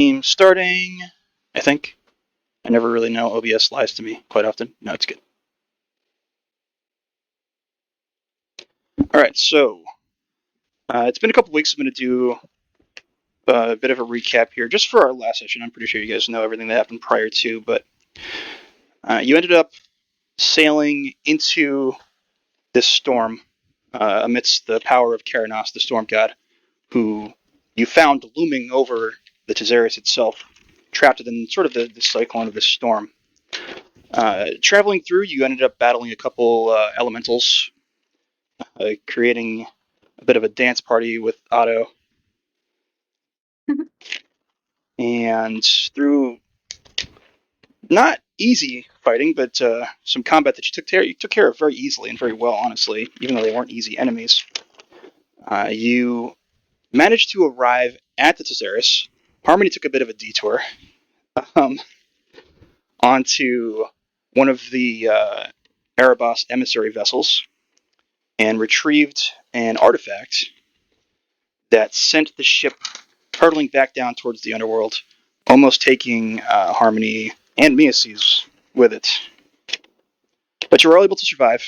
Team starting, I think. I never really know. OBS lies to me quite often. No, it's good. Alright, so it's been a couple weeks. I'm going to do a bit of a recap here just for our last session. I'm pretty sure you guys know everything that happened prior to, but you ended up sailing into this storm amidst the power of Keranos, the storm god, who you found looming over the Theros itself, trapped within sort of the cyclone of this storm. Traveling through, you ended up battling a couple elementals, creating a bit of a dance party with Otto. And through not easy fighting, but some combat that you took care of very easily and very well, honestly, even though they weren't easy enemies. You managed to arrive at the Theros. Harmony took a bit of a detour onto one of the Erebos emissary vessels and retrieved an artifact that sent the ship hurtling back down towards the underworld, almost taking Harmony and Miaces with it. But you were able to survive.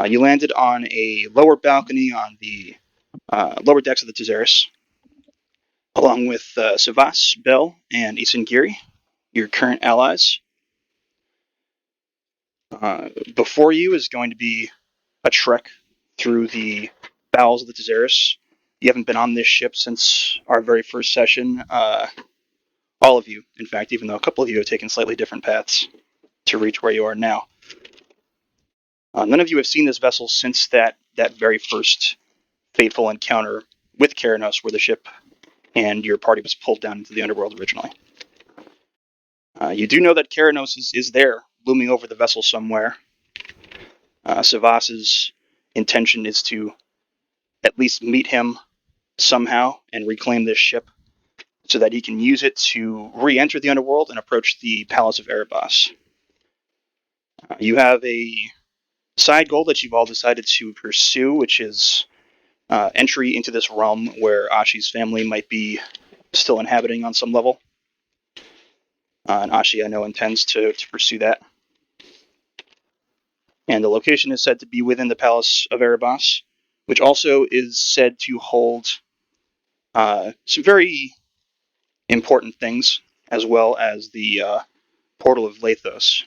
You landed on a lower balcony on the lower decks of the Theros, along with Savas, Bell, and Isengiri, your current allies. Before you is going to be a trek through the bowels of the Theros. You haven't been on this ship since our very first session. All of you, in fact, even though a couple of you have taken slightly different paths to reach where you are now. None of you have seen this vessel since that very first fateful encounter with Keranos, where the ship and your party was pulled down into the underworld originally. You do know that Keranos is there, looming over the vessel somewhere. Savas's intention is to at least meet him somehow and reclaim this ship so that he can use it to re-enter the underworld and approach the Palace of Erebos. You have a side goal that you've all decided to pursue, which is entry into this realm where Ashi's family might be still inhabiting on some level. And Ashi, I know, intends to pursue that. And the location is said to be within the Palace of Erebos, which also is said to hold some very important things, as well as the Portal of Lathos,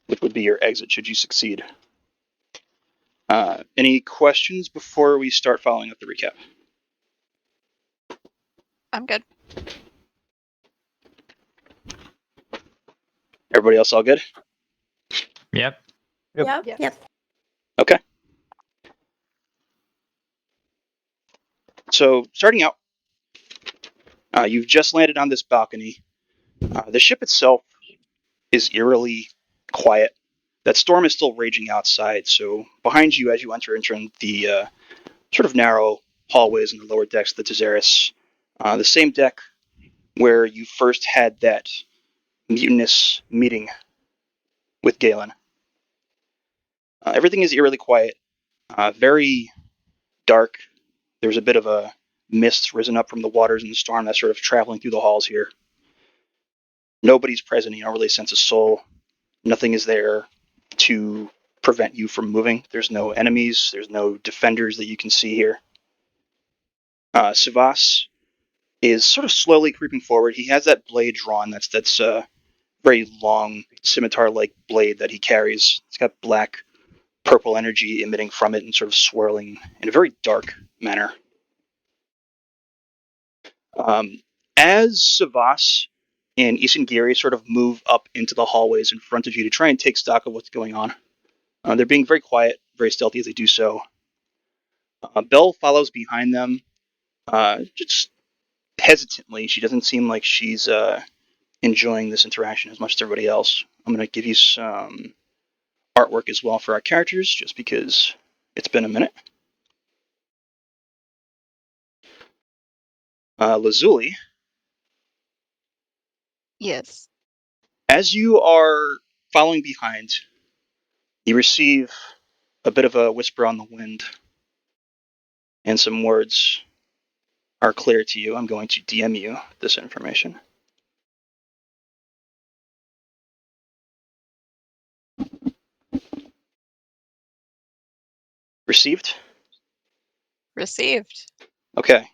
which would be your exit should you succeed. Any questions before we start following up the recap? I'm good. Everybody else all good? Yep. Yep. Okay. So, starting out, you've just landed on this balcony. The ship itself is eerily quiet. That storm is still raging outside, so behind you as you enter the sort of narrow hallways in the lower decks of the Theros, the same deck where you first had that mutinous meeting with Galen. Everything is eerily quiet, very dark. There's a bit of a mist risen up from the waters in the storm that's sort of traveling through the halls here. Nobody's present. You don't really sense a soul. Nothing is there to prevent you from moving. There's no enemies. There's no defenders that you can see here. Savas is sort of slowly creeping forward. He has that blade drawn. That's a very long scimitar-like blade that he carries. It's got black, purple energy emitting from it and sort of swirling in a very dark manner. As Savas and Isengiri sort of move up into the hallways in front of you to try and take stock of what's going on, they're being very quiet, very stealthy as they do so. Belle follows behind them, just hesitantly. She doesn't seem like she's enjoying this interaction as much as everybody else. I'm going to give you some artwork as well for our characters, just because it's been a minute. Lazuli. Yes. As you are following behind, you receive a bit of a whisper on the wind and some words. are clear to you, I'm going to DM you this information. Received? Received. Okay.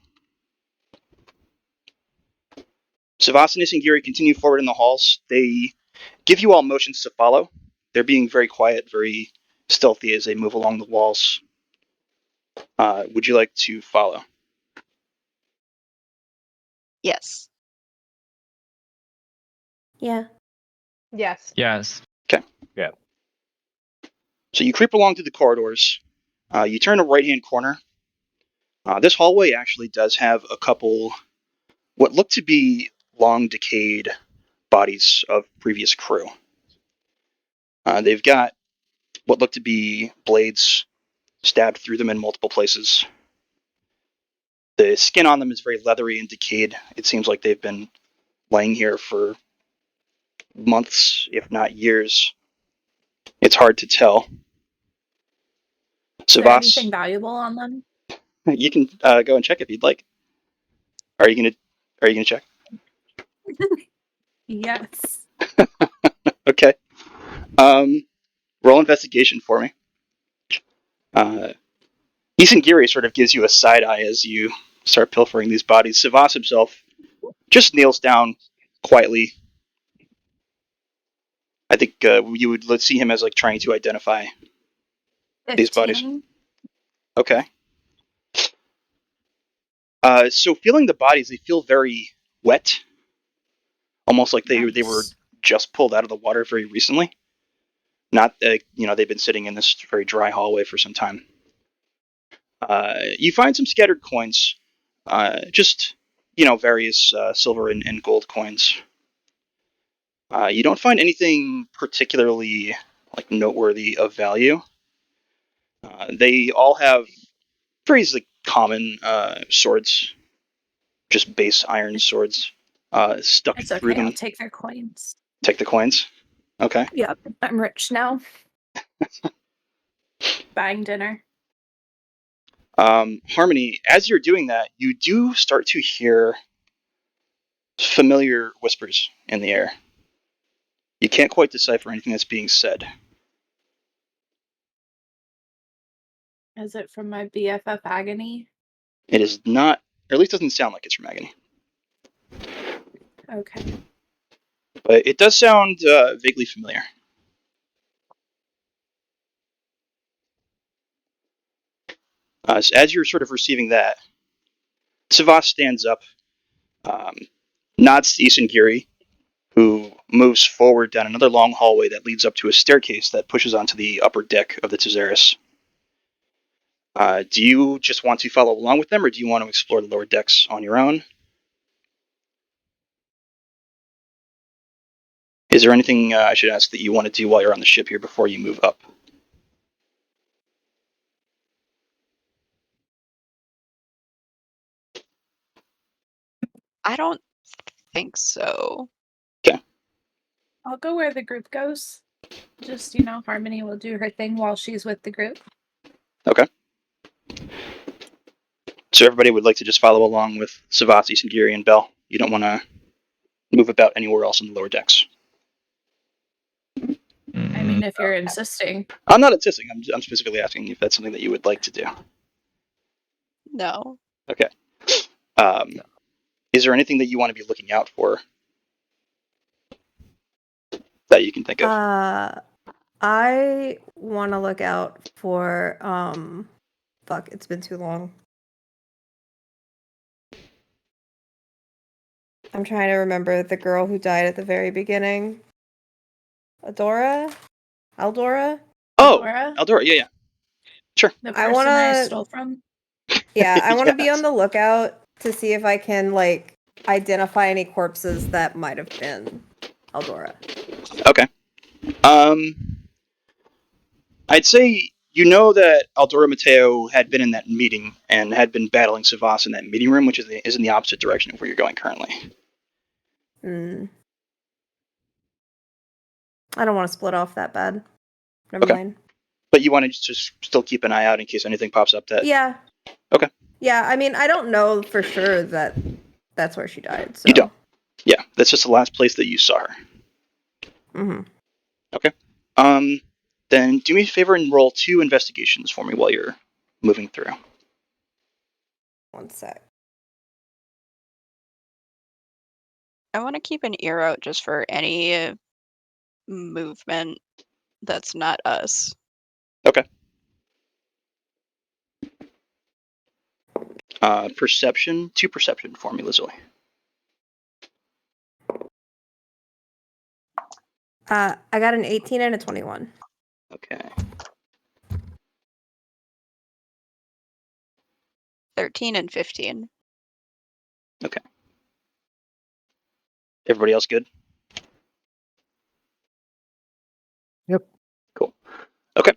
Savasinis and Giri continue forward in the halls. They give you all motions to follow. They're being very quiet, very stealthy as they move along the walls. Would you like to follow? Yes. Yeah. Yes. Yes. So you creep along through the corridors. You turn a right-hand corner. This hallway actually does have a couple, what look to be long decayed bodies of previous crew. They've got what look to be blades stabbed through them in multiple places. The skin on them is very leathery and decayed. It seems like they've been laying here for months, if not years. It's hard to tell. Is there Savas, anything valuable on them? you can go and check if you'd like. Are you gonna check? Yes. Okay. Roll investigation for me. Isengiri sort of gives you a side eye as you start pilfering these bodies. Savas himself just kneels down quietly. I think you would see him as like trying to identify these bodies. 15. Okay. So feeling the bodies, they feel very wet, almost like they were just pulled out of the water very recently. Not they've been sitting in this very dry hallway for some time. You find some scattered coins, just various silver and gold coins. You don't find anything particularly like noteworthy of value. They all have very like, common swords, just base iron swords stuck It's through okay. them. I'll take their coins. Take the coins. Okay. Yep. I'm rich now. Buying dinner. Harmony, as you're doing that, you do start to hear familiar whispers in the air. You can't quite decipher anything that's being said. Is it from my BFF Agony? It is not, or at least doesn't sound like it's from Agony. Okay. But it does sound vaguely familiar. So as you're sort of receiving that, Savas stands up, nods to Isengiri, who moves forward down another long hallway that leads up to a staircase that pushes onto the upper deck of the Theros. Do you just want to follow along with them, or do you want to explore the lower decks on your own? Is there anything I should ask that you want to do while you're on the ship here before you move up? I don't think so. I'll go where the group goes. Just, Harmony will do her thing while she's with the group. Okay. So everybody would like to just follow along with Savas, Isengiri, and Bell. You don't want to move about anywhere else in the lower decks. I mean, if you're insisting. I'm not insisting. I'm specifically asking if that's something that you would like to do. No. Okay. Is there anything that you want to be looking out for that you can think of? I want to look out for fuck, it's been too long. I'm trying to remember the girl who died at the very beginning. Eldora? Oh, Laura? Eldora, yeah. Sure. The I person I wanna- stole from? Yeah, I want to be Yes. on the lookout to see if I can identify any corpses that might have been Eldora. Okay. I'd say you know that Eldora Mateo had been in that meeting and had been battling Savas in that meeting room, which is in the opposite direction of where you're going currently. I don't want to split off that bad. Never Okay. mind. But you want to just still keep an eye out in case anything pops up that... Yeah. Okay. Yeah, I mean, I don't know for sure that that's where she died. So. You don't. Yeah, that's just the last place that you saw her. Mm-hmm. Okay. Then do me a favor and roll 2 investigations for me while you're moving through. One sec. I want to keep an ear out just for any movement that's not us. Okay. Perception, 2 perception for me, Lizzie. I got an 18 and a 21. Okay. 13 and 15. Okay. Everybody else good? Yep. Cool. Okay.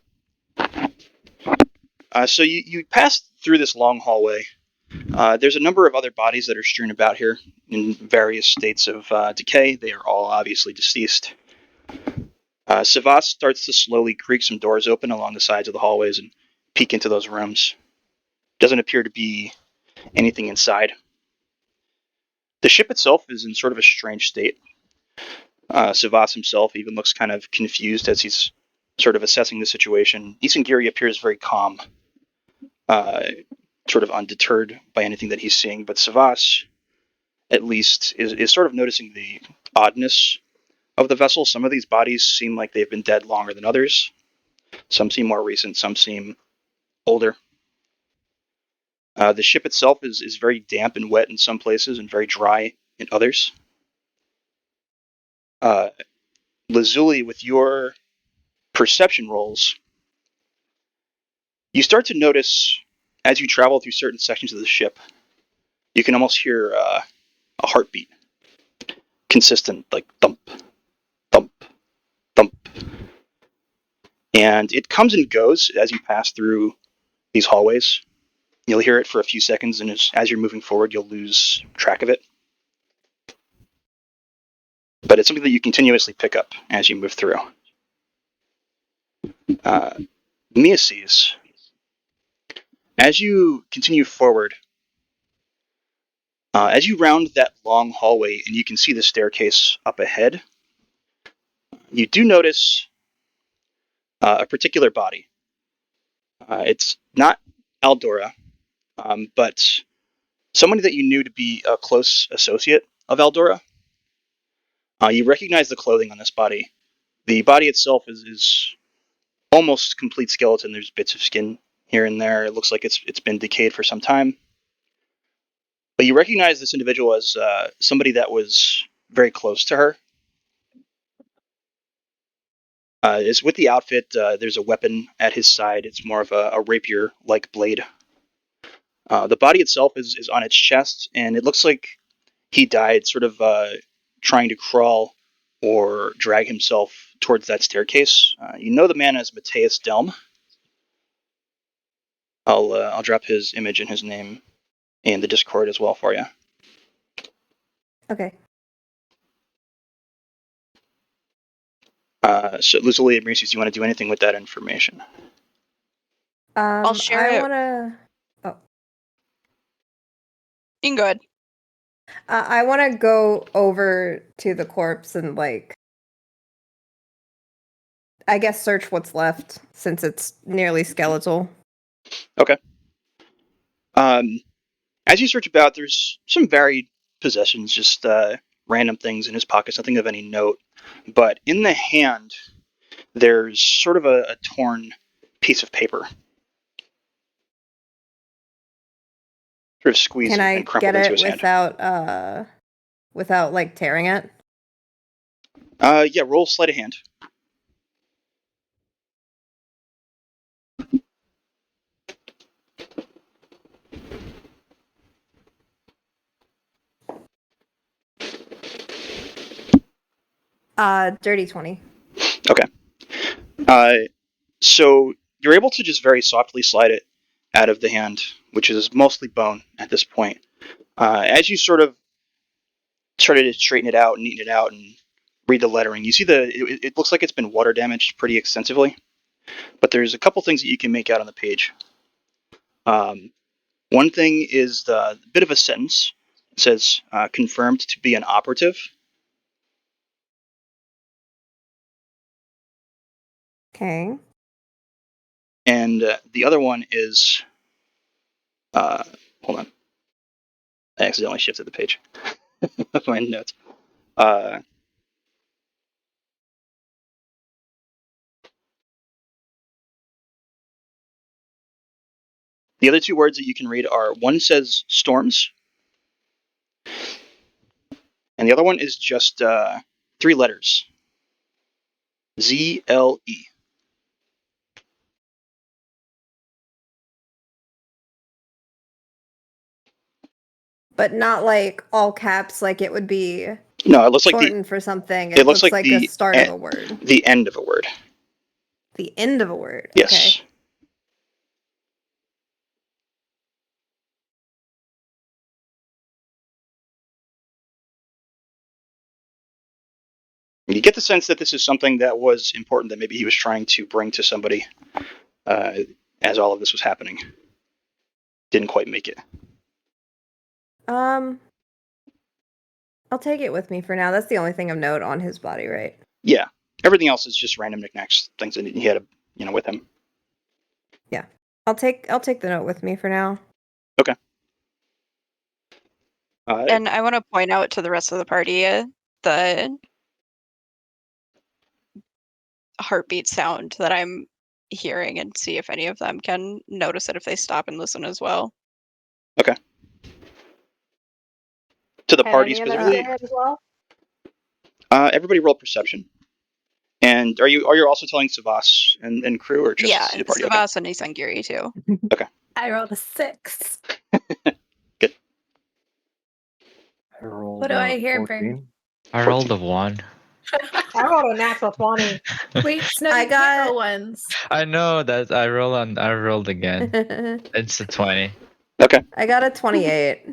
So you pass through this long hallway. There's a number of other bodies that are strewn about here in various states of decay. They are all obviously deceased. Savas starts to slowly creak some doors open along the sides of the hallways and peek into those rooms. Doesn't appear to be anything inside. The ship itself is in sort of a strange state. Savas himself even looks kind of confused as he's sort of assessing the situation. Isengiri appears very calm, sort of undeterred by anything that he's seeing, but Savas, at least, is sort of noticing the oddness of the vessel. Some of these bodies seem like they've been dead longer than others. Some seem more recent, some seem older. The ship itself is very damp and wet in some places and very dry in others. Lazuli, with your perception rolls, you start to notice as you travel through certain sections of the ship, you can almost hear a heartbeat, consistent, like thump, thump, thump. And it comes and goes as you pass through these hallways. You'll hear it for a few seconds, and as you're moving forward, you'll lose track of it. But it's something that you continuously pick up as you move through. Miaces, as you continue forward, as you round that long hallway and you can see the staircase up ahead, you do notice a particular body. It's not Aldora, but somebody that you knew to be a close associate of Aldora. You recognize the clothing on this body. The body itself is almost complete skeleton. There's bits of skin here and there. It looks like it's been decayed for some time. But you recognize this individual as somebody that was very close to her. Is with the outfit. There's a weapon at his side. It's more of a rapier-like blade. The body itself is on its chest, and it looks like he died sort of trying to crawl or drag himself towards that staircase. You know the man as Matthias Delm. I'll drop his image and his name in the Discord as well for you. Okay. So, Lucille and Maurice, do you want to do anything with that information? I'll share I it. want to. Oh. You can go ahead. I want to go over to the corpse and, like, I guess search what's left since it's nearly skeletal. Okay. As you search about, there's some varied possessions, just random things in his pockets, nothing of any note. But in the hand, there's sort of a torn piece of paper. Sort of squeezed Can I and crumpled get into it his hand. without like tearing it? Yeah, roll sleight of hand. Dirty 20. Okay. So you're able to just very softly slide it out of the hand, which is mostly bone at this point. As you sort of started to straighten it out and neaten it out and read the lettering, you see it looks like it's been water damaged pretty extensively, but there's a couple things that you can make out on the page. One thing is the bit of a sentence. It says, confirmed to be an operative. Okay. And the other one is, hold on. I accidentally shifted the page of my notes. The other two words that you can read are, one says storms, and the other one is just 3 letters. ZLE. But not like all caps, like it would be No, it looks like shortened for something. it It looks looks like like a start of a word. the end of a word. The end of a word. Yes. Okay. You get the sense that this is something that was important that maybe he was trying to bring to somebody as all of this was happening. Didn't quite make it. I'll take it with me for now. That's the only thing of note on his body, right? Yeah. Everything else is just random knickknacks, things that he had, with him. Yeah. I'll take the note with me for now. Okay. And I want to point out to the rest of the party the heartbeat sound that I'm hearing and see if any of them can notice it if they stop and listen as well. Okay. To the Can party any of them specifically, hear it as well? everybody roll perception. And are you also telling Savas and crew, or just the party? Okay. Savas and Isangiri too. I rolled a 6. Good. I rolled What do I hear, 14. I rolled a 1. I rolled a natural 20. Wait, Snow, I you can't got- roll ones. I know that I rolled again. It's a 20. Okay. I got a 28.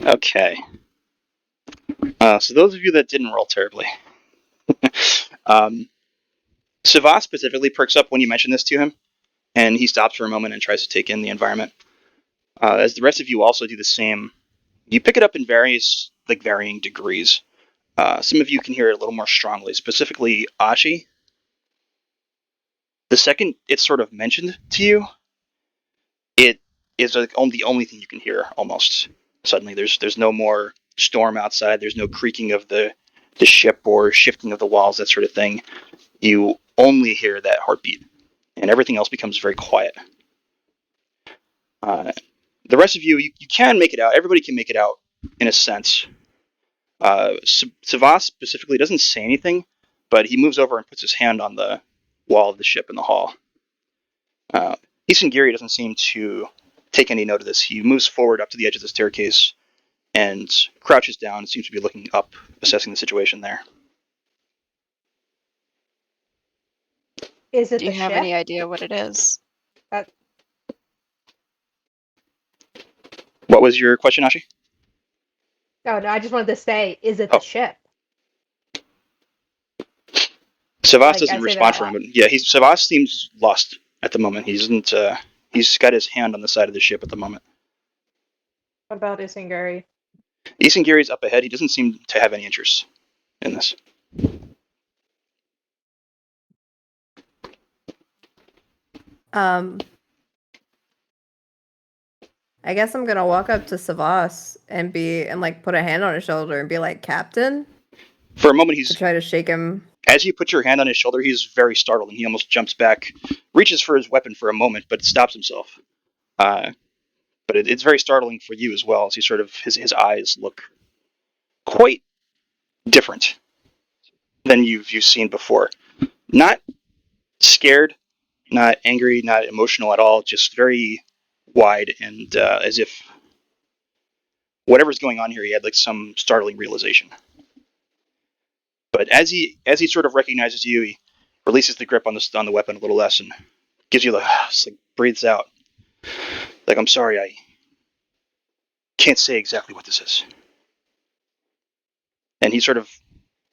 Okay. So those of you that didn't roll terribly, Savas specifically perks up when you mention this to him, and he stops for a moment and tries to take in the environment. As the rest of you also do the same, you pick it up in varying degrees. Some of you can hear it a little more strongly, specifically Ashi. The second it's sort of mentioned to you, it is the only thing you can hear almost. Suddenly, there's no more storm outside. There's no creaking of the ship or shifting of the walls, that sort of thing. You only hear that heartbeat, and everything else becomes very quiet. The rest of you can make it out. Everybody can make it out, in a sense. Savas specifically doesn't say anything, but he moves over and puts his hand on the wall of the ship in the hall. Isangiri doesn't seem to take any note of this. He moves forward up to the edge of the staircase and crouches down and seems to be looking up, assessing the situation there. Is it Do you the have ship? any idea what it is? What was your question, Ashi? Oh, no, I just wanted to say, is it Oh. the ship? Savas Like, I doesn't say respond that for out him, but yeah, Savas seems lost at the moment. He isn't. He's got his hand on the side of the ship at the moment. What about Isingari? Isangiri's up ahead. He doesn't seem to have any interest in this. I guess I'm gonna walk up to Savas and put a hand on his shoulder and be like, Captain? For a moment, To try to shake him. as you put your hand on his shoulder, he's very startled and he almost jumps back, reaches for his weapon for a moment, but stops himself. But it's very startling for you as well, as he sort of his eyes look quite different than you've seen before. Not scared, not angry, not emotional at all. Just very wide and as if whatever's going on here, he had like some startling realization. But as he sort of recognizes you, he releases the grip on the weapon a little less and gives you breathes out. Like, I'm sorry, I can't say exactly what this is. And he sort of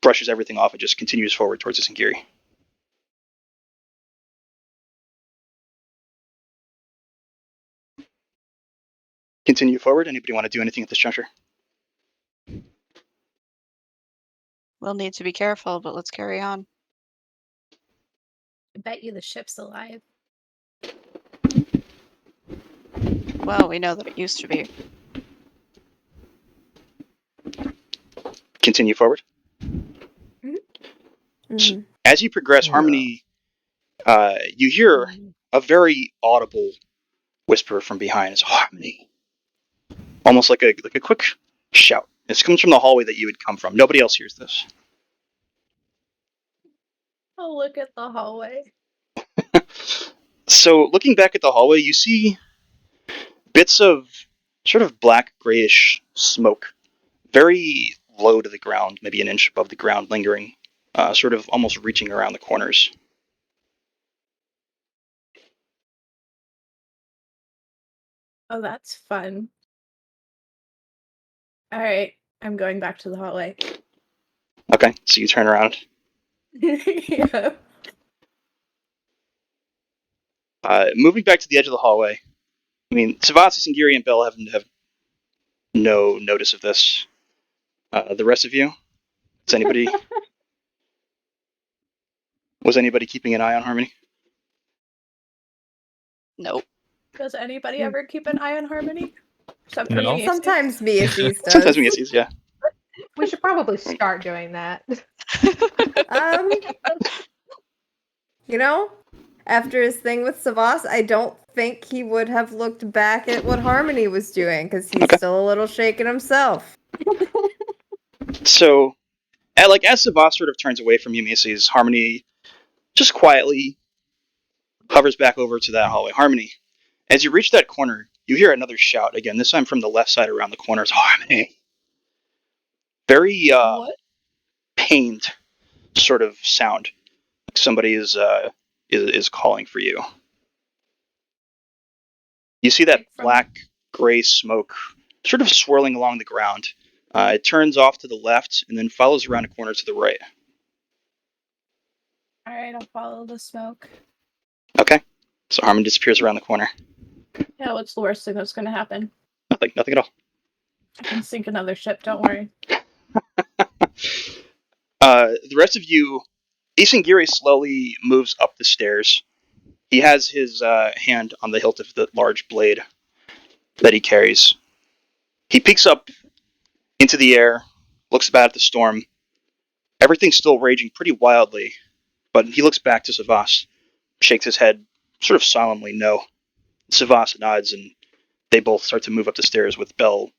brushes everything off and just continues forward towards the Singiri. continue forward? Anybody want to do anything at this juncture? We'll need to be careful, but let's carry on. I bet you the ship's alive. Well, we know that it used to be. Continue forward. Mhm. As you progress, Yeah. Harmony, you hear a very audible whisper from behind. It's Harmony, almost like a quick shout. This comes from the hallway that you would come from. Nobody else hears this. Oh, look at the hallway. So, looking back at the hallway, you see bits of sort of black grayish smoke, very low to the ground, maybe an inch above the ground, lingering, sort of almost reaching around the corners. Oh, that's fun. All right, I'm going back to the hallway. Okay, so you turn around. Yeah. Moving back to the edge of the hallway. I mean, Savasi, Singiri, and Bell have no notice of this. The rest of you, was anybody keeping an eye on Harmony? Nope. Does anybody ever keep an eye on Harmony? Except for No. me. Sometimes Miasis does. Sometimes we see, yeah. We should probably start doing that. Um, you know, after his thing with Savas, I don't think he would have looked back at what Harmony was doing because he's Okay. still a little shaken himself. So, as Savas sort of turns away from you, Macy's, Harmony just quietly hovers back over to that hallway. Harmony, as you reach that corner, you hear another shout again. This time from the left side around the corner. It's Harmony. Very What? pained sort of sound. Like somebody is calling for you. You see that black gray smoke sort of swirling along the ground. It turns off to the left and then follows around a corner to the right. All right, I'll follow the smoke. Okay. So Harmon disappears around the corner. Yeah, what's the worst thing that's going to happen? Nothing at all. I can sink another ship, don't worry. The rest of you, Isengiri slowly moves up the stairs. He has his hand on the hilt of the large blade that he carries. He peeks up into the air, looks about at the storm. Everything's still raging pretty wildly, but he looks back to Savas, shakes his head, sort of solemnly no. Savas nods, and they both start to move up the stairs with Bell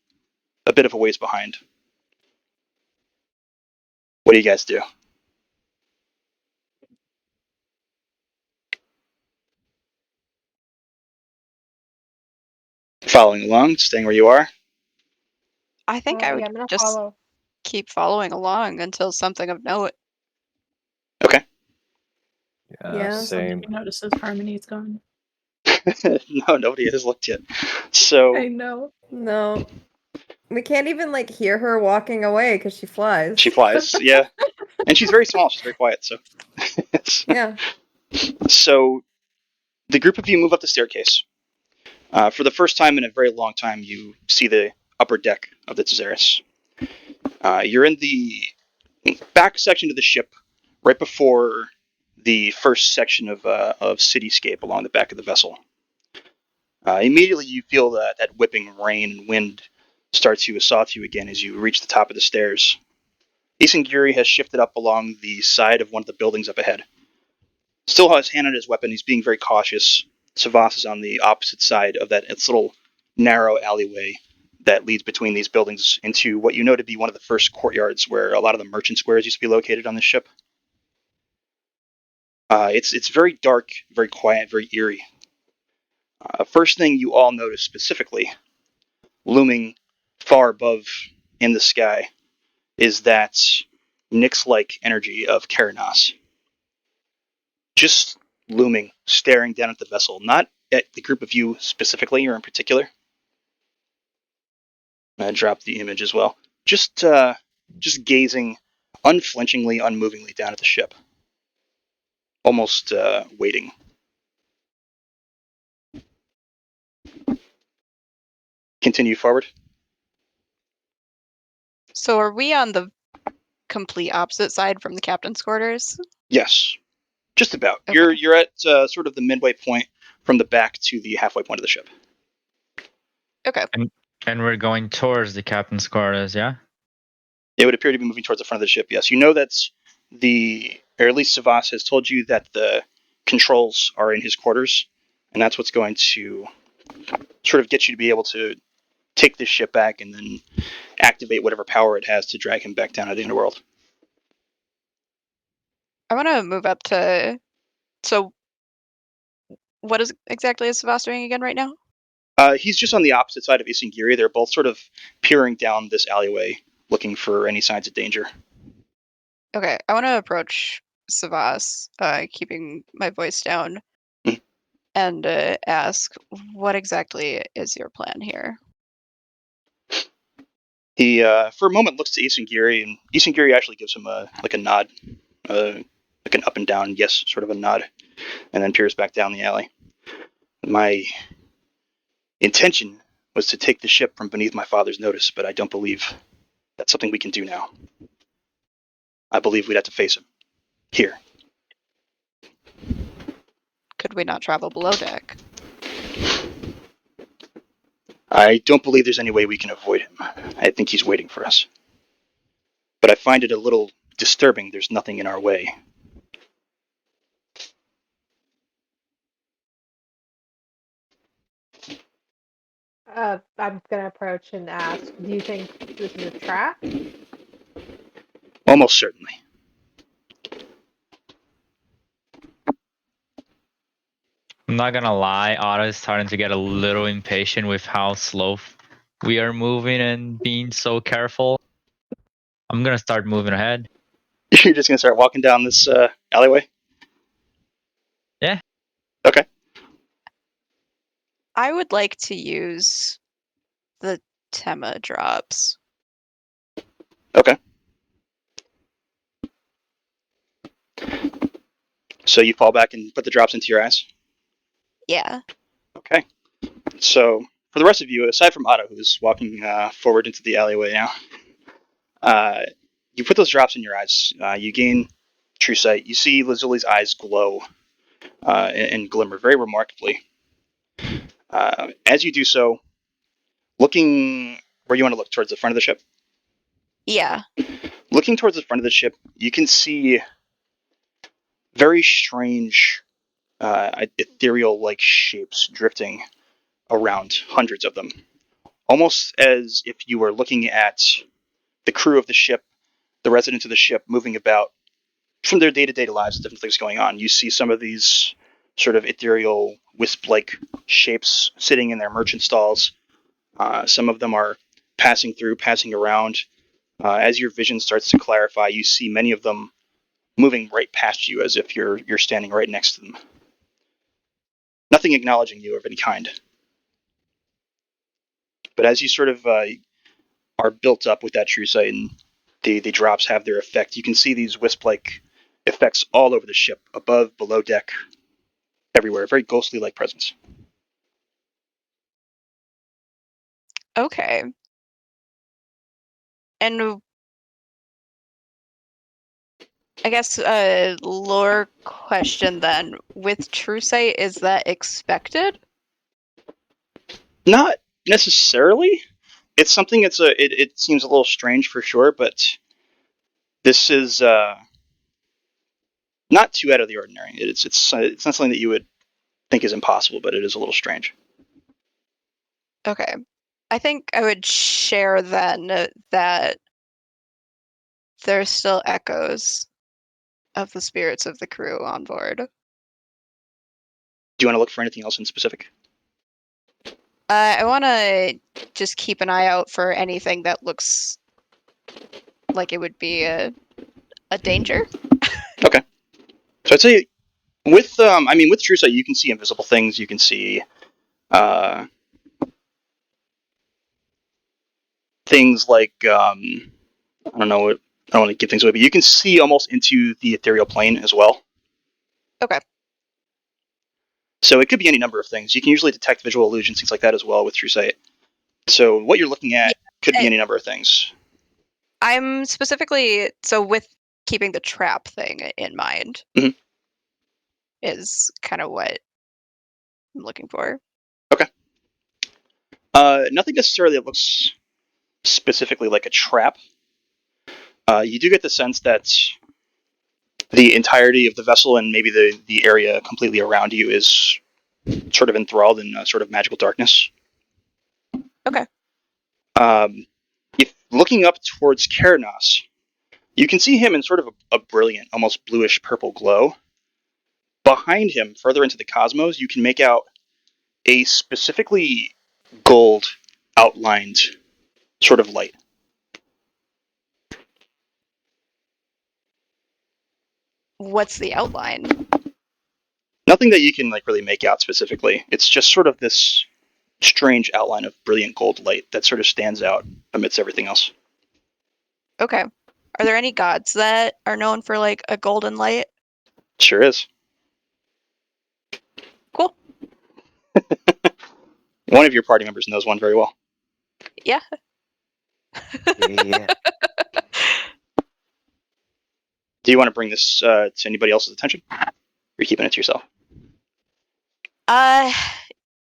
a bit of a ways behind. What do you guys do? Following along, staying where you are? I think I would Yeah, I'm gonna just follow. keep following along until something of note. Okay. Yeah. Same. Somebody notices Harmony's gone. No, nobody has looked yet. So, I know. No. We can't even like hear her walking away because she flies. she flies, yeah. And she's very small, she's very quiet, so. Yeah. So, the group of you move up the staircase. For the first time in a very long time, you see the upper deck of the Theros. You're in the back section of the ship, right before the first section of cityscape along the back of the vessel. Immediately, you feel that whipping rain and wind start to assault you again as you reach the top of the stairs. Isengiri has shifted up along the side of one of the buildings up ahead. Still has his hand on his weapon. He's being very cautious. Savas is on the opposite side of its little narrow alleyway that leads between these buildings into what you know to be one of the first courtyards where a lot of the merchant squares used to be located on the ship. It's very dark, very quiet, very eerie. First thing you all notice specifically, looming far above in the sky, is that Nyx-like energy of Keranos. Just looming, staring down at the vessel, not at the group of you specifically or in particular. I dropped the image as well. Just gazing unflinchingly, unmovingly down at the ship, almost waiting. continue forward. So are we on the complete opposite side from the captain's quarters? Yes, just about. Okay. You're at sort of the midway point from the back to the halfway point of the ship. Okay. And we're going towards the captain's quarters, yeah? It would appear to be moving towards the front of the ship, yes. You know that's or at least Savas has told you that the controls are in his quarters, and that's what's going to sort of get you to be able to take this ship back and then activate whatever power it has to drag him back down to the underworld. I want to move up to. So, what is exactly is Savas doing again right now? He's just on the opposite side of Isingiri. They're both sort of peering down this alleyway, looking for any signs of danger. Okay, I want to approach Savas, keeping my voice down, Mhm. and ask, what exactly is your plan here? He, for a moment, looks to Isingiri, and Isingiri actually gives him a nod, like an up and down yes sort of a nod, and then peers back down the alley. My intention was to take the ship from beneath my father's notice, but I don't believe that's something we can do now. I believe we'd have to face him. Here. Could we not travel below deck? I don't believe there's any way we can avoid him. I think he's waiting for us. But I find it a little disturbing there's nothing in our way. I'm gonna approach and ask, do you think this is a trap? Almost certainly. I'm not gonna lie, Otto is starting to get a little impatient with how slow we are moving and being so careful. I'm gonna start moving ahead. You're just gonna start walking down this alleyway? Yeah. Okay. I would like to use the Tema drops. Okay. So you fall back and put the drops into your eyes? Yeah. Okay. So for the rest of you, aside from Otto, who's walking forward into the alleyway now, you put those drops in your eyes. You gain true sight. You see Lazuli's eyes glow and glimmer very remarkably. As you do so, looking where you want to look, towards the front of the ship. Yeah. Looking towards the front of the ship, you can see very strange, ethereal-like shapes drifting around, hundreds of them. Almost as if you were looking at the crew of the ship, the residents of the ship moving about from their day-to-day lives, different things going on. You see some of these sort of ethereal, wisp-like shapes sitting in their merchant stalls. Some of them are passing through, passing around. As your vision starts to clarify, you see many of them moving right past you as if you're standing right next to them. Nothing acknowledging you of any kind. But as you sort of are built up with that true sight and the drops have their effect, you can see these wisp-like effects all over the ship, above, below deck, everywhere. Very ghostly-like presence. Okay. And I guess a lore question then. With True Sight, is that expected? Not necessarily. It's something. It seems a little strange for sure, but this is not too out of the ordinary. It's not something that you would think is impossible, but it is a little strange. Okay. I think I would share then that there's still echoes of the spirits of the crew on board. Do you want to look for anything else in specific? I want to just keep an eye out for anything that looks like it would be a danger. Okay. So I'd say with with True Sight, you can see invisible things. You can see things like I don't know. I don't want to give things away, but you can see almost into the ethereal plane as well. Okay. So it could be any number of things. You can usually detect visual illusions, things like that as well with True Sight. So what you're looking at could be and- any number of things. I'm specifically with keeping the trap thing in mind. Mhm. Is kind of what I'm looking for. Nothing necessarily that looks specifically like a trap. You do get the sense that the entirety of the vessel and maybe the area completely around you is sort of enthralled in a sort of magical darkness. Okay. If looking up towards Keranos, you can see him in sort of a brilliant, almost bluish purple glow. Behind him, further into the cosmos, you can make out a specifically gold outlined sort of light. What's the outline? Nothing that you can really make out specifically. It's just sort of this strange outline of brilliant gold light that sort of stands out amidst everything else. Okay. Are there any gods that are known for like a golden light? Sure is. Cool. One of your party members knows one very well. Yeah. Yeah. Do you want to bring this to anybody else's attention? Or are you keeping it to yourself?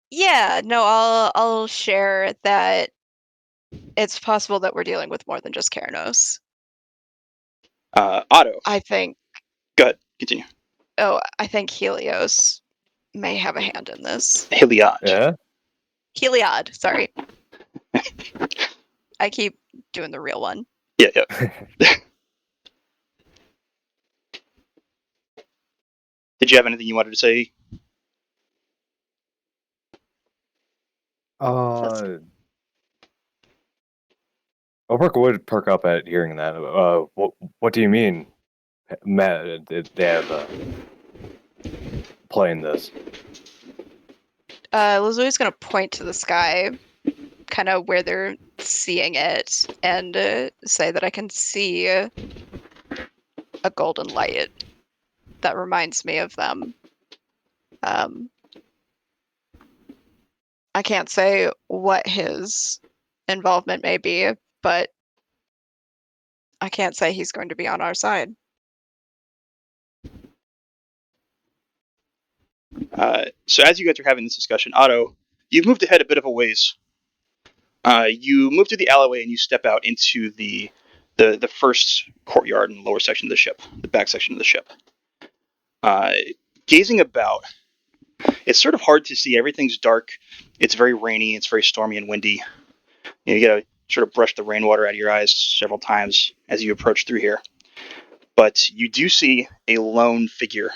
Yeah, no, I'll share that it's possible that we're dealing with more than just Keranos. Otto, I think go ahead. Continue. I think Helios may have a hand in this. Heliod. Yeah. Heliod, sorry. I keep doing the real one. Yeah. Did you have anything you wanted to say? Ulrich would perk up at hearing that. What do you mean, Matt? They have playing this. Lizui's gonna point to the sky, kind of where they're seeing it, and say that I can see a golden light that reminds me of them. I can't say what his involvement may be, but I can't say he's going to be on our side. So as you guys are having this discussion, Otto, you've moved ahead a bit of a ways. You move through the alleyway and you step out into the first courtyard in the lower section of the ship, the back section of the ship. Gazing about, it's sort of hard to see. Everything's dark. It's very rainy. It's very stormy and windy. You gotta sort of brush the rainwater out of your eyes several times as you approach through here. But you do see a lone figure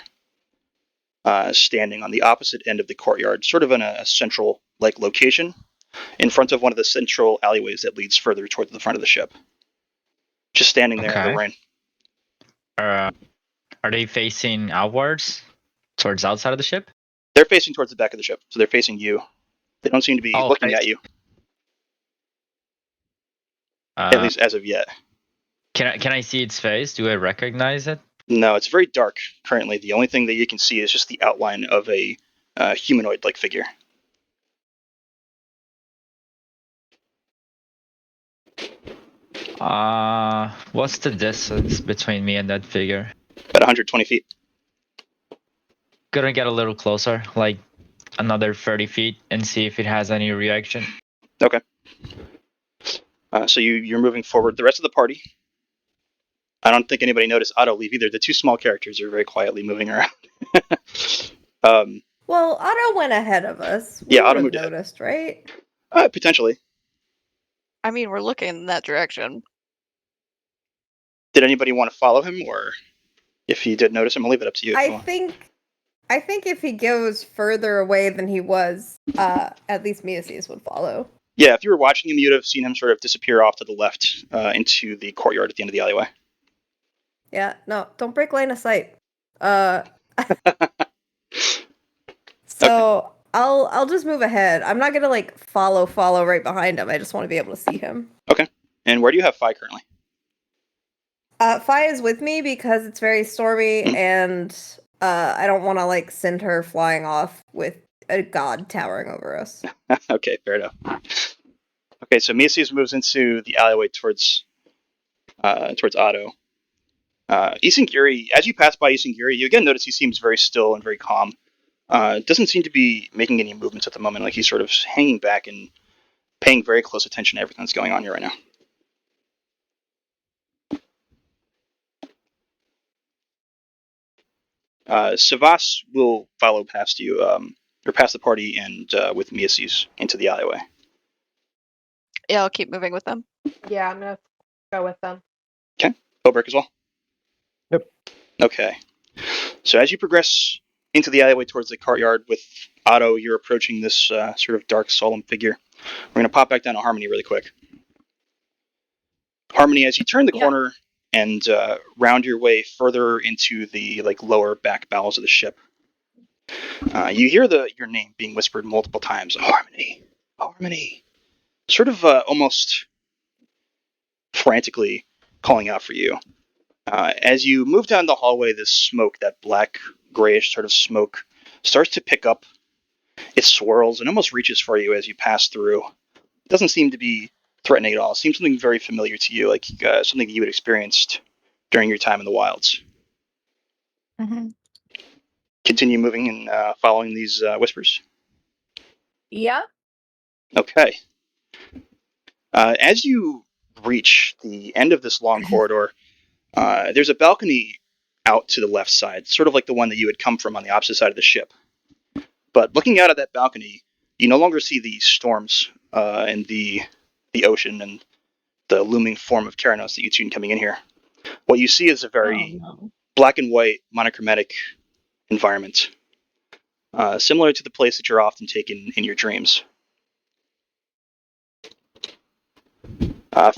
standing on the opposite end of the courtyard, sort of in a central location, in front of one of the central alleyways that leads further towards the front of the ship. Just standing there in the rain. Are they facing outwards, towards outside of the ship? They're facing towards the back of the ship, so they're facing you. They don't seem to be looking at you, at least as of yet. Can I see its face? Do I recognize it? No, it's very dark currently. The only thing that you can see is just the outline of a humanoid-like figure. What's the distance between me and that figure? About 120 feet. Gonna get a little closer, like another 30 feet, and see if it has any reaction. Okay. So you're moving forward. The rest of the party, I don't think anybody noticed Otto leave either. The two small characters are very quietly moving around. Well, Otto went ahead of us. Yeah, We Otto would've moved ahead. noticed, right? Potentially. I mean, we're looking in that direction. Did anybody want to follow him, or if you did notice him, I'll leave it up to you. I think if he goes further away than he was, at least Miaces would follow. Yeah, if you were watching him, you'd have seen him sort of disappear off to the left into the courtyard at the end of the alleyway. Yeah, no, don't break line of sight. So I'll just move ahead. I'm not gonna follow right behind him. I just want to be able to see him. Okay. And where do you have Phi currently? Phi is with me because it's very stormy and I don't want to send her flying off with a god towering over us. Okay, fair enough. Okay, so Mises moves into the alleyway towards Otto. Isengiri, as you pass by Isengiri, you again notice he seems very still and very calm. Doesn't seem to be making any movements at the moment, like he's sort of hanging back and paying very close attention to everything that's going on here right now. Savas will follow past you, or past the party, and with Miasis into the alleyway. Yeah, I'll keep moving with them. Yeah, I'm gonna go with them. Oberk as well? Yep. Okay. So as you progress into the alleyway towards the courtyard with Otto, you're approaching this sort of dark, solemn figure. We're going to pop back down to Harmony really quick. Harmony, as you turn the corner and round your way further into the lower back bowels of the ship, you hear your name being whispered multiple times. Harmony, Harmony. Sort of almost frantically calling out for you. As you move down the hallway, this smoke, that black, grayish sort of smoke, starts to pick up. It swirls and almost reaches for you as you pass through. It doesn't seem to be threatening at all. It seems something very familiar to you, like something that you had experienced during your time in the wilds. Mm-hmm. Continue moving and following these whispers. Yeah. Okay. As you reach the end of this long corridor, there's a balcony out to the left side, sort of like the one that you had come from on the opposite side of the ship. But looking out of that balcony, you no longer see the storms and the ocean and the looming form of Keranos that you'd seen coming in here. What you see is a very black and white, monochromatic environment, similar to the place that you're often taken in your dreams.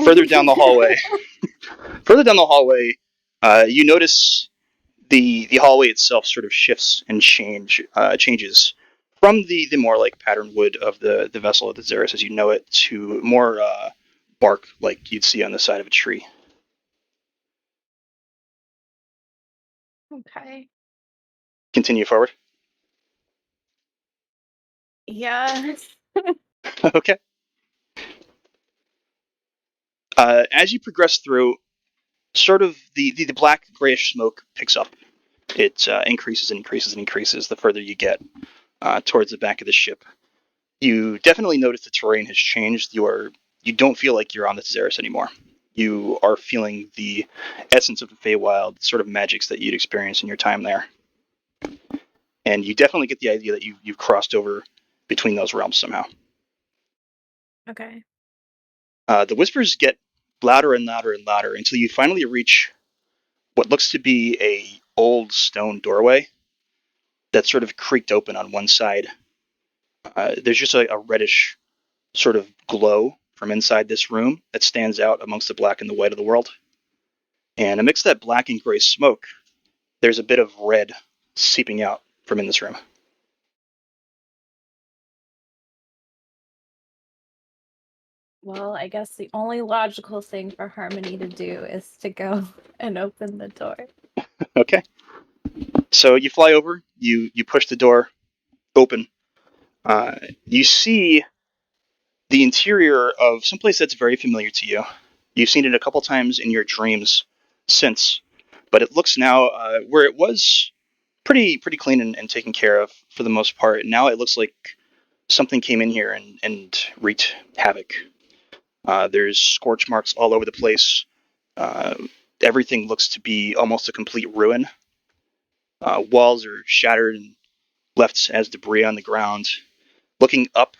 Further down the hallway, you notice the hallway itself sort of shifts and changes from the more like pattern wood of the vessel of the Theros as you know it to more bark like you'd see on the side of a tree. Okay. Continue forward. Yeah. Okay. As you progress through, sort of the black grayish smoke picks up. It increases and increases and increases the further you get towards the back of the ship. You definitely notice the terrain has changed. You don't feel like you're on the Theros anymore. You are feeling the essence of the Feywild, sort of magics that you'd experienced in your time there. And you definitely get the idea that you've crossed over between those realms somehow. Okay. The whispers get louder and louder and louder until you finally reach what looks to be a old stone doorway that's sort of creaked open on one side. There's just a reddish sort of glow from inside this room that stands out amongst the black and the white of the world. And amidst that black and gray smoke, there's a bit of red seeping out from in this room. Well, I guess the only logical thing for Harmony to do is to go and open the door. Okay. So you fly over, you push the door open. You see the interior of someplace that's very familiar to you. You've seen it a couple times in your dreams since, but it looks now where it was pretty clean and taken care of for the most part. Now it looks like something came in here and wreaked havoc. There's scorch marks all over the place. Everything looks to be almost a complete ruin. Walls are shattered and left as debris on the ground. Looking up,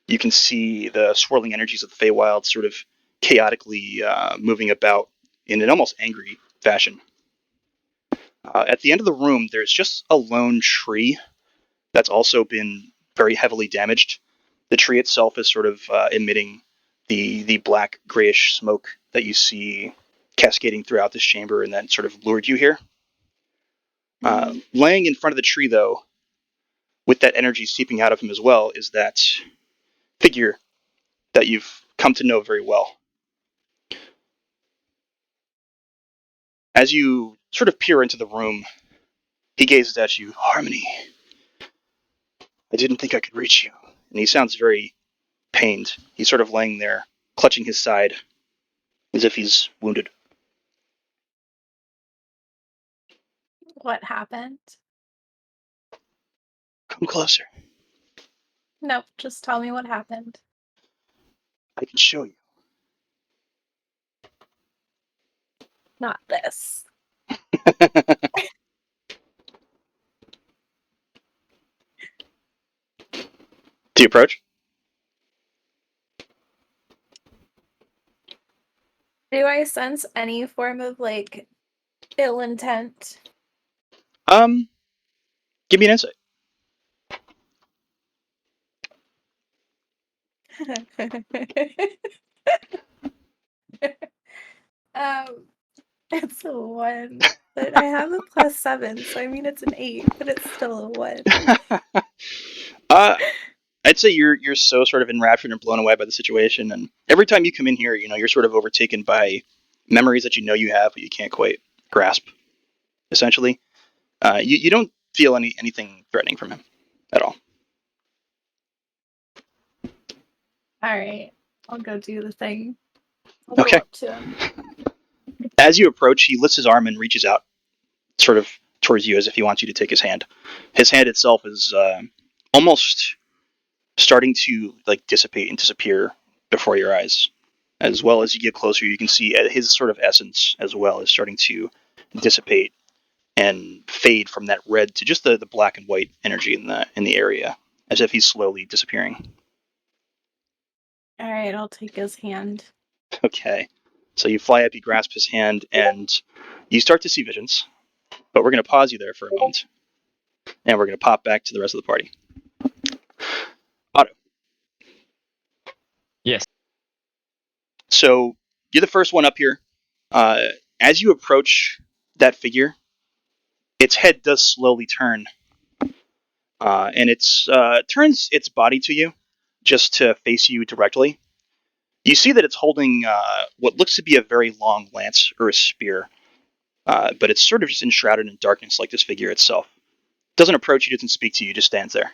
you can see the swirling energies of the Feywild sort of chaotically moving about in an almost angry fashion. At the end of the room, there's just a lone tree that's also been very heavily damaged. The tree itself is sort of emitting the black grayish smoke that you see cascading throughout this chamber and that sort of lured you here. Laying in front of the tree, though, with that energy seeping out of him as well, is that figure that you've come to know very well. As you sort of peer into the room, he gazes at you. Harmony, I didn't think I could reach you. And he sounds very pained. He's sort of laying there, clutching his side, as if he's wounded. What happened? Come closer. Nope, just tell me what happened. I can show you. Not this. Do you approach? Do I sense any form of like ill intent? Give me an insight. It's a 1, but I have a +7, so I mean it's an 8, but it's still a 1. I'd say you're so sort of enraptured and blown away by the situation, and every time you come in here, you're sort of overtaken by memories that you have, but you can't quite grasp. Essentially, you don't feel anything threatening from him at all. All right, I'll go do the thing. I'll Okay. go up to him. As you approach, he lifts his arm and reaches out, sort of towards you, as if he wants you to take his hand. His hand itself is almost starting to like dissipate and disappear before your eyes. As well as you get closer, you can see his sort of essence as well is starting to dissipate and fade from that red to just the black and white energy in the area, as if he's slowly disappearing. All right, I'll take his hand. Okay, so you fly up, you grasp his hand, and you start to see visions. But we're going to pause you there for a moment, and we're going to pop back to the rest of the party. Otto. Yes. So you're the first one up here. As you approach that figure, its head does slowly turn, and it turns its body to you, just to face you directly. You see that it's holding what looks to be a very long lance or a spear, but it's sort of just enshrouded in darkness like this figure itself. Doesn't approach you, doesn't speak to you, just stands there.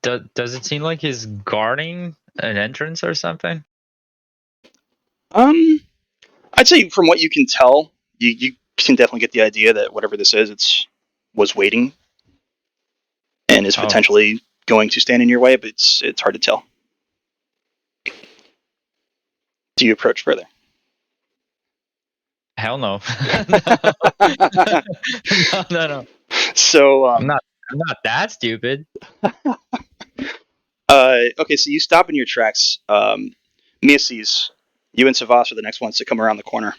Does it seem like he's guarding an entrance or something? I'd say from what you can tell, you can definitely get the idea that whatever this is, was waiting and is potentially going to stand in your way, but it's hard to tell. Do you approach further? Hell no. No. So I'm not that stupid. okay, so you stop in your tracks. Mia sees you and Savas are the next ones to come around the corner.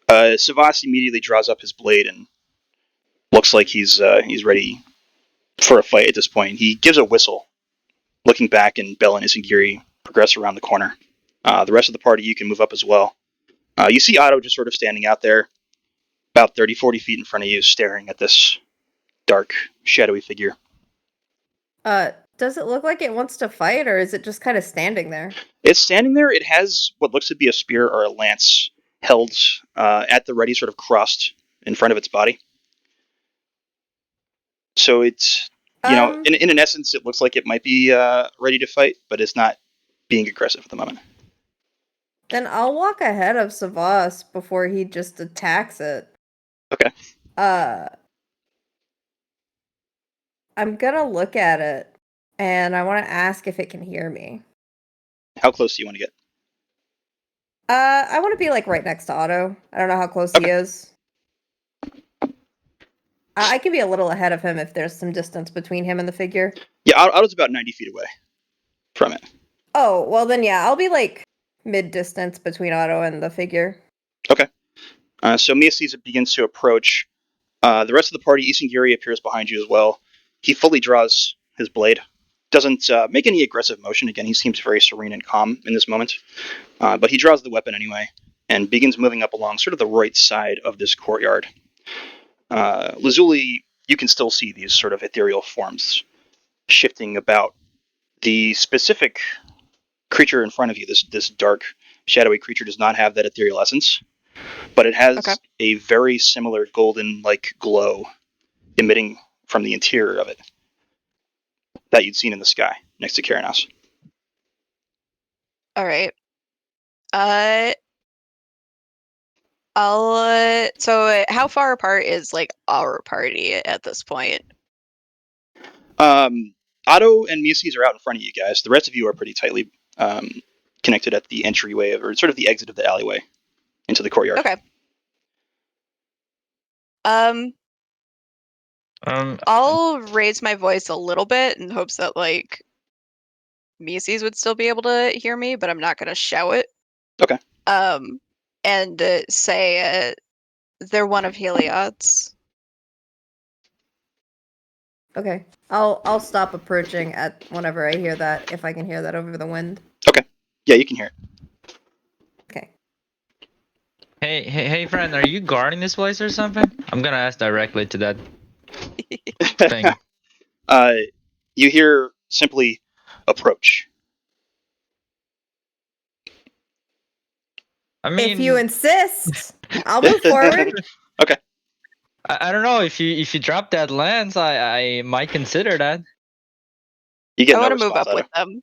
Savas immediately draws up his blade and looks like he's ready for a fight at this point. He gives a whistle, looking back, and Bell and Isengiri progress around the corner. The rest of the party, you can move up as well. You see Otto just sort of standing out there, about 30, 40 feet in front of you, staring at this dark, shadowy figure. Does it look like it wants to fight, or is it just kind of standing there? It's standing there. It has what looks to be a spear or a lance held at the ready, sort of crossed in front of its body. So it's, in an essence, it looks like it might be ready to fight, but it's not being aggressive at the moment. Then I'll walk ahead of Savas before he just attacks it. Okay. I'm gonna look at it, and I want to ask if it can hear me. How close do you want to get? I want to be like right next to Otto. I don't know how close he is. I can be a little ahead of him if there's some distance between him and the figure. Yeah, Otto's about 90 feet away from it. Oh, well then yeah, I'll be like mid-distance between Otto and the figure. Okay. So Mia sees it begins to approach. The rest of the party, Isengiri appears behind you as well. He fully draws his blade. Doesn't make any aggressive motion. Again, he seems very serene and calm in this moment. But he draws the weapon anyway and begins moving up along sort of the right side of this courtyard. Lazuli, you can still see these sort of ethereal forms shifting about. The specific creature in front of you, this dark, shadowy creature, does not have that ethereal essence, but it has a very similar golden-like glow emitting from the interior of it. that you'd seen in the sky next to Keranos. All right. So how far apart is like our party at this point? Otto and Mises are out in front of you guys. The rest of you are pretty tightly connected at the entryway or sort of the exit of the alleyway into the courtyard. Okay. I'll raise my voice a little bit in hopes that like Mises would still be able to hear me, but I'm not gonna shout it. Okay. And say they're one of Heliod's. Okay. I'll stop approaching at whenever I hear that, if I can hear that over the wind. Yeah, you can hear Okay. Hey, friend, are you guarding this place or something? I'm gonna ask directly to that it. thing. You hear simply approach. I mean, If you insist, I'll move forward. I don't know if you drop that lance, I might consider that. You get I no want to move response, up Otto. with them.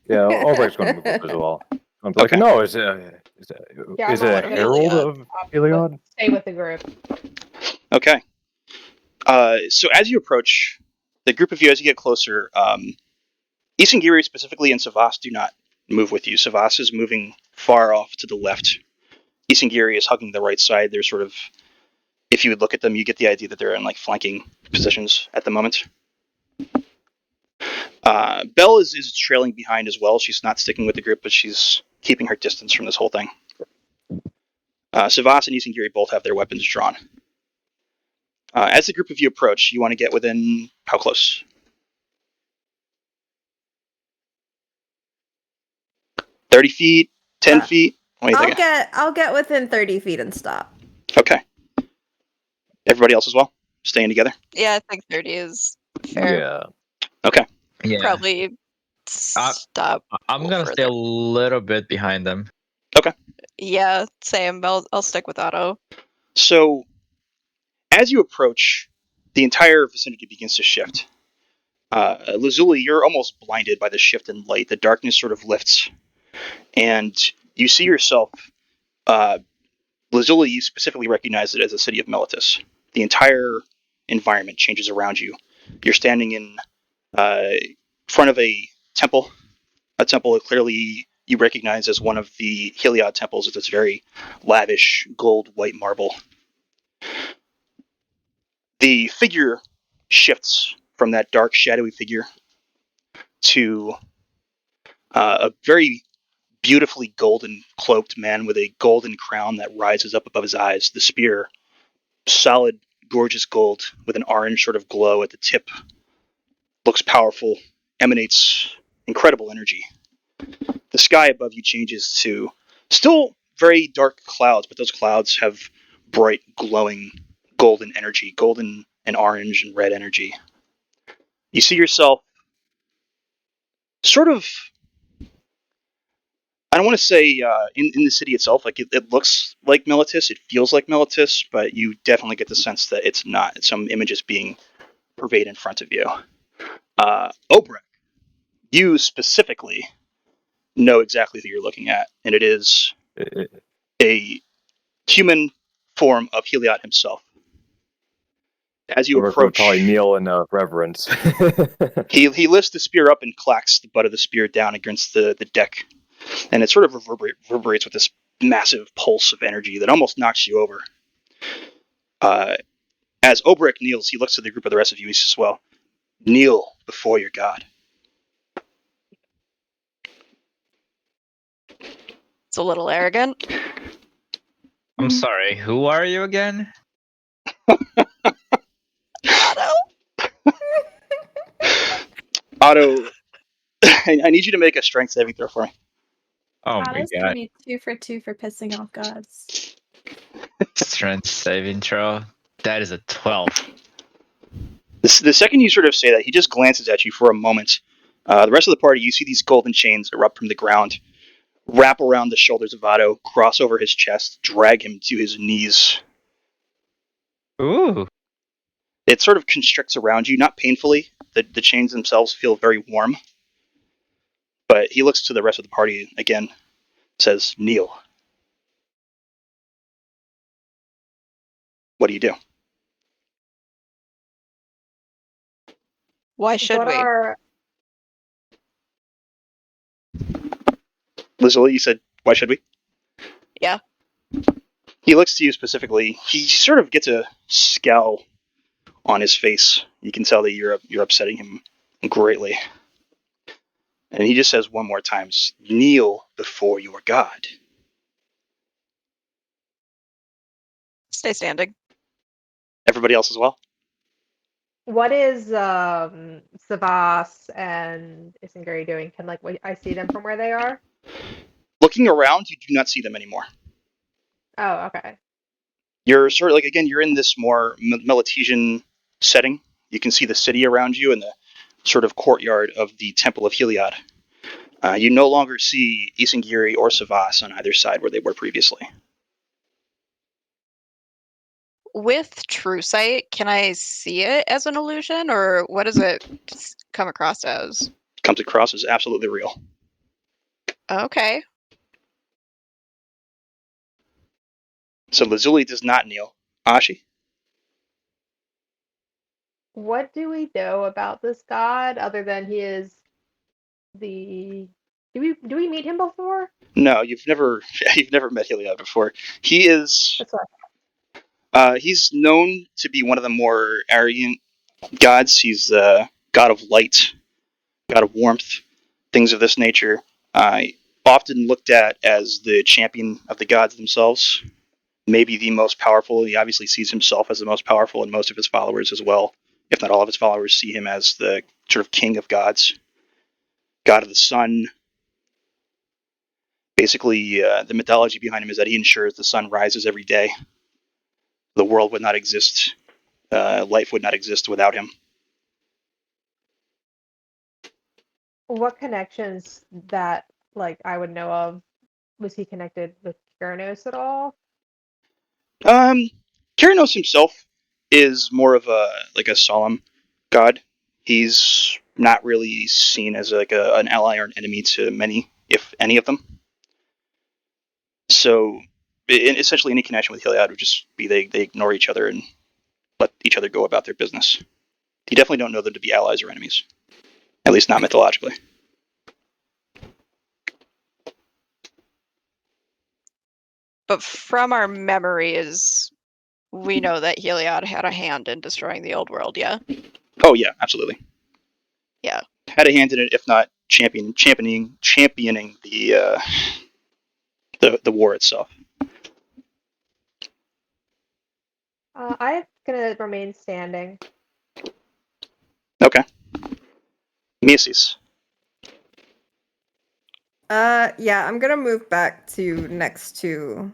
Yeah, Ulbricht's going to move up as well. I'm like, Okay. no, is it Yeah, I'm a not gonna herald Heliod. of Heliod? Stay with the group. Okay. So as you approach, the group of you, as you get closer, Isengiri specifically and Savas do not move with you. Savas is moving far off to the left. Isengiri is hugging the right side. They're sort of, if you would look at them, you get the idea that they're in like flanking positions at the moment. Belle is trailing behind as well. She's not sticking with the group, but she's keeping her distance from this whole thing. Savas and Isengiri both have their weapons drawn. As the group of you approach, you want to get within how close? 30 feet? 10 feet? What do you think? I'll get within 30 feet and stop. Okay. Everybody else as well? Staying together? Yeah, I think 30 is fair. Yeah. Okay. Yeah, Probably stop. I'm a gonna little stay a further. little bit behind them. Yeah, same. I'll stick with Otto. So, as you approach, the entire vicinity begins to shift. Lazuli, you're almost blinded by the shift in light. The darkness sort of lifts, and you see yourself. Lazuli, you specifically recognize it as the city of Melitus. The entire environment changes around you. You're standing in front of a temple that clearly you recognize as one of the Heliod temples with its very lavish gold white marble. The figure shifts from that dark, shadowy figure to a very beautifully golden cloaked man with a golden crown that rises up above his eyes. The spear, solid, gorgeous gold with an orange sort of glow at the tip, looks powerful, emanates incredible energy. The sky above you changes to still very dark clouds, but those clouds have bright, glowing golden energy, golden and orange and red energy. You see yourself sort of, I don't want to say in the city itself, like it looks like Melitus, it feels like Melitus, but you definitely get the sense that it's not. It's some images being purveyed in front of you. Obrek, you specifically know exactly who you're looking at, and it is a human form of Heliod himself. As you Ulbricht would approach, probably kneel in reverence. he lifts the spear up and clacks the butt of the spear down against the deck, and it sort of reverberates with this massive pulse of energy that almost knocks you over. As Obrek kneels, he looks to the group of the rest of you. He says, "Well, kneel before your god." It's a little arrogant. I'm sorry, who are you again? Otto. Otto, I need you to make a strength saving throw for me. Oh my Otto's god. gonna be 2 for 2 for pissing off gods. Strength saving throw. That is a 12. The second you sort of say that, he just glances at you for a moment. The rest of the party, you see these golden chains erupt from the ground, wrap around the shoulders of Otto, cross over his chest, drag him to his knees. Ooh. It sort of constricts around you, not painfully. The chains themselves feel very warm. But he looks to the rest of the party again, says, "Kneel." What do you do? Why should What we? are Lizzie, you said, "Why should we?" Yeah. He looks to you specifically. He sort of gets a scowl on his face. You can tell that you're upsetting him greatly. And he just says one more time, "Kneel before your God." Stay standing. Everybody else as well? what is Savas and Isengari doing? Can I see them from where they are? Looking around, you do not see them anymore. Oh, okay. You're sort of again, you're in this more Melatesian setting. You can see the city around you and the sort of courtyard of the Temple of Heliod. You no longer see Isengiri or Savas on either side where they were previously. With True Sight, can I see it as an illusion, or what does it come across as? Comes across as absolutely real. Okay. So Lazuli does not kneel. Ashi? What do we know about this god other than he is the? Do we meet him before? No, you've never met Heliod before. He is That's what. he's known to be one of the more arrogant gods. He's the god of light, god of warmth, things of this nature. Often looked at as the champion of the gods themselves, maybe the most powerful. He obviously sees himself as the most powerful, and most of his followers as well, if not all of his followers, see him as the sort of king of gods, god of the sun. Basically, the mythology behind him is that he ensures the sun rises every day. The world would not exist. Life would not exist without him. What connections that I would know of? Was he connected with Keranos at all? Keranos himself is more of a solemn god. He's not really seen as an ally or an enemy to many, if any of them. So, essentially, any connection with Heliod would just be they ignore each other and let each other go about their business. You definitely don't know them to be allies or enemies, at least not mythologically. But from our memories, we know that Heliod had a hand in destroying the old world, yeah? Oh yeah, absolutely. Yeah. Had a hand in it, if not championing the war itself. I'm gonna remain standing. Okay. Miasis. Yeah, I'm gonna move back to next to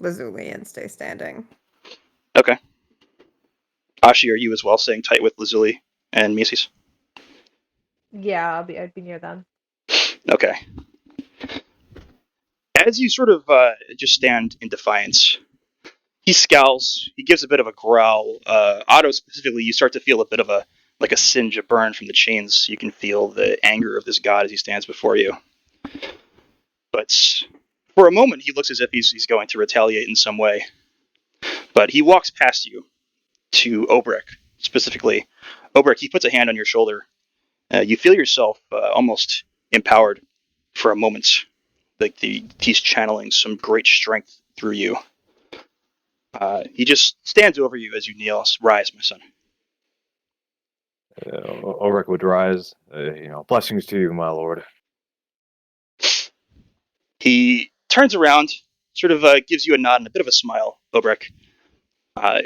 Lazuli and stay standing. Okay. Ashi, are you as well staying tight with Lazuli and Miasis? Yeah, I'd be near them. Okay. As you sort of just stand in defiance, he scowls. He gives a bit of a growl. Otto specifically, you start to feel a bit of a singe, a burn from the chains. You can feel the anger of this god as he stands before you. But for a moment, he looks as if he's going to retaliate in some way. But he walks past you to Obrek specifically. Obrek, he puts a hand on your shoulder. You feel yourself almost empowered for a moment. Like he's channeling some great strength through you. He just stands over you as you kneel. "Rise, my son." Ulrich would rise. Blessings to you, my lord. He turns around, sort of gives you a nod and a bit of a smile. Obrek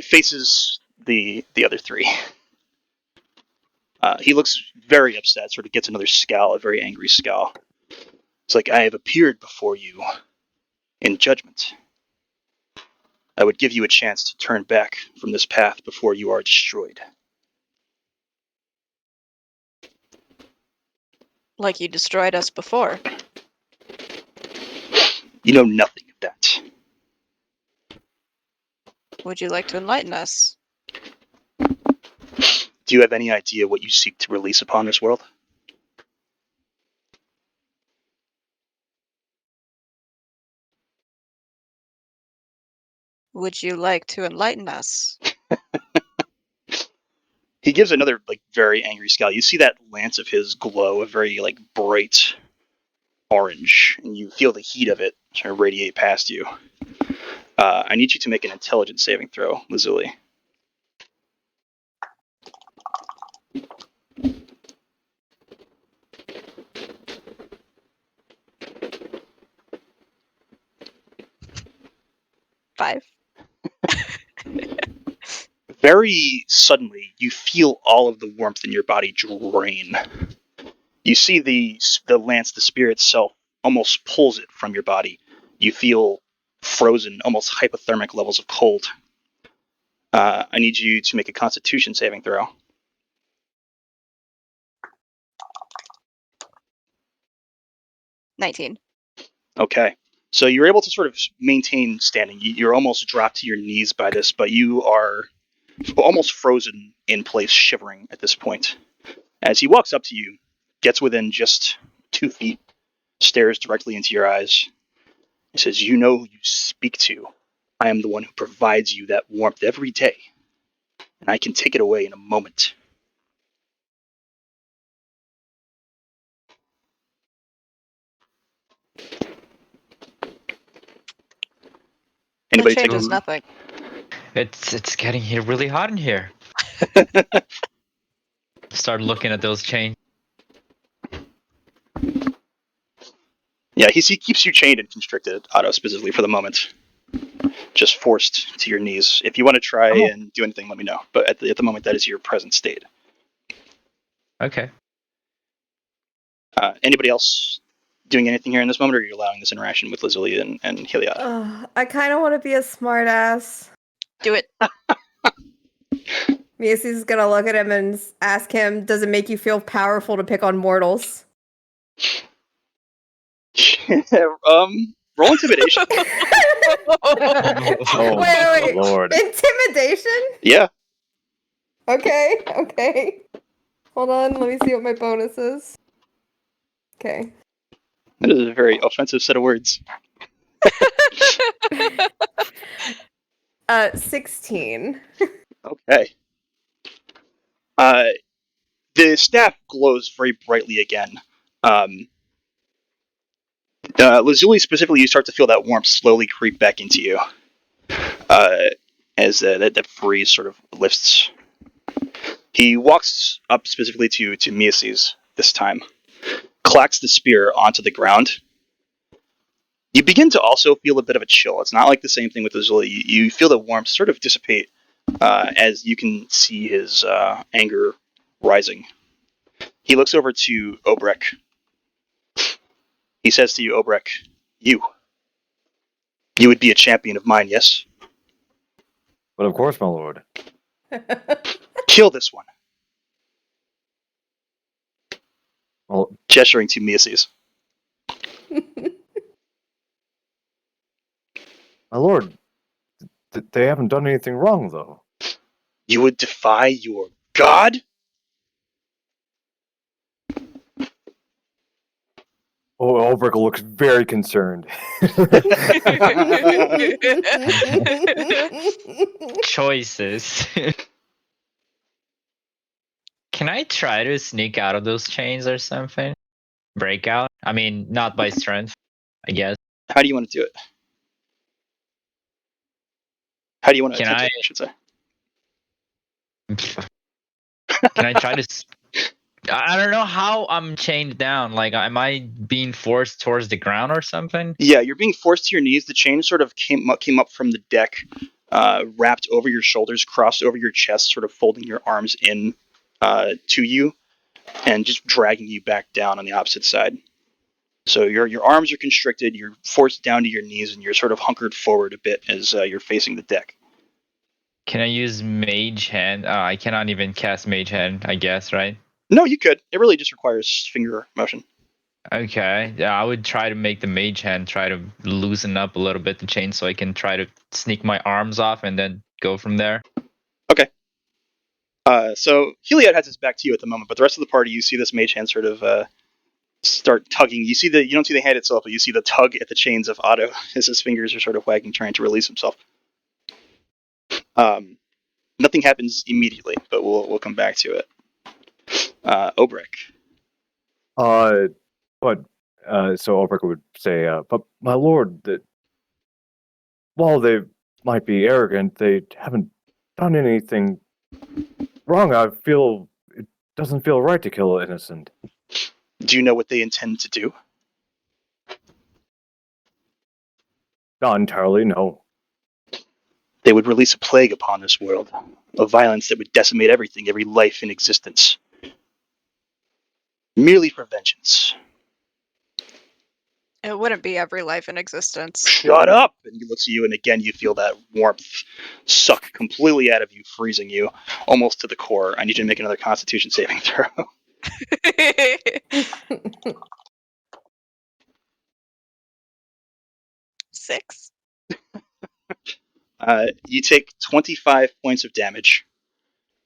faces the other three. He looks very upset. Sort of gets another scowl, a very angry scowl. It's like, "I have appeared before you in judgment. I would give you a chance to turn back from this path before you are destroyed." Like you destroyed us before. You know nothing of that. Would you like to enlighten us? Do you have any idea what you seek to release upon this world? Would you like to enlighten us? He gives another very angry scowl. You see that lance of his glow, a very bright orange, and you feel the heat of it sort of radiate past you. I need you to make an intelligence saving throw, Lazuli. Five. Very suddenly, you feel all of the warmth in your body drain. You see the lance, the spear itself, almost pulls it from your body. You feel frozen, almost hypothermic levels of cold. I need you to make a Constitution saving throw. 19. Okay. So you're able to sort of maintain standing. You're almost dropped to your knees by this, but you are almost frozen in place, shivering at this point. As he walks up to you, gets within just 2 feet, stares directly into your eyes. He says, "You know who you speak to. I am the one who provides you that warmth every day, and I can take it away in a moment." Anybody That take changes nothing. It's getting here really hot in here. Start looking at those chains. Yeah, he keeps you chained and constricted, Otto, specifically for the moment. Just forced to your knees. If you want to try and do anything, let me know. But at the moment, that is your present state. Okay. Anybody else doing anything here in this moment, or are you allowing this interaction with Lazuli and Heliod? I kind of want to be a smartass. Do it. Macy's gonna look at him and ask him, "Does it make you feel powerful to pick on mortals?" Roll intimidation. Oh, Wait. Lord. Intimidation? Yeah. Okay. Hold on, let me see what my bonus is. Okay. That is a very offensive set of words. 16. Okay. The staff glows very brightly again. Lazuli specifically, you start to feel that warmth slowly creep back into you as that freeze sort of lifts. He walks up specifically to Miaces this time, clacks the spear onto the ground. You begin to also feel a bit of a chill. It's not like the same thing with Lazuli. You feel the warmth sort of dissipate as you can see his anger rising. He looks over to Obrek. He says to you, Obrek, you would be a champion of mine, yes? But of course, my lord. Kill this one. Well, Gesturing to Miaces. my lord, they haven't done anything wrong, though. You would defy your god? Oh, Ulbrich looks very concerned. Choices. Can I try to sneak out of those chains or something? Break out? I mean, not by strength, I guess. How do you want to do it? How do you want to Can attempt it, I should say? Can I try to? I don't know how I'm chained down. Like, am I being forced towards the ground or something? Yeah, you're being forced to your knees. The chain sort of came up from the deck, wrapped over your shoulders, crossed over your chest, sort of folding your arms in to you, and just dragging you back down on the opposite side. So your arms are constricted. You're forced down to your knees, and you're sort of hunkered forward a bit as you're facing the deck. Can I use Mage Hand? I cannot even cast Mage Hand, I guess, right? No, you could. It really just requires finger motion. Okay, yeah, I would try to make the Mage Hand try to loosen up a little bit the chain so I can try to sneak my arms off and then go from there. Okay. So Heliod has his back to you at the moment, but the rest of the party, you see this mage hand sort of start tugging. You don't see the hand itself, but you see the tug at the chains of Otto as his fingers are sort of wagging, trying to release himself. Nothing happens immediately, but we'll come back to it. Obrek. So Ulrich would say, but my lord, that while they might be arrogant, they haven't done anything wrong. I feel it doesn't feel right to kill an innocent. Do you know what they intend to do? Not entirely, no. They would release a plague upon this world, a violence that would decimate everything, every life in existence, merely for vengeance. It wouldn't be every life in existence. Shut up! And he looks at you, and again you feel that warmth suck completely out of you, freezing you almost to the core. I need you to make another Constitution saving throw. 6. You take 25 points of damage,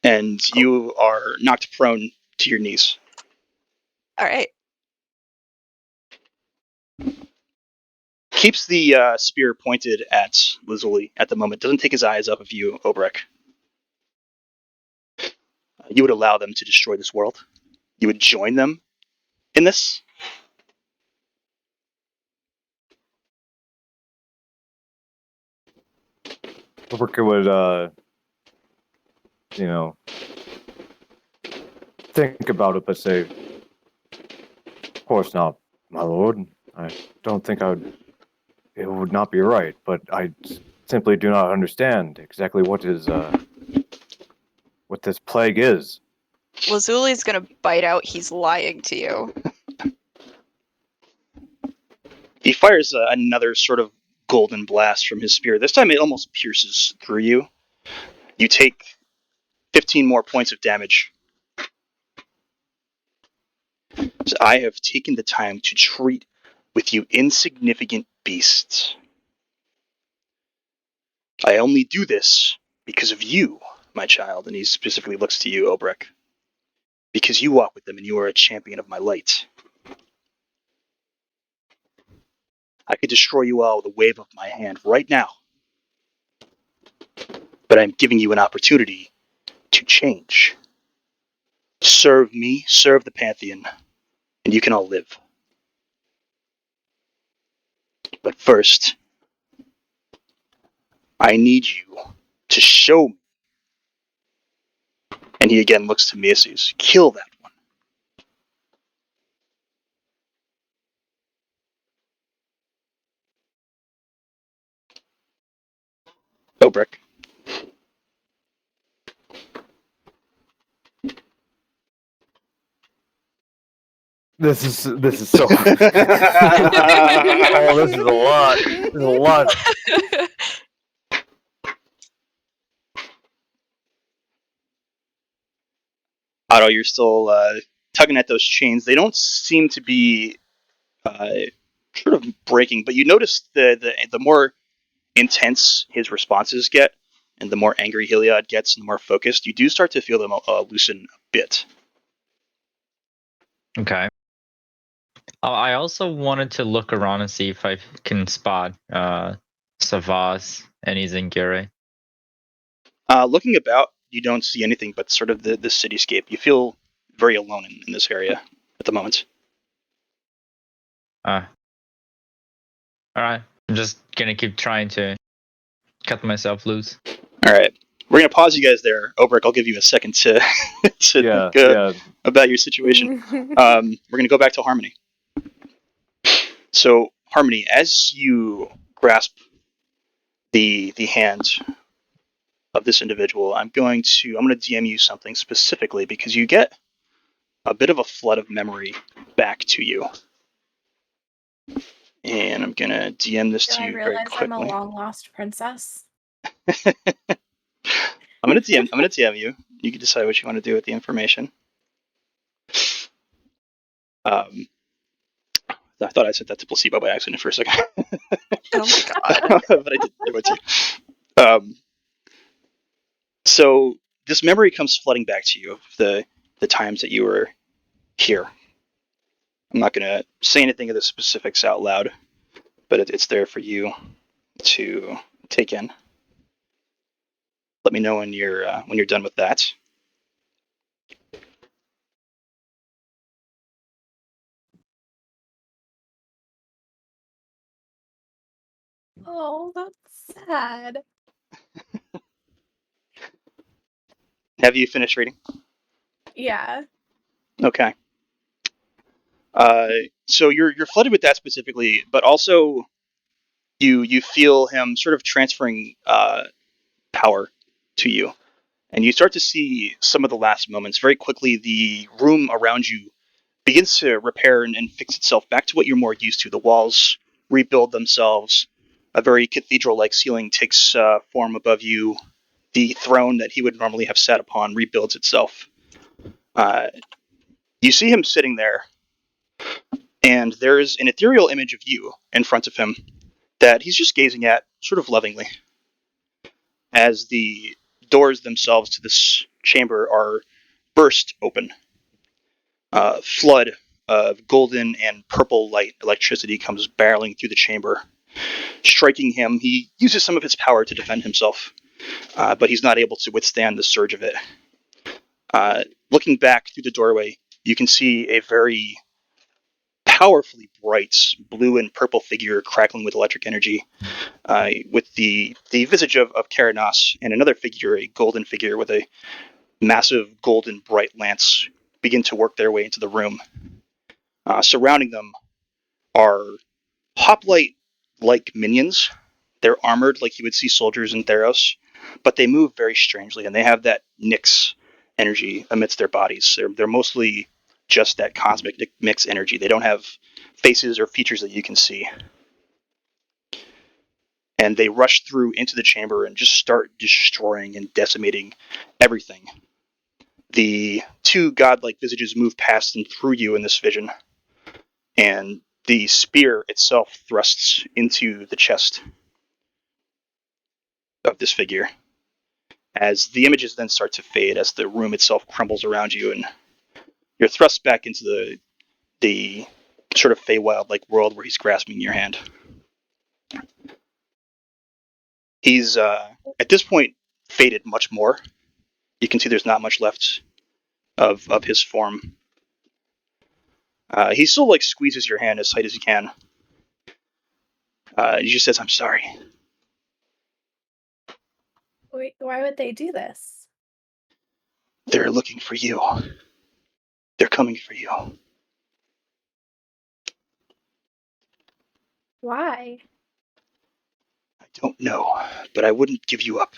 and you are knocked prone to your knees. All right. Keeps the spear pointed at Lazuli at the moment. Doesn't take his eyes off of you, Obrek. You would allow them to destroy this world? You would join them in this? Ulrich would, think about it, but say, of course not, my lord. I don't think it would not be right, but I simply do not understand exactly what this plague is. Lazuli's gonna bite out. He's lying to you. He fires another sort of golden blast from his spear. This time it almost pierces through you. You take 15 more points of damage. So I have taken the time to treat with you insignificant beasts. I only do this because of you, my child, and he specifically looks to you, Obrek. Because you walk with them and you are a champion of my light. I could destroy you all with a wave of my hand right now. But I'm giving you an opportunity to change. Serve me, serve the Pantheon, and you can all live. But first, I need you to show me. And he again looks to me, says, kill that one. Obrek. This is so. Oh, this is a lot. This is a lot. Otto, you're still tugging at those chains. They don't seem to be sort of breaking, but you notice the more intense his responses get, and the more angry Heliod gets, and the more focused, you do start to feel them loosen a bit. Okay. I also wanted to look around and see if I can spot Savas and Izengire. Looking about, you don't see anything but sort of the cityscape. You feel very alone in this area at the moment. Alright. I'm just gonna keep trying to cut myself loose. Alright. We're going to pause you guys there. Obrek, I'll give you a second to think about your situation. We're going to go back to Harmony. So, Harmony, as you grasp the hand of this individual, I'm going to DM you something specifically because you get a bit of a flood of memory back to you. And I'm going to DM this to you very quickly. I'm a long lost princess. I'm gonna DM you. You can decide what you want to do with the information. I thought I sent that to Placebo by accident for a second. Oh my god. But I didn't do it to you. So this memory comes flooding back to you of the times that you were here. I'm not going to say anything of the specifics out loud, but it's there for you to take in. Let me know when you're done with that. Oh, that's sad. Have you finished reading? Yeah. Okay. So you're flooded with that specifically, but also you feel him sort of transferring power to you, and you start to see some of the last moments. Very quickly, the room around you begins to repair and fix itself back to what you're more used to. The walls rebuild themselves. A very cathedral-like ceiling takes form above you. The throne that he would normally have sat upon rebuilds itself. You see him sitting there, and there's an ethereal image of you in front of him that he's just gazing at sort of lovingly as the doors themselves to this chamber are burst open. Flood of golden and purple light electricity comes barreling through the chamber, striking him. He uses some of his power to defend himself, but he's not able to withstand the surge of it. Looking back through the doorway, you can see a very powerfully bright blue and purple figure crackling with electric energy, with the visage of Keranos, and another figure, a golden figure with a massive golden bright lance, begin to work their way into the room. Surrounding them are hoplite-like minions. They're armored like you would see soldiers in Theros, but they move very strangely, and they have that Nyx energy amidst their bodies. They're mostly just that cosmic Nyx energy. They don't have faces or features that you can see. And they rush through into the chamber and just start destroying and decimating everything. The two godlike visages move past and through you in this vision, and the spear itself thrusts into the chest of this figure. As the images then start to fade, as the room itself crumbles around you, and you're thrust back into the sort of Feywild-like world where he's grasping your hand. He's at this point faded much more. You can see there's not much left of his form. He still squeezes your hand as tight as he can. He just says, "I'm sorry." Wait, why would they do this? They're looking for you. They're coming for you. Why? I don't know, but I wouldn't give you up.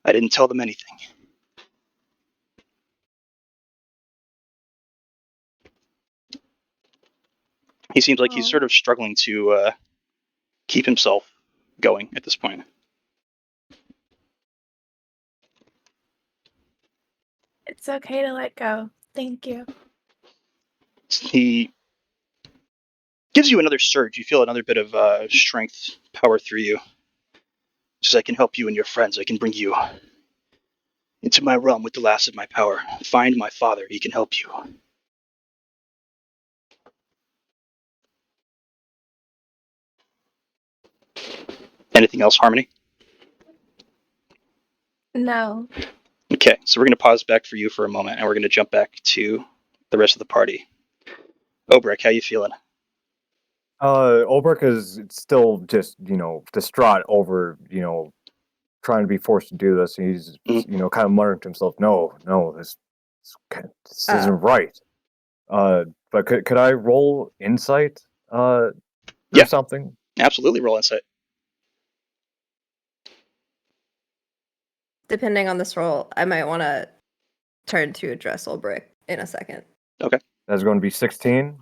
I didn't tell them anything. He seems like he's sort of struggling to keep himself going at this point. It's okay to let go. Thank you. He gives you another surge. You feel another bit of strength power through you. Says, "I can help you and your friends. I can bring you into my realm with the last of my power. Find my father. He can help you." Anything else, Harmony? No. Okay, so we're going to pause back for you for a moment, and we're going to jump back to the rest of the party. Obrek, how you feeling? Ulbrich is still just, distraught over, trying to be forced to do this. He's, kind of muttering to himself, no, this isn't right. But could I roll insight or something? Absolutely, roll insight. Depending on this roll, I might want to turn to address Ulbrich in a second. Okay. That's going to be 16.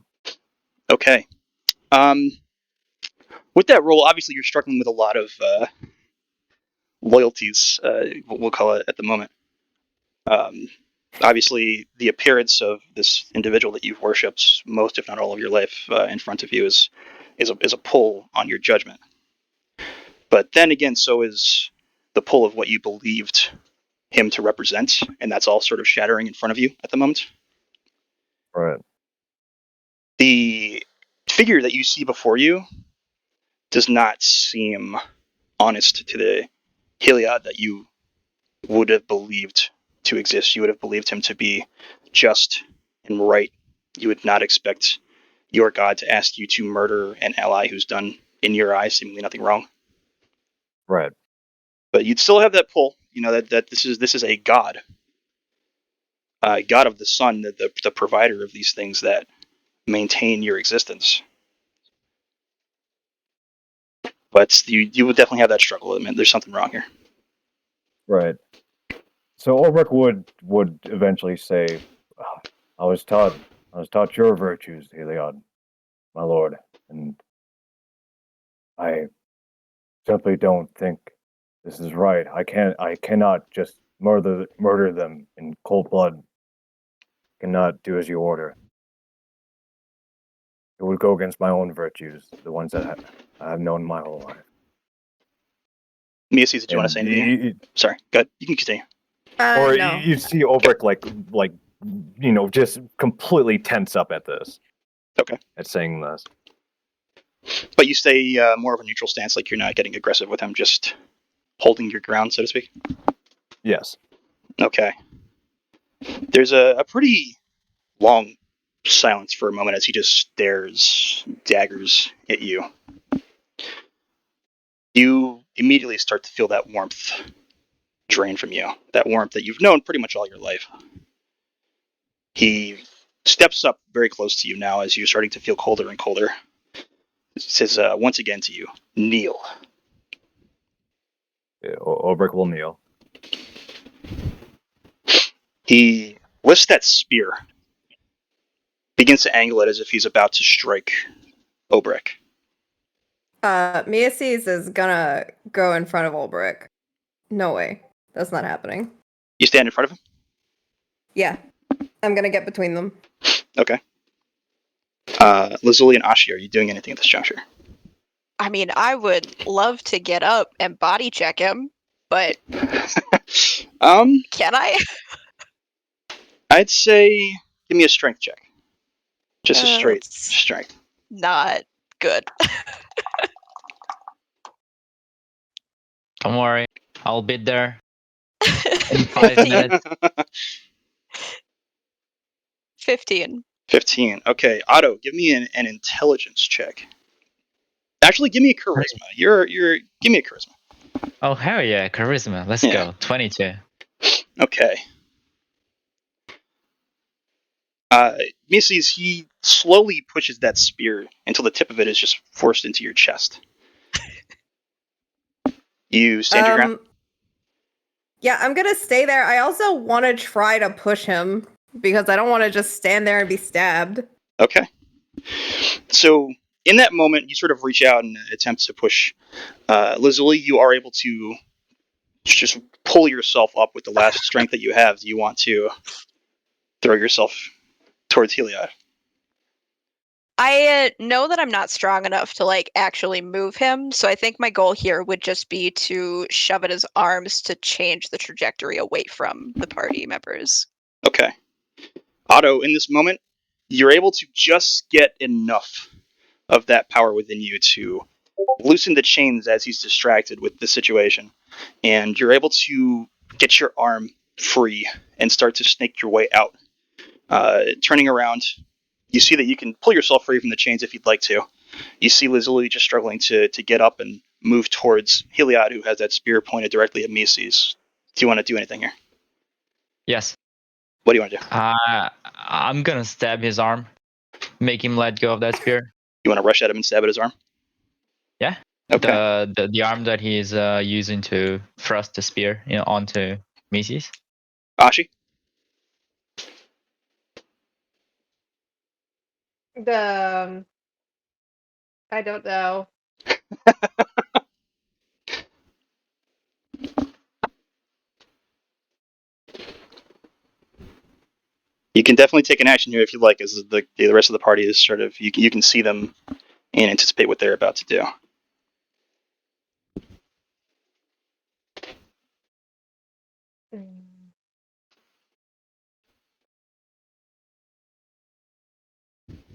Okay. With that roll, obviously you're struggling with a lot of loyalties, we'll call it at the moment. Obviously, the appearance of this individual that you've worshipped most, if not all of your life, in front of you is a pull on your judgment. But then again, so is the pull of what you believed him to represent, and that's all sort of shattering in front of you at the moment. Right. The figure that you see before you does not seem honest to the Heliod that you would have believed to exist. You would have believed him to be just and right. You would not expect your god to ask you to murder an ally who's done, in your eyes, seemingly nothing wrong. Right. But you'd still have that pull, that this is a god, god of the sun, the provider of these things that maintain your existence. But you would definitely have that struggle. I mean, there's something wrong here. Right. So Ulrich would eventually say, I was taught your virtues, Heliod, my lord, and I simply don't think this is right. I cannot just murder them in cold blood. Cannot do as you order. It would go against my own virtues, the ones that I've known my whole life. Miasis, did you want to say anything? Sorry, go ahead. You can continue. No. You see Ulrich like just completely tense up at this. Okay. At saying this. But you stay more of a neutral stance, like you're not getting aggressive with him, just holding your ground, so to speak? Yes. Okay. There's a pretty long silence for a moment as he just stares daggers at you. You immediately start to feel that warmth drain from you, that warmth that you've known pretty much all your life. He steps up very close to you now as you're starting to feel colder and colder. He says once again to you, kneel. Ulrich will kneel. He lifts that spear, begins to angle it as if he's about to strike Obrek. Miasis is gonna go in front of Ulbrich. No way. That's not happening. You stand in front of him? Yeah. I'm gonna get between them. Okay. Lazuli and Ashi, are you doing anything at this juncture? I mean, I would love to get up and body check him, but can I? I'd say give me a strength check. Just a straight That's strength. not good. Don't worry, I'll be there in 5 minutes. 15. 15. Okay, Otto, give me an intelligence check. Actually, give me a charisma. Give me a charisma. Oh hell yeah, charisma. Let's go. 22. Okay. Miasis, he slowly pushes that spear until the tip of it is just forced into your chest. You stand your ground? Yeah, I'm gonna stay there. I also want to try to push him because I don't want to just stand there and be stabbed. Okay. So in that moment, you sort of reach out and attempt to push. Lazuli, you are able to just pull yourself up with the last strength that you have. Do you want to throw yourself towards Heliod? I know that I'm not strong enough to actually move him, so I think my goal here would just be to shove at his arms to change the trajectory away from the party members. Okay. Otto, in this moment, you're able to just get enough of that power within you to loosen the chains as he's distracted with the situation, and you're able to get your arm free and start to snake your way out. Turning around, you see that you can pull yourself free from the chains if you'd like to. You see Lazuli just struggling to get up and move towards Heliod, who has that spear pointed directly at Miasis. Do you want to do anything here? Yes. What do you want to do? I'm gonna stab his arm. Make him let go of that spear. You want to rush at him and stab at his arm? Yeah. Okay. The arm that he's using to thrust the spear onto Miasis. Ashi? I don't know. You can definitely take an action here if you like, as the rest of the party is sort of, you can see them and anticipate what they're about to do. Mm.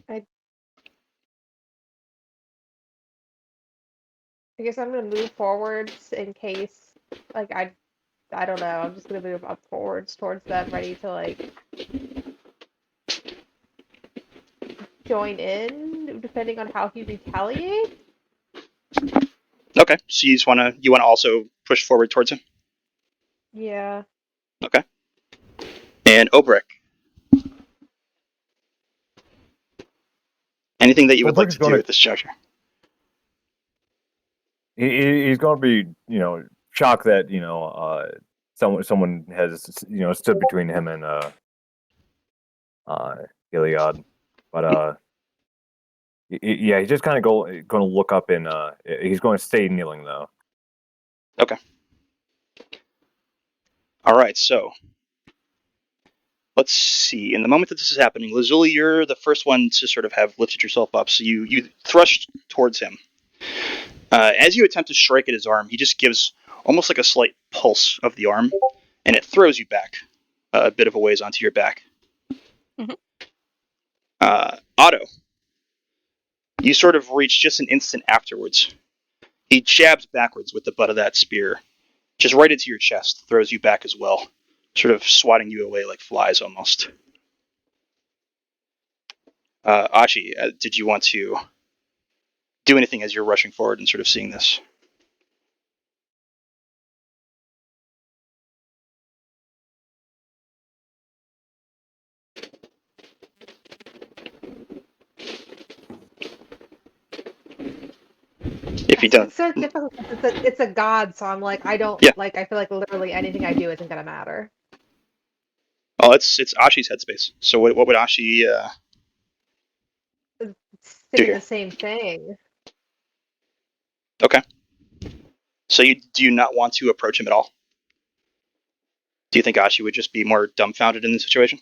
I guess I'm gonna move forwards in case, like, I don't know. I'm just gonna move up forwards towards them, ready to like join in, depending on how he retaliates. Okay, so you want to also push forward towards him. Yeah. Okay. And Obrek, anything that you would like Obrek's to do at this juncture? He's going to be, shocked that someone has stood between him and Iliad, but yeah, he's just kind of going to look up and he's going to stay kneeling though. Okay. All right, so let's see. In the moment that this is happening, Lazuli, you're the first one to sort of have lifted yourself up, so you thrust towards him. As you attempt to strike at his arm, he just gives almost like a slight pulse of the arm, and it throws you back a bit of a ways onto your back. Mhm. Otto, you sort of reach just an instant afterwards. He jabs backwards with the butt of that spear, just right into your chest, throws you back as well, sort of swatting you away like flies almost. Achi, did you want to do anything as you're rushing forward and sort of seeing this? If you don't, It's so difficult because it's a god, so I'm like, I don't Yeah. like. I feel like literally anything I do isn't gonna matter. oh, it's Ashi's headspace. So what would Ashi It's do thinking here? the same thing. Okay. So do you not want to approach him at all? Do you think Ashi would just be more dumbfounded in the situation?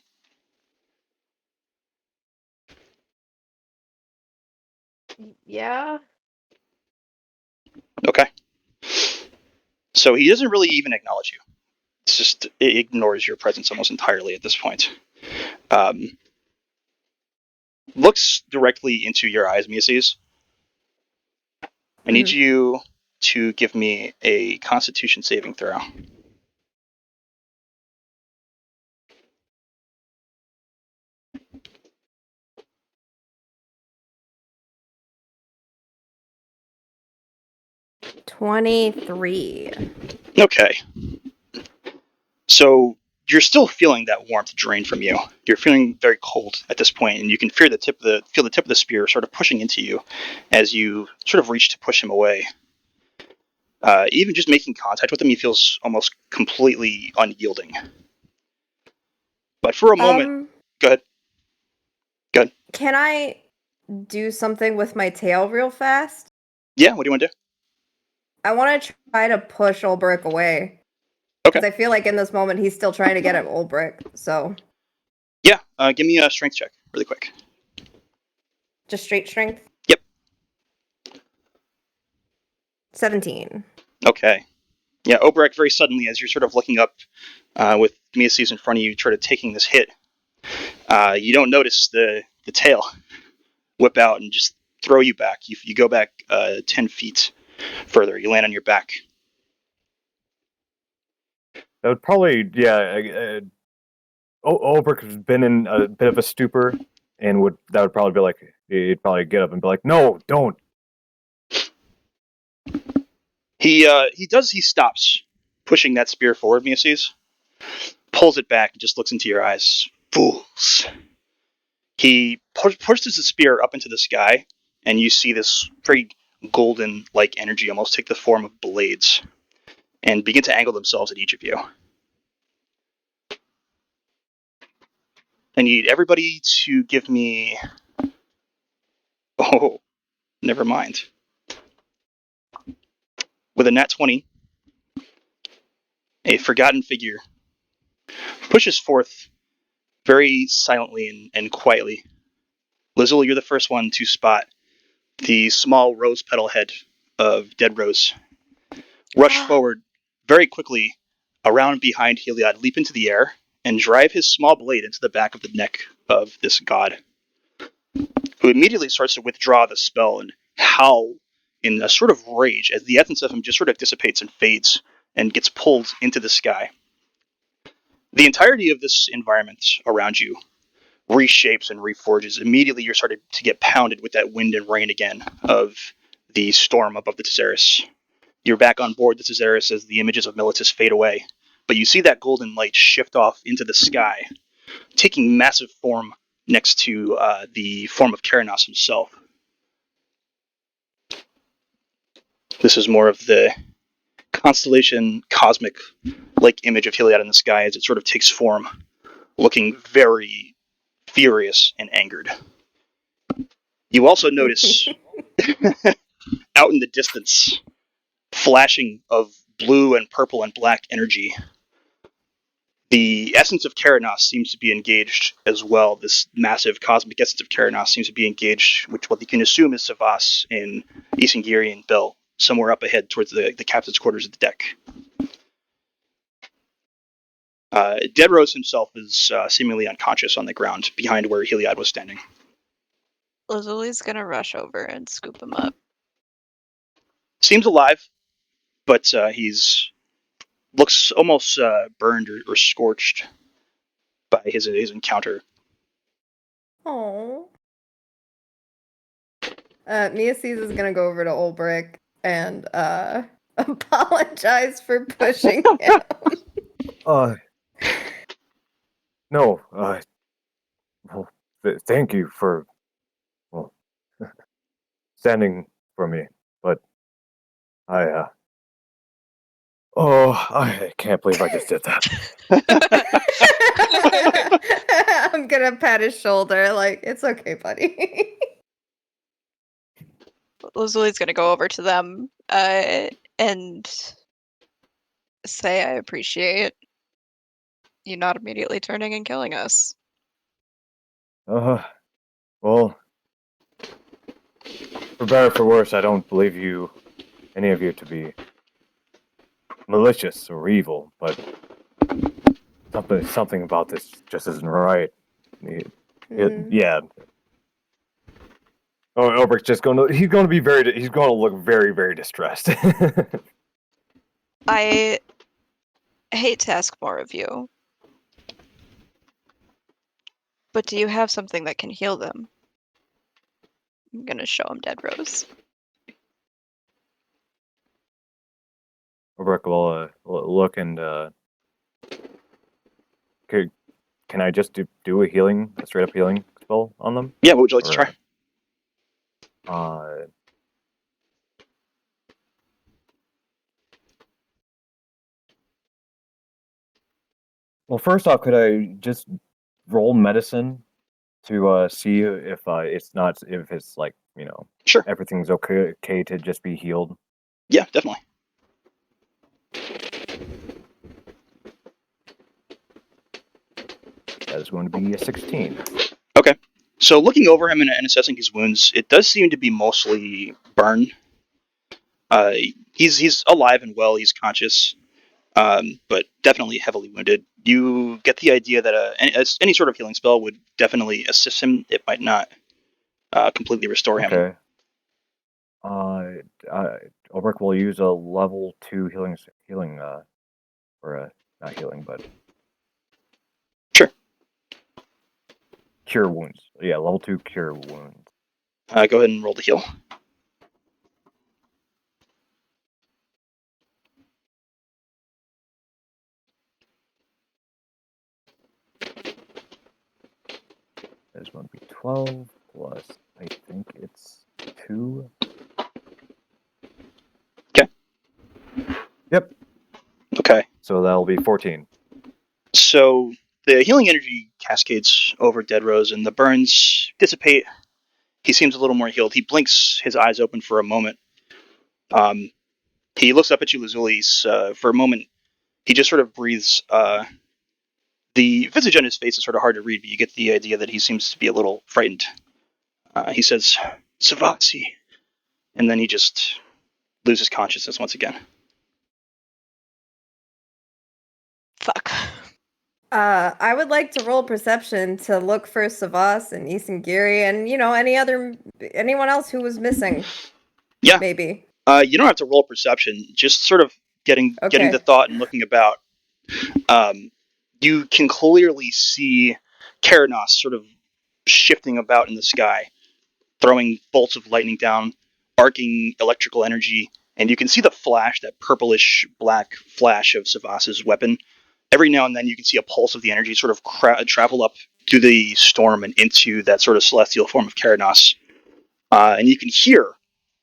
Yeah. Okay. So he doesn't really even acknowledge you. It's just it ignores your presence almost entirely at this point. Looks directly into your eyes, Miaces. I need you to give me a Constitution saving throw. Mm-hmm. 23. Okay. So you're still feeling that warmth drain from you. You're feeling very cold at this point, and you can feel the tip of the spear sort of pushing into you as you sort of reach to push him away. Even just making contact with him, he feels almost completely unyielding. But for a moment, go ahead. Go ahead. Can I do something with my tail real fast? Yeah, what do you want to do? I want to try to push Ulbrich away. Okay. Because I feel like in this moment he's still trying to get at Ulbrich. So Yeah, give me a strength check really quick. just straight strength? Yep. 17. Okay. Yeah, Oberek very suddenly, as you're sort of looking up with Miaces in front of you, sort of taking this hit, you don't notice the tail whip out and just throw you back. You go back 10 feet further. You land on your back. That would probably, yeah. Ulbrich has been in a bit of a stupor, and that would probably be like he'd probably get up and be like, "No, don't." He stops pushing that spear forward, Miaces, pulls it back and just looks into your eyes. Fools. He pushes the spear up into the sky, and you see this very golden-like energy almost take the form of blades and begin to angle themselves at each of you. I need everybody to give me... Oh, never mind. With a nat 20, a forgotten figure pushes forth very silently and quietly. Lizul, you're the first one to spot the small rose petal head of Dead Rose rush forward very quickly around behind Heliod, leap into the air, and drive his small blade into the back of the neck of this god, who immediately starts to withdraw the spell and howl in a sort of rage as the essence of him just sort of dissipates and fades and gets pulled into the sky. The entirety of this environment around you reshapes and reforges. Immediately you're starting to get pounded with that wind and rain again of the storm above the Theros. You're back on board the Theros as the images of Militus fade away, but you see that golden light shift off into the sky, taking massive form next to the form of Keranos himself. This is more of the constellation, cosmic like image of Heliod in the sky as it sort of takes form, looking very furious and angered. You also notice out in the distance, flashing of blue and purple and black energy, the essence of Keranos seems to be engaged as well. This massive cosmic essence of Keranos seems to be engaged, which what you can assume is Savas in Isengiri Bell, somewhere up ahead towards the captain's quarters of the deck. Theros himself is seemingly unconscious on the ground behind where Heliod was standing. Lizzie's gonna rush over and scoop him up. Seems alive, but he's looks almost burned or scorched by his encounter. Oh. Miaces is gonna go over to Ulbrich and apologize for pushing him. No. Well, thank you for, well, standing for me, but I can't believe I just did that. I'm gonna pat his shoulder, like, it's okay, buddy. Lizzie's gonna go over to them and say, I appreciate you not immediately turning and killing us. Well, for better or for worse, I don't believe any of you to be malicious or evil, but something about this just isn't right. Yeah. Oh, Ulbrich's just he's going to look very, very distressed. I hate to ask more of you, but do you have something that can heal them? I'm gonna show him Dead Rose. Ulbrich will look and can I just do a straight up healing spell on them? Yeah, what would you like to try? Well, first off, could I just roll medicine to see if it's like, Sure. everything's okay to just be healed? Yeah, definitely. That is going to be a 16. Okay. So looking over him and assessing his wounds, it does seem to be mostly burn. He's alive and well. He's conscious, but definitely heavily wounded. You get the idea that any sort of healing spell would definitely assist him. It might not completely restore him. Okay. Ulbrich will use a level 2 healing, or not healing, but Sure. Cure wounds. Yeah, level 2 cure wounds. Go ahead and roll the heal. That is going to be 12 plus, I think it's 2. Okay. Yep. Okay. So that'll be 14. So the healing energy cascades over Dead Rose, and the burns dissipate. He seems a little more healed. He blinks his eyes open for a moment. He looks up at you, Lazulis. For a moment, he just sort of breathes. The visage on his face is sort of hard to read, but you get the idea that he seems to be a little frightened. He says, Savasi. And then he just loses consciousness once again. I would like to roll perception to look for Savas and Isengiri and, anyone else who was missing. Yeah. Maybe. You don't have to roll perception. Just sort of getting Okay. the thought and looking about. You can clearly see Keranos sort of shifting about in the sky, throwing bolts of lightning down, arcing electrical energy, and you can see the flash, that purplish black flash of Savas's weapon. Every now and then you can see a pulse of the energy sort of travel up through the storm and into that sort of celestial form of Keranos. And you can hear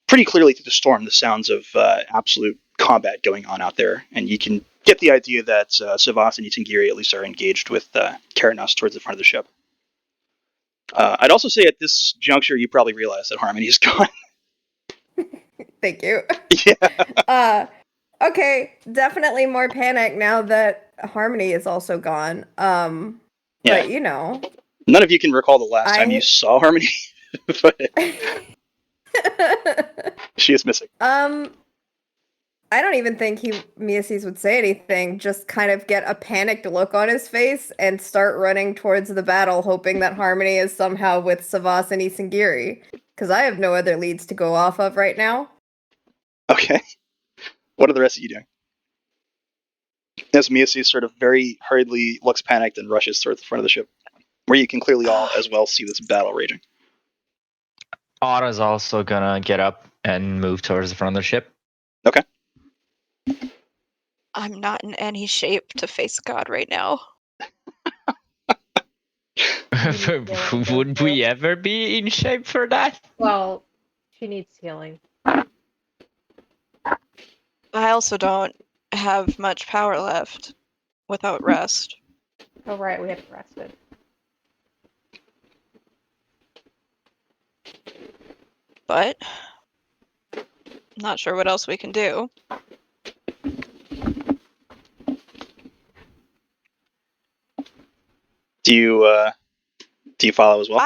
pretty clearly through the storm the sounds of absolute combat going on out there, and you can get the idea that Savas and Itangiri at least are engaged with Keranos towards the front of the ship. I'd also say at this juncture you probably realize that Harmony is gone. Thank you. Yeah. Okay, definitely more panic now that Harmony is also gone. Yeah. But None of you can recall the last time you saw Harmony, but she is missing. I don't even think Miasis would say anything, just kind of get a panicked look on his face and start running towards the battle, hoping that Harmony is somehow with Savas and Isengiri. Because I have no other leads to go off of right now. Okay. What are the rest of you doing? As Miasis sort of very hurriedly looks panicked and rushes towards the front of the ship, where you can clearly all as well see this battle raging. Otto's also gonna get up and move towards the front of the ship. Okay. I'm not in any shape to face God right now. Would we ever be in shape for that? Well, she needs healing. I also don't have much power left without rest. Oh, right, we haven't rested. But not sure what else we can do. Do you follow as well?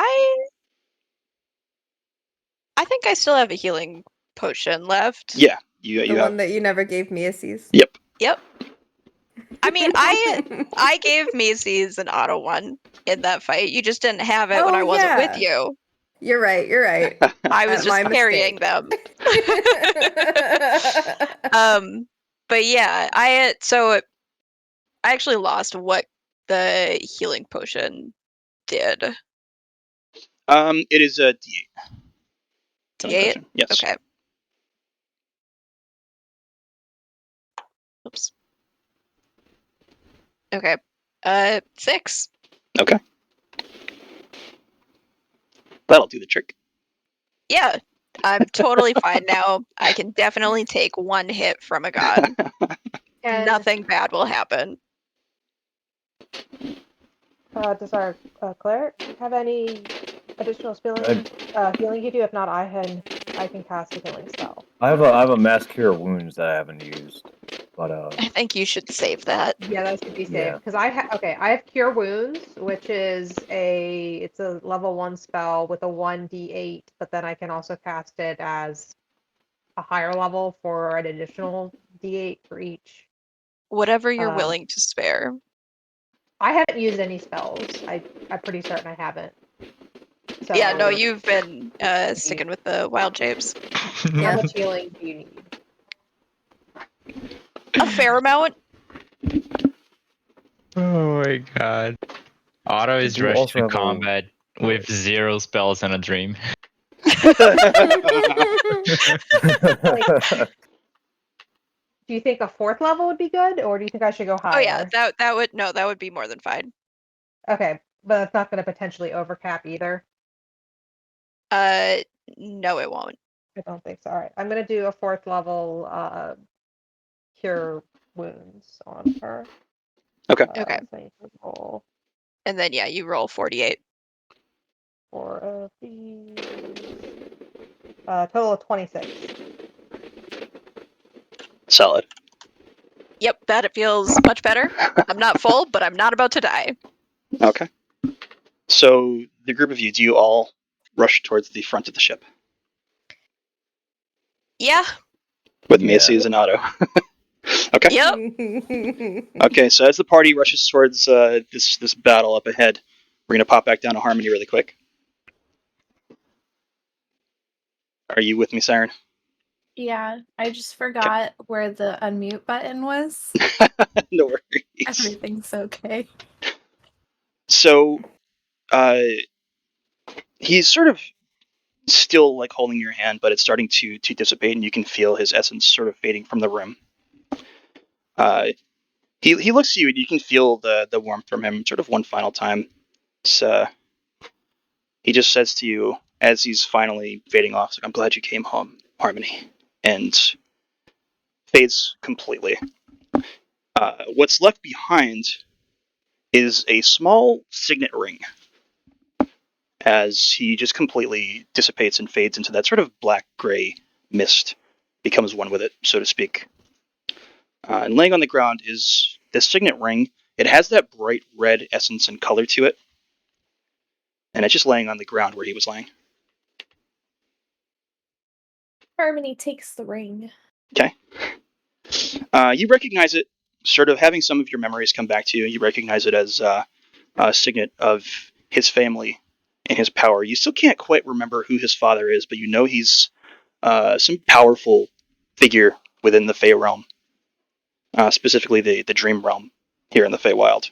I think I still have a healing potion left. Yeah, you The have. one that you never gave Miasis. Yep. I mean, I gave Macy's an auto one in that fight. You just didn't have it when I wasn't with you. You're right. I was just My carrying them. But yeah, I actually lost what the healing potion did. It is a D8. D8? Yes. Okay. Oops. Okay. 6. Okay. That'll do the trick. Yeah, I'm totally fine now. I can definitely take one hit from a god. And Nothing bad will happen. does our cleric have any additional healing you do? If not, I can cast a healing spell. I have a mass cure wounds that I haven't used, but I think you should save that. Yeah, that should be saved Yeah. because I have Cure Wounds, which is it's a level 1 spell with a 1d8, but then I can also cast it as a higher level for an additional d8 for each. Whatever you're willing to spare. I haven't used any spells. I'm pretty certain I haven't. So, yeah, no, you've been sticking with the wild shapes. How much healing do you need? A fair amount. Oh my god. Otto is You rushed also to have a- combat with 0 spells and a dream. Do you think a 4th level would be good, or do you think I should go higher? Oh yeah, that would be more than fine. Okay, but that's not going to potentially overcap either. No, it won't. I don't think so. All right, I'm going to do a 4th level Cure Wounds on her. Okay. Okay. So I need to roll And then yeah, you roll 48. 4 of these. Total of 26. Solid. Yep, that feels much better. I'm not full, but I'm not about to die. Okay. So the group of you, do you all rush towards the front of the ship? Yeah. With Macy's and Otto. Okay. Yep. Okay, so as the party rushes towards this battle up ahead, we're gonna pop back down to Harmony really quick. Are you with me, Siren? Yeah, I just forgot where the unmute button was. No worries. Everything's okay. So, he's sort of still like holding your hand, but it's starting to dissipate, and you can feel his essence sort of fading from the room. He looks at you, and you can feel the warmth from him, sort of one final time. It's, he just says to you as he's finally fading off, like, "I'm glad you came home, Harmony," and fades completely. What's left behind is a small signet ring, as he just completely dissipates and fades into that sort of black-gray mist, becomes one with it, so to speak. And laying on the ground is this signet ring. It has that bright red essence and color to it, and it's just laying on the ground where he was laying. Harmony takes the ring. Okay. You recognize it, sort of having some of your memories come back to you. You recognize it as a signet of his family and his power. You still can't quite remember who his father is, but you know he's some powerful figure within the Fey realm, specifically the Dream realm here in the Feywild.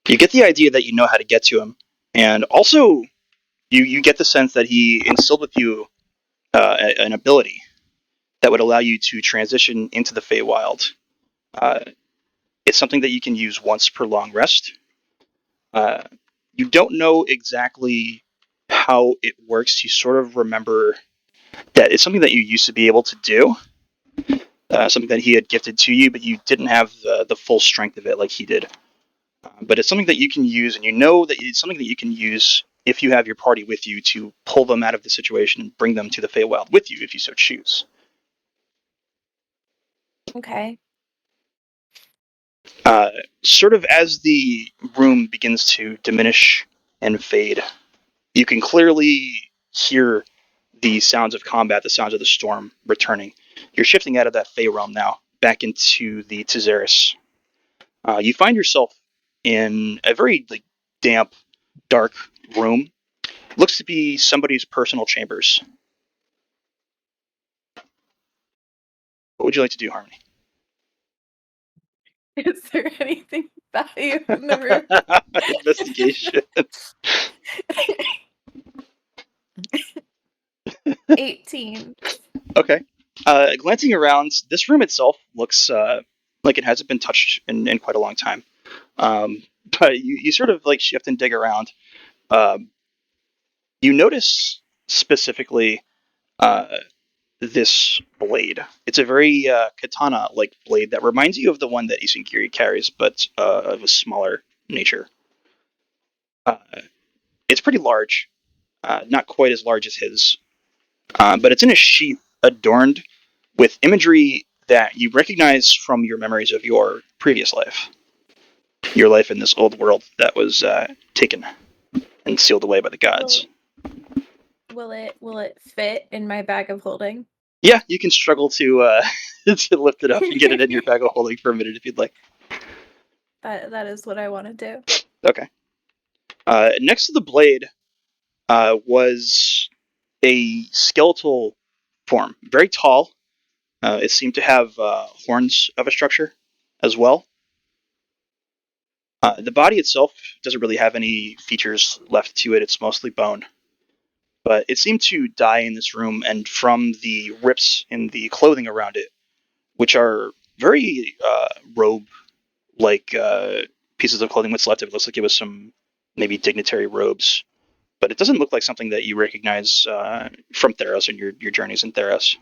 You get the idea that you know how to get to him, and also you get the sense that he instilled with you an ability that would allow you to transition into the Feywild. It's something that you can use once per long rest. You don't know exactly how it works. You sort of remember that it's something that you used to be able to do, something that he had gifted to you, but you didn't have the full strength of it like he did. But it's something that you can use, and you know that it's something that you can use if you have your party with you to pull them out of the situation and bring them to the Feywild with you if you so choose. Okay. Sort of as the room begins to diminish and fade, you can clearly hear the sounds of combat, the sounds of the storm returning. You're shifting out of that Fey realm now, back into the Theros. You find yourself in a very damp, dark room. Looks to be somebody's personal chambers. What would you like to do, Harmony? Is there anything value in the room? Investigation. 18. Okay. Glancing around, this room itself looks like it hasn't been touched in quite a long time. But you sort of shift and dig around. Um, you notice specifically this blade. It's a very katana-like blade that reminds you of the one that Isengiri carries, but of a smaller nature. Uh, it's pretty large, not quite as large as his, but it's in a sheath adorned with imagery that you recognize from your memories of your previous life. Your life in this old world that was taken and sealed away by the gods. Will it fit in my bag of holding? Yeah, you can struggle to to lift it up and get it in your bag of holding for a minute if you'd like. That is what I want to do. Okay. Next to the blade was a skeletal form, very tall. It seemed to have horns of a structure as well. The body itself doesn't really have any features left to it. It's mostly bone. But it seemed to die in this room, and from the rips in the clothing around it, which are very robe-like pieces of clothing, what's left of it looks like it was some maybe dignitary robes. But it doesn't look like something that you recognize from Theros and your journeys in Theros.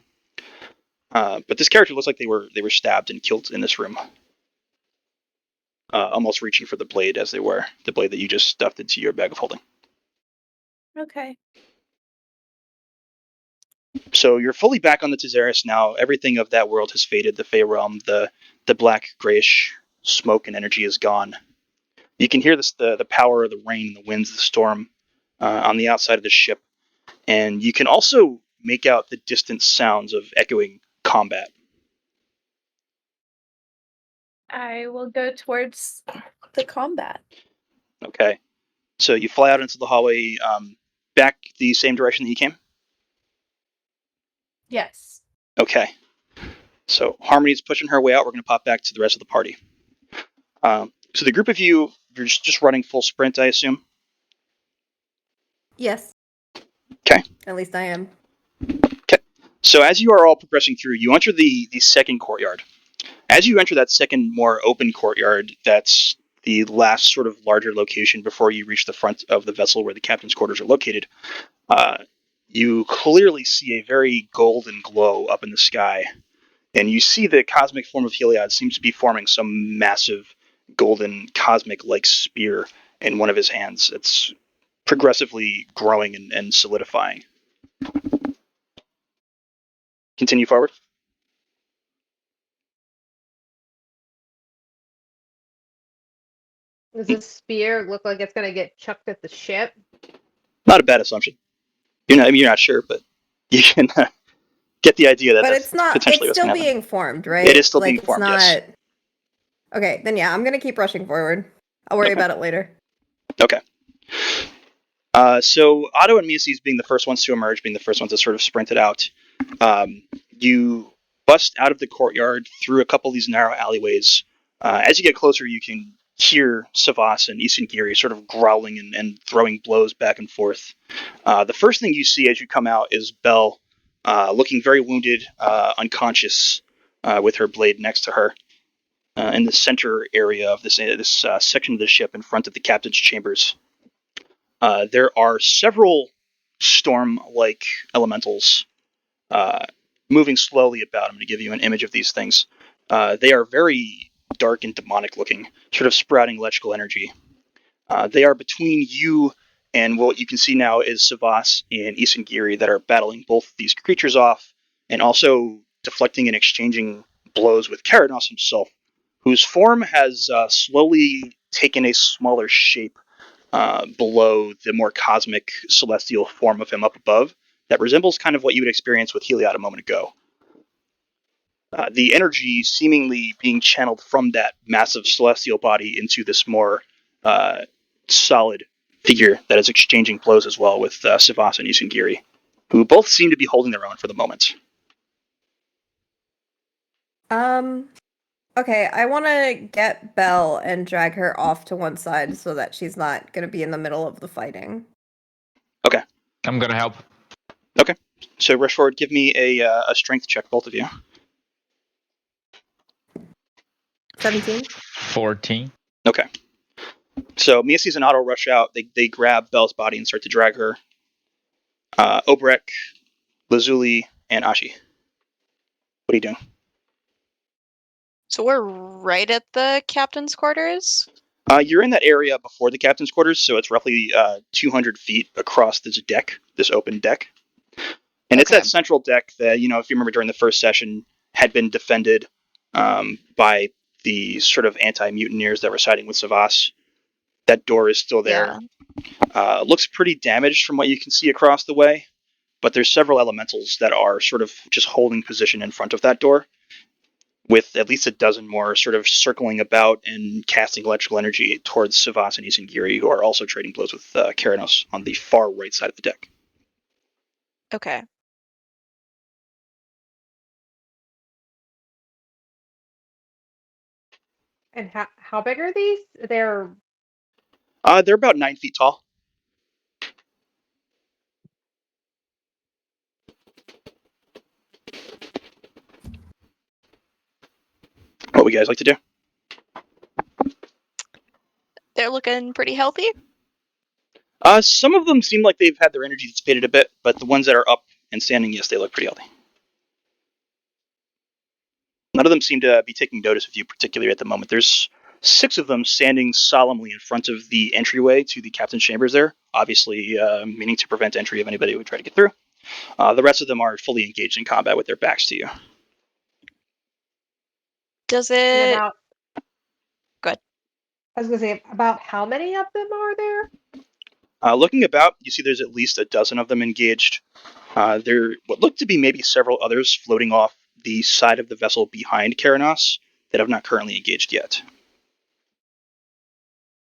But this character looks like they were stabbed and killed in this room. Almost reaching for the blade as they were, the blade that you just stuffed into your bag of holding. Okay. So you're fully back on the Theros now. Everything of that world has faded. The Fey realm, the black grayish smoke and energy is gone. You can hear the power of the rain, the winds, the storm on the outside of the ship, and you can also make out the distant sounds of echoing combat. I will go towards the combat. Okay. So you fly out into the hallway, back the same direction that you came? Yes. Okay. So Harmony's pushing her way out. We're going to pop back to the rest of the party. So the group of you, you're just running full sprint, I assume? Yes. Okay. At least I am. Okay. So as you are all progressing through, you enter the second courtyard. As you enter that second, more open courtyard, that's the last sort of larger location before you reach the front of the vessel where the captain's quarters are located. You clearly see a very golden glow up in the sky, and you see the cosmic form of Heliod seems to be forming some massive golden cosmic-like spear in one of his hands. It's progressively growing and solidifying. Continue forward. Does this spear look like it's gonna get chucked at the ship? Not a bad assumption. You're not sure, but you can get the idea that But that's it's not. potentially It's what's going still to happen. being formed, right? It is still like, being it's formed, not... yes. Okay, then yeah, I'm gonna keep rushing forward. I'll worry about it later. Okay. So Otto and Miaces being the first ones to emerge, being the first ones to sort of sprint it out, you bust out of the courtyard through a couple of these narrow alleyways. As you get closer, you can hear Savas and Isengiri sort of growling and throwing blows back and forth. The first thing you see as you come out is Belle, looking very wounded, unconscious, with her blade next to her. In the center area of this section of the ship in front of the captain's chambers. There are several storm-like elementals moving slowly about. I'm going to give you an image of these things. They are very dark and demonic looking, sort of sprouting electrical energy. They are between you and what you can see now is Savas and Isengiri that are battling both these creatures off and also deflecting and exchanging blows with Keranos himself, whose form has slowly taken a smaller shape below the more cosmic celestial form of him up above that resembles kind of what you would experience with Heliod a moment ago. The energy seemingly being channeled from that massive celestial body into this more solid figure that is exchanging blows as well with Savas and Isengiri, who both seem to be holding their own for the moment. Okay, I want to get Belle and drag her off to one side so that she's not going to be in the middle of the fighting. Okay. I'm gonna help. Okay. So rush forward. Give me a strength check, both of you. 17. 14. Okay. So Miaces and Otto rush out. They grab Belle's body and start to drag her. Obrek, Lazuli, and Ashi. What are you doing? So we're right at the captain's quarters? You're in that area before the captain's quarters, so it's roughly 200 feet across this deck, this open deck. And it's Okay. that central deck that, if you remember during the first session, had been defended by the sort of anti-mutineers that were siding with Savas. That door is still there. Yeah. Looks pretty damaged from what you can see across the way, but there's several elementals that are sort of just holding position in front of that door, with at least a dozen more sort of circling about and casting electrical energy towards Savas and Isengiri, who are also trading blows with Keranos on the far right side of the deck. Okay. And how big are these? They're They're about 9 feet tall. What would you guys like to do? They're looking pretty healthy. Some of them seem like they've had their energy dissipated a bit, but the ones that are up and standing, yes, they look pretty healthy. None of them seem to be taking notice of you particularly at the moment. There's 6 of them standing solemnly in front of the entryway to the captain's chambers there, obviously meaning to prevent entry of anybody who would try to get through. The rest of them are fully engaged in combat with their backs to you. Does and it... about. Good. I was gonna say, about how many of them are there? Looking about, you see there's at least a dozen of them engaged. There what look to be maybe several others floating off the side of the vessel behind Keranos that have not currently engaged yet.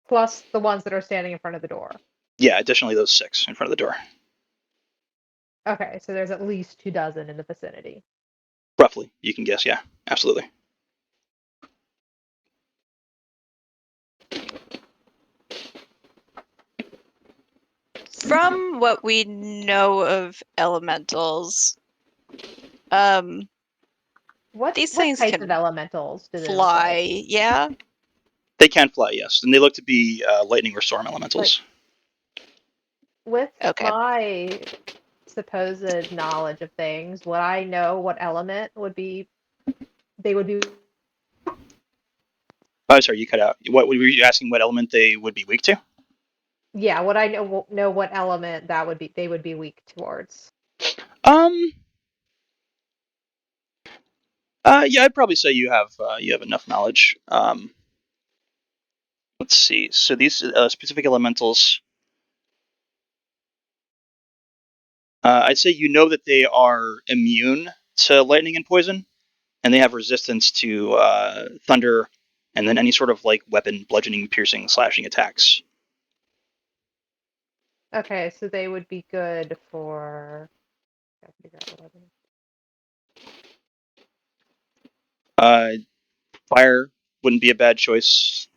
Plus the ones that are standing in front of the door. Yeah, additionally those 6 in front of the door. Okay, so there's at least 24 in the vicinity. Roughly, you can guess, yeah. Absolutely. From what we know of elementals, What These what things types can of elementals do they look fly, like? yeah? They can fly, yes. And they look to be lightning or storm elementals. With Okay. my supposed knowledge of things, would I know what element would be they would be? Oh, sorry, you cut out. What were you asking? What element they would be weak to? Yeah, would I know what element that would be they would be weak towards? Yeah, I'd probably say you have enough knowledge. Let's see. So these specific elementals, I'd say you know that they are immune to lightning and poison, and they have resistance to thunder, and then any sort of like weapon, bludgeoning, piercing, slashing attacks. Okay, so they would be good for. Gotta figure out what Fire wouldn't be a bad choice.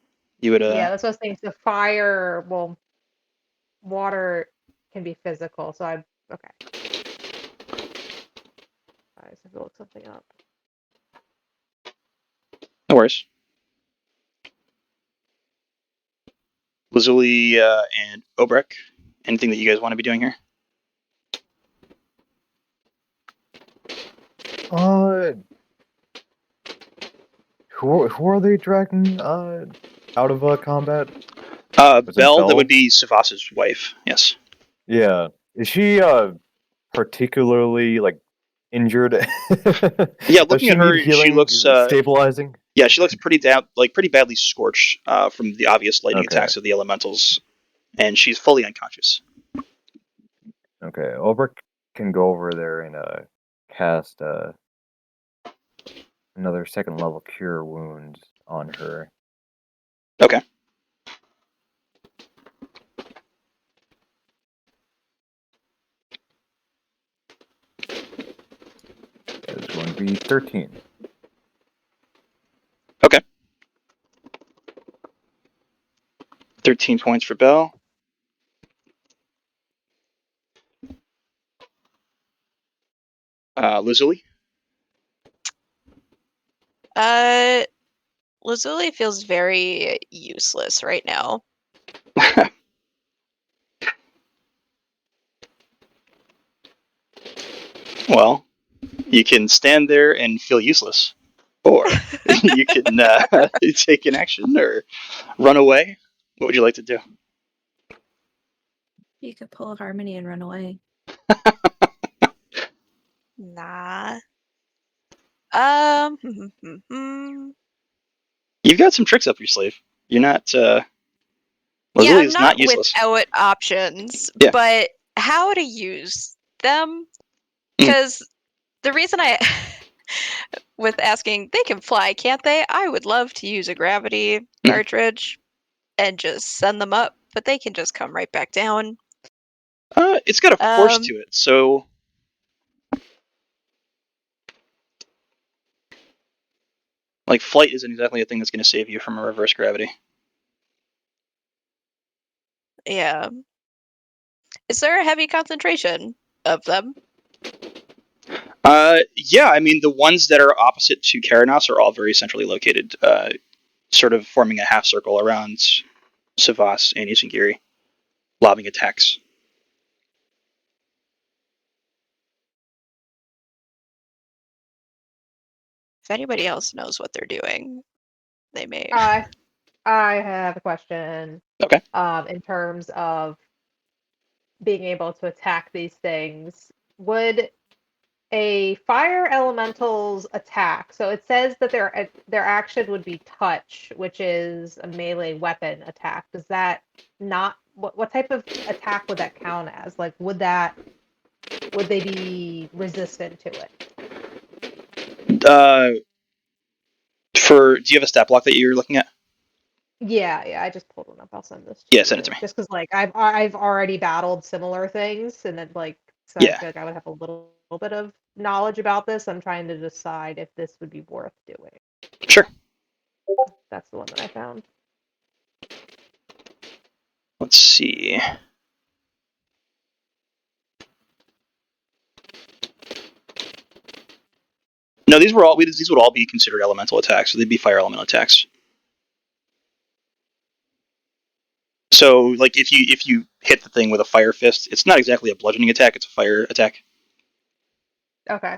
You would. Yeah, that's what I was thinking. So fire, well, water can be physical. So I okay. I just have to look something up. No worries. Lazuli and Obrek, anything that you guys want to be doing here? Who are they dragging out of combat? Belle, that Belle? would be Savas's wife. Yes. Yeah. Is she particularly like injured? Yeah, Does looking she at her, need healing, she looks stabilizing? yeah, she looks pretty pretty badly scorched from the obvious lightning attacks of the elementals, and she's fully unconscious. Okay, Obrick can go over there and cast another 2nd level cure wounds on her. Okay. It's going to be 13. Okay. 13 points for Belle. Lazuli. Lazuli feels very useless right now. Well, you can stand there and feel useless, or you can take an action or run away. What would you like to do? You could pull a Harmony and run away. Nah. You've got some tricks up your sleeve. You're not. Yeah, Lazuli I'm is not useless. without options, Yeah. but how to use them? Because the reason I, with asking, they can fly, can't they? I would love to use a gravity cartridge and just send them up, but they can just come right back down. It's got a force to it, so. Like, flight isn't exactly a thing that's going to save you from a reverse gravity. Yeah. Is there a heavy concentration of them? Yeah, I mean, the ones that are opposite to Keranos are all very centrally located, sort of forming a half circle around Savas and Isengiri, lobbing attacks. If anybody else knows what they're doing, they may. I have a question. Okay. In terms of being able to attack these things, would a fire elemental's attack? So it says that their action would be touch, which is a melee weapon attack. Does that not? What type of attack would that count as? Like, would they be resistant to it? Do you have a stat block that you're looking at? Yeah, I just pulled one up. I'll send this to Yeah, you. send it to me. Just because, like, I've already battled similar things, and then, like, so I Yeah. feel like I would have a little bit of knowledge about this. I'm trying to decide if this would be worth doing. Sure. That's the one that I found. Let's see. No, these would all be considered elemental attacks. So they'd be fire elemental attacks. So, like, if you hit the thing with a fire fist, it's not exactly a bludgeoning attack; it's a fire attack. Okay.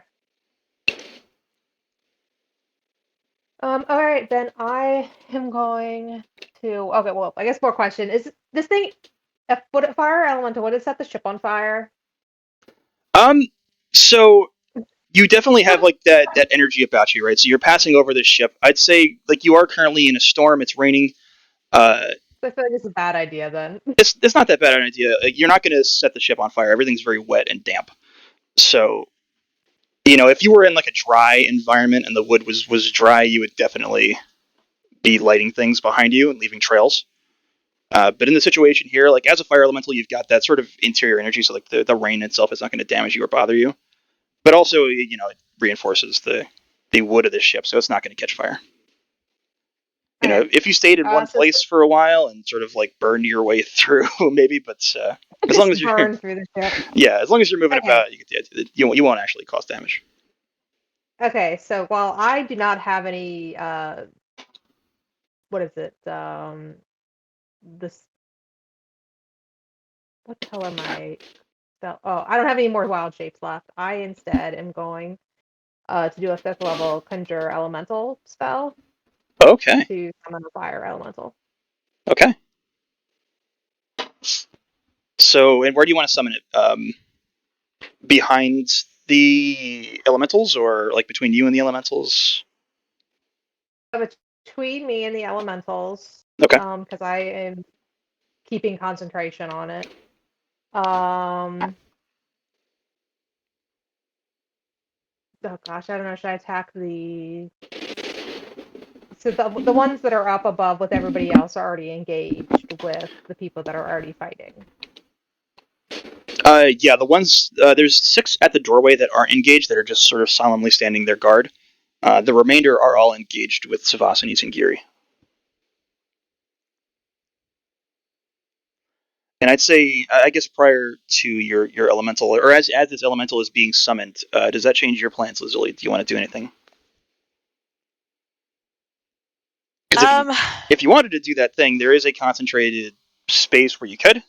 All right, then I am going to. Okay, well, I guess more question is this thing. Would it fire elemental? Would it set the ship on fire? So you definitely have like that energy about you, right? So you're passing over this ship. I'd say like you are currently in a storm. It's raining. I feel like it's a bad idea then. It's not that bad an idea. Like, you're not going to set the ship on fire. Everything's very wet and damp. So, if you were in like a dry environment and the wood was dry, you would definitely be lighting things behind you and leaving trails. But in the situation here, like as a fire elemental, you've got that sort of interior energy. So like the rain itself is not going to damage you or bother you. But also, it reinforces the wood of the ship, so it's not going to catch fire. Okay. If you stayed in one so- place for a while and sort of like burned your way through, maybe. But as long as you're burn through the ship. yeah, as long as you're moving Okay. about, you get the idea. You won't actually cause damage. Okay, so while I do not have any, what is it? This. What color am I? Oh, I don't have any more wild shapes left. I instead am going to do a 5th level conjure elemental spell Okay. to summon a fire elemental. Okay. So, and where do you want to summon it? Behind the elementals, or like between you and the elementals? Between me and the elementals. Okay. Because I am keeping concentration on it. Oh gosh, I don't know. Should I attack the? So the ones that are up above with everybody else are already engaged with the people that are already fighting. Yeah, the ones there's 6 at the doorway that aren't engaged that are just sort of solemnly standing their guard. The remainder are all engaged with Savasinis and Giri. And I'd say, I guess, prior to your elemental, or as this elemental is being summoned, does that change your plans, Lazuli? Do you want to do anything? Because if you wanted to do that thing, there is a concentrated space where you could.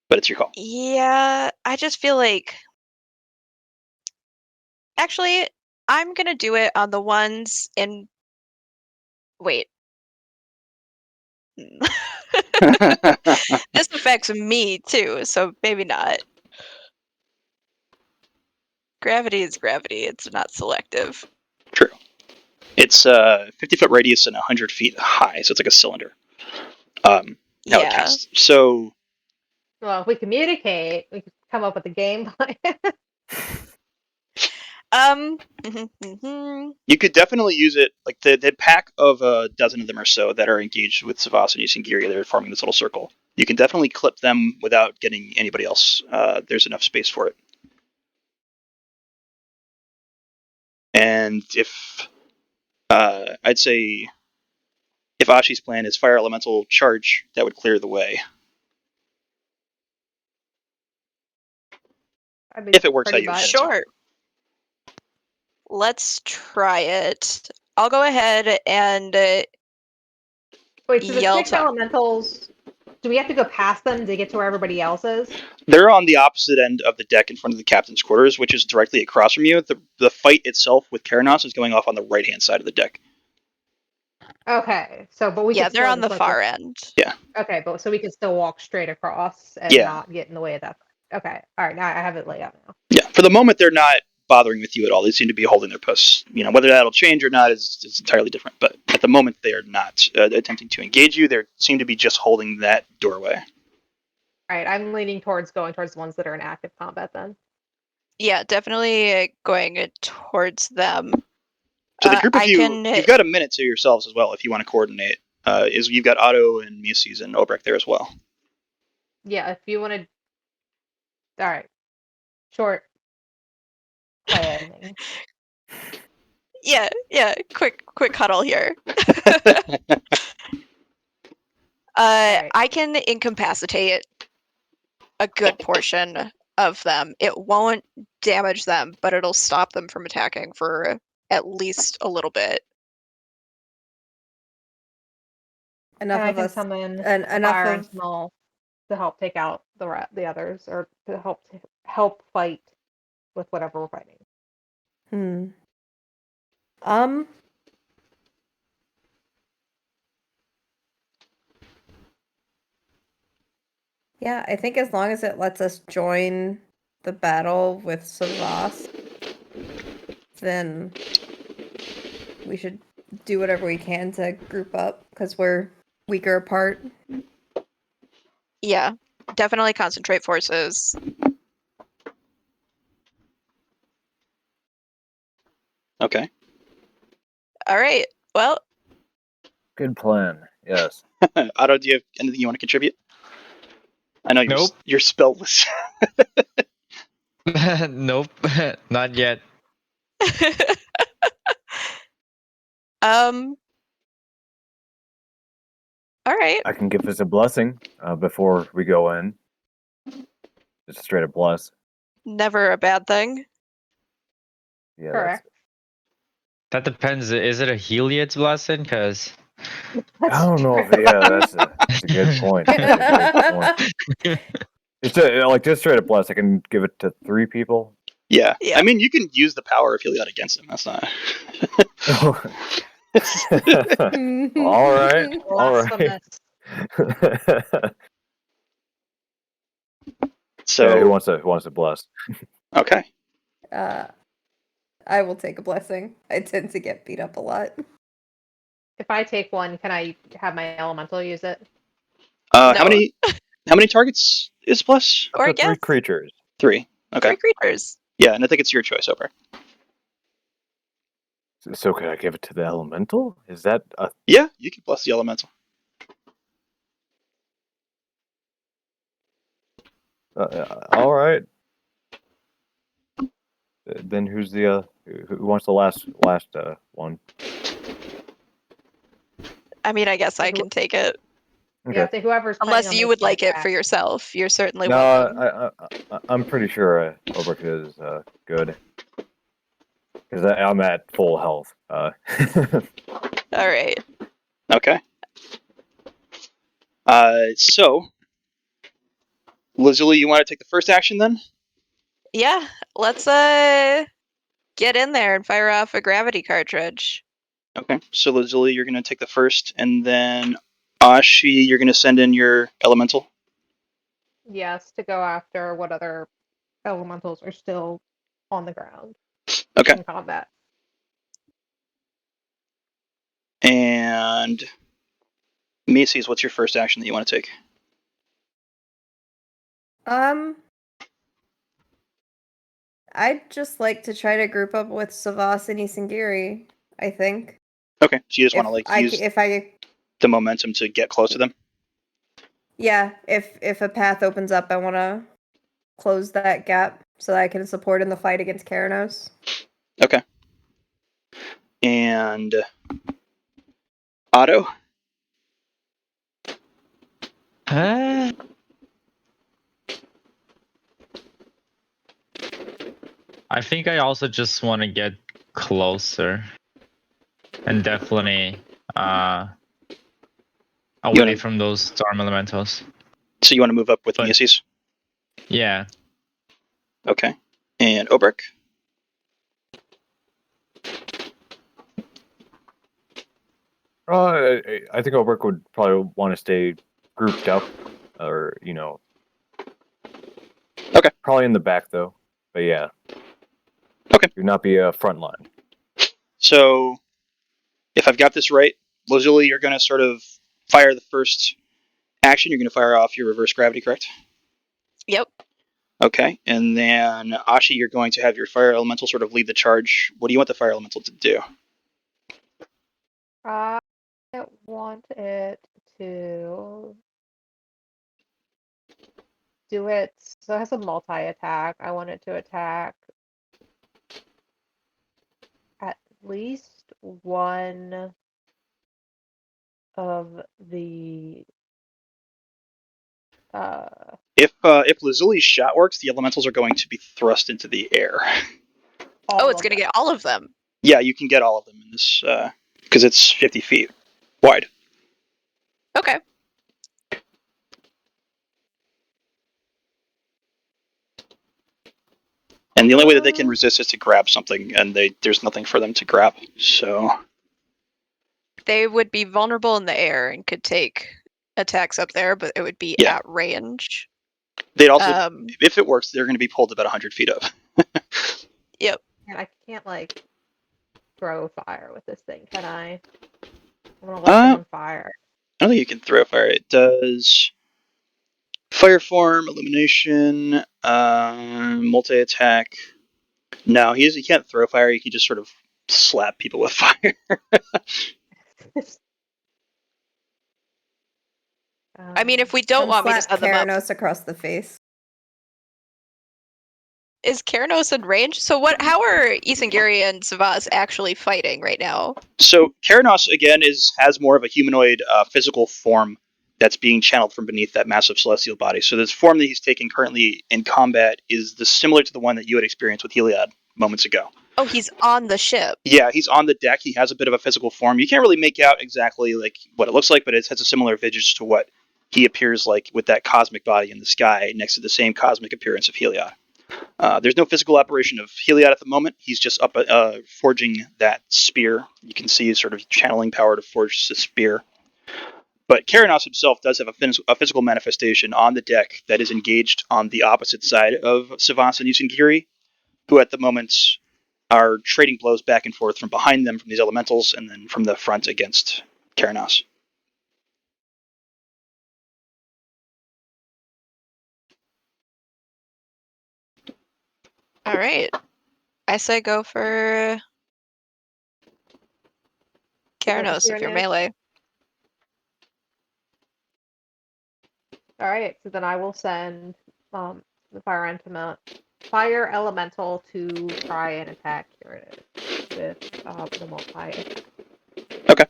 But it's your call. Yeah, I just feel like. Actually, I'm gonna do it on the ones in. Wait. This affects me too, so maybe not. Gravity is gravity. It's not selective. True. It's 50-foot radius and 100 feet high, so it's like a cylinder. How it Yeah. casts. So, Well, if we communicate, we can come up with a game plan. you could definitely use it, like the pack of a dozen of them or so that are engaged with Savasinis and Giri. They're forming this little circle. You can definitely clip them without getting anybody else. There's enough space for it. And if I'd say if Ashi's plan is fire elemental charge, that would clear the way. I mean, If it works out, pretty you much. intend to. Sure. Let's try it. I'll go ahead and Wait, so the yell 6 to. elementals, do we have to go past them to get to where everybody else is? They're on the opposite end of the deck in front of the captain's quarters, which is directly across from you. The fight itself with Keranos is going off on the right-hand side of the deck. Okay, so but we Yeah, could they're still on the just, like, far end. Okay, but so we can still walk straight across and Yeah. not get in the way of that. Okay, all right, now I have it laid out now. Yeah, for the moment, they're not bothering with you at all. They seem to be holding their posts. Whether that'll change or not is entirely different. But at the moment, they are not attempting to engage you. They seem to be just holding that doorway. All right, I'm leaning towards going towards the ones that are in active combat then. Yeah, definitely going towards them. So the group of I you, can. you've got a minute to yourselves as well if you want to coordinate. You've got Otto and Miaces and Obrecht there as well. Yeah, if you want to. All right. Short planning. Yeah. Quick huddle here. Alright. I can incapacitate a good portion of them. It won't damage them, but it'll stop them from attacking for at least a little bit. Enough And I of can us. summon And a enough fire of. and small to help take out the others, or to help fight with whatever we're fighting. Um. Yeah, I think as long as it lets us join the battle with Savas, then we should do whatever we can to group up because we're weaker apart. Yeah, definitely concentrate forces. Okay. All right. Well, Good plan. Yes. Otto, do you have anything you want to contribute? I know Nope. you're spellless. Nope, not yet. um. All right. I can give us a blessing before we go in. Just a straight up bless. Never a bad thing. Yeah, Correct. That depends. Is it a Heliod's blessing? Because I don't know if that's a good point. That's a great point. It's like just straight up bless. I can give it to 3 people. Yeah. Yeah. I mean, you can use the power of Heliod against him. That's not. All right. All right. Blasphemous. So Yeah, who wants to bless? okay. I will take a blessing. I tend to get beat up a lot. If I take one, can I have my elemental use it? How No. many targets is plus? Or Up to 3 guess creatures. 3. Okay. 3 creatures. Yeah, and I think it's your choice, Ober. So could I give it to the elemental? Is that a Yeah, you can bless the elemental. all right? Then who's the who wants the last one? I mean, I guess I Who- can take it. Okay. Yeah, so whoever's planning Unless on you making would the like it attack. for yourself. You're certainly No, welcome. I'm pretty sure Obrecht is good because I'm at full health. All right. Okay. So Lazuli, you want to take the first action then? Yeah, let's get in there and fire off a gravity cartridge. Okay. So Lazuli, you're gonna take the first, and then Ashi, you're gonna send in your elemental. Yes, to go after what other elementals are still on the ground Okay. in combat. And Macy's, what's your first action that you want to take? I'd just like to try to group up with Savas and Isengiri, I think. Okay. So you just want to use if I the momentum to get close to them. yeah, if a path opens up, I want to close that gap so that I can support in the fight against Keranos. Okay. And Otto. Huh? I think I also just want to get closer, and definitely away from those storm elementals. So you want to move up with But- Macy's? Yeah. Okay. And Obrick. I think Obrecht would probably want to stay grouped up, or Okay. probably in the back though. But yeah. Okay. Do not be a front line. So if I've got this right, Lazuli, you're going to sort of fire the first action. You're going to fire off your reverse gravity, correct? Yep. Okay, and then Ashi, you're going to have your fire elemental sort of lead the charge. What do you want the fire elemental to do? I want it to do it. So it has a multi-attack. I want it to attack at least one of the If Lazili's shot works, the elementals are going to be thrust into the air. Oh, it's going to get all of them. Yeah, you can get all of them in this because it's 50 feet wide. Okay. And the only way that they can resist is to grab something, and there's nothing for them to grab. So They would be vulnerable in the air and could take attacks up there, but it would be Yeah. at range. they'd also, if it works, they're going to be pulled about 100 feet up. Yep. And I can't like throw fire with this thing, can I? I'm gonna let someone fire. I don't think you can throw fire. It does fire form, illumination, multi-attack. No, he can't throw fire. He can just sort of slap people with fire. I mean, if we don't want me to slap send them up, Keranos across the face. is Keranos in range? So what? How are Isengiri and Savas actually fighting right now? So Keranos again has more of a humanoid physical form that's being channeled from beneath that massive celestial body. So this form that he's taking currently in combat is similar to the one that you had experienced with Heliod moments ago. Oh, he's on the ship. Yeah, he's on the deck. He has a bit of a physical form. You can't really make out exactly like what it looks like, but it has a similar visage to what he appears like with that cosmic body in the sky next to the same cosmic appearance of Heliod. There's no physical apparition of Heliod at the moment. He's just up forging that spear. You can see sort of channeling power to forge the spear. But Keranos himself does have a physical manifestation on the deck that is engaged on the opposite side of Savas and Yusengiri, who at the moment are trading blows back and forth from behind them from these elementals and then from the front against Keranos. All right. I say go for Keranos if you're melee. All right, so then I will send the fire elemental to try and attack Keranos with the multi-attack. Okay.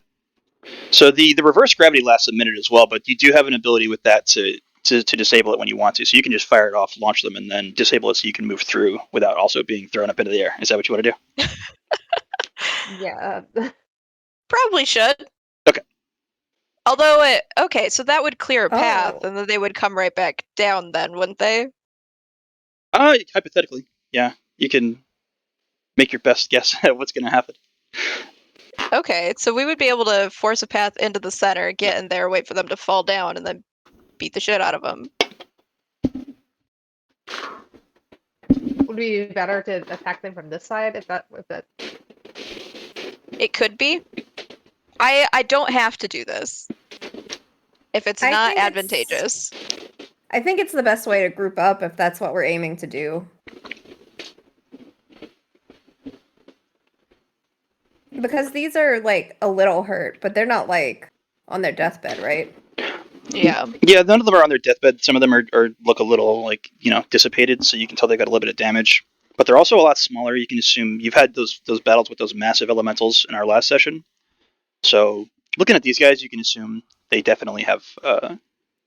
So the reverse gravity lasts a minute as well, but you do have an ability with that to disable it when you want to. So you can just fire it off, launch them, and then disable it so you can move through without also being thrown up into the air. Is that what you want to do? Yeah. Probably should. Okay. Although okay, so that would clear a path, Oh. and then they would come right back down then, wouldn't they? Hypothetically, yeah. You can make your best guess at what's going to happen. Okay, so we would be able to force a path into the center, get in there, wait for them to fall down, and then beat the shit out of them. Would it be better to attack them from this side if that It could be. I don't have to do this if it's I not think it's- advantageous. I think it's the best way to group up if that's what we're aiming to do. Because these are like a little hurt, but they're not like on their deathbed, right? Yeah. Yeah, none of them are on their deathbed. Some of them are look a little like dissipated, so you can tell they got a little bit of damage. But they're also a lot smaller. You can assume you've had those battles with those massive elementals in our last session. So looking at these guys, you can assume they definitely have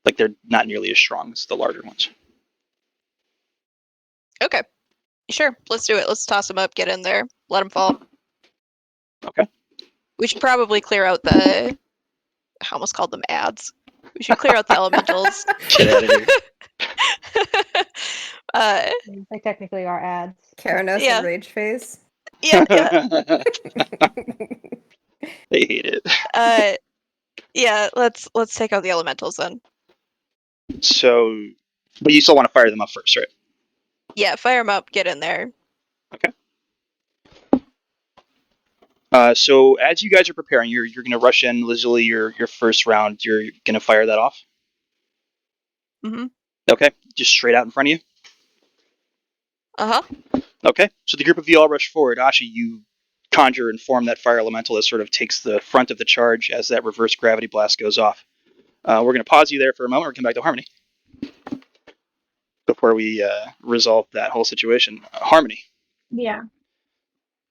like they're not nearly as strong as the larger ones. Okay. Sure, let's do it. Let's toss them up, get in there, let them fall. Okay. We should probably clear out the... I almost called them ads. We should clear out the elementals. Get out of here. they technically are ads. Keranos Yeah. and Rage Face. Yeah. They hate it. Yeah, let's take out the elementals then. So, but you still want to fire them up first, right? Yeah, fire them up, get in there. Okay. So as you guys are preparing, you're going to rush in, Lazuli, your first round. You're going to fire that off. Mm-hmm. Okay, just straight out in front of you. Okay, so the group of you all rush forward. Ashi, you conjure and form that fire elemental that sort of takes the front of the charge as that reverse gravity blast goes off. We're going to pause you there for a moment. We're come back to Harmony before we resolve that whole situation. Harmony. Yeah.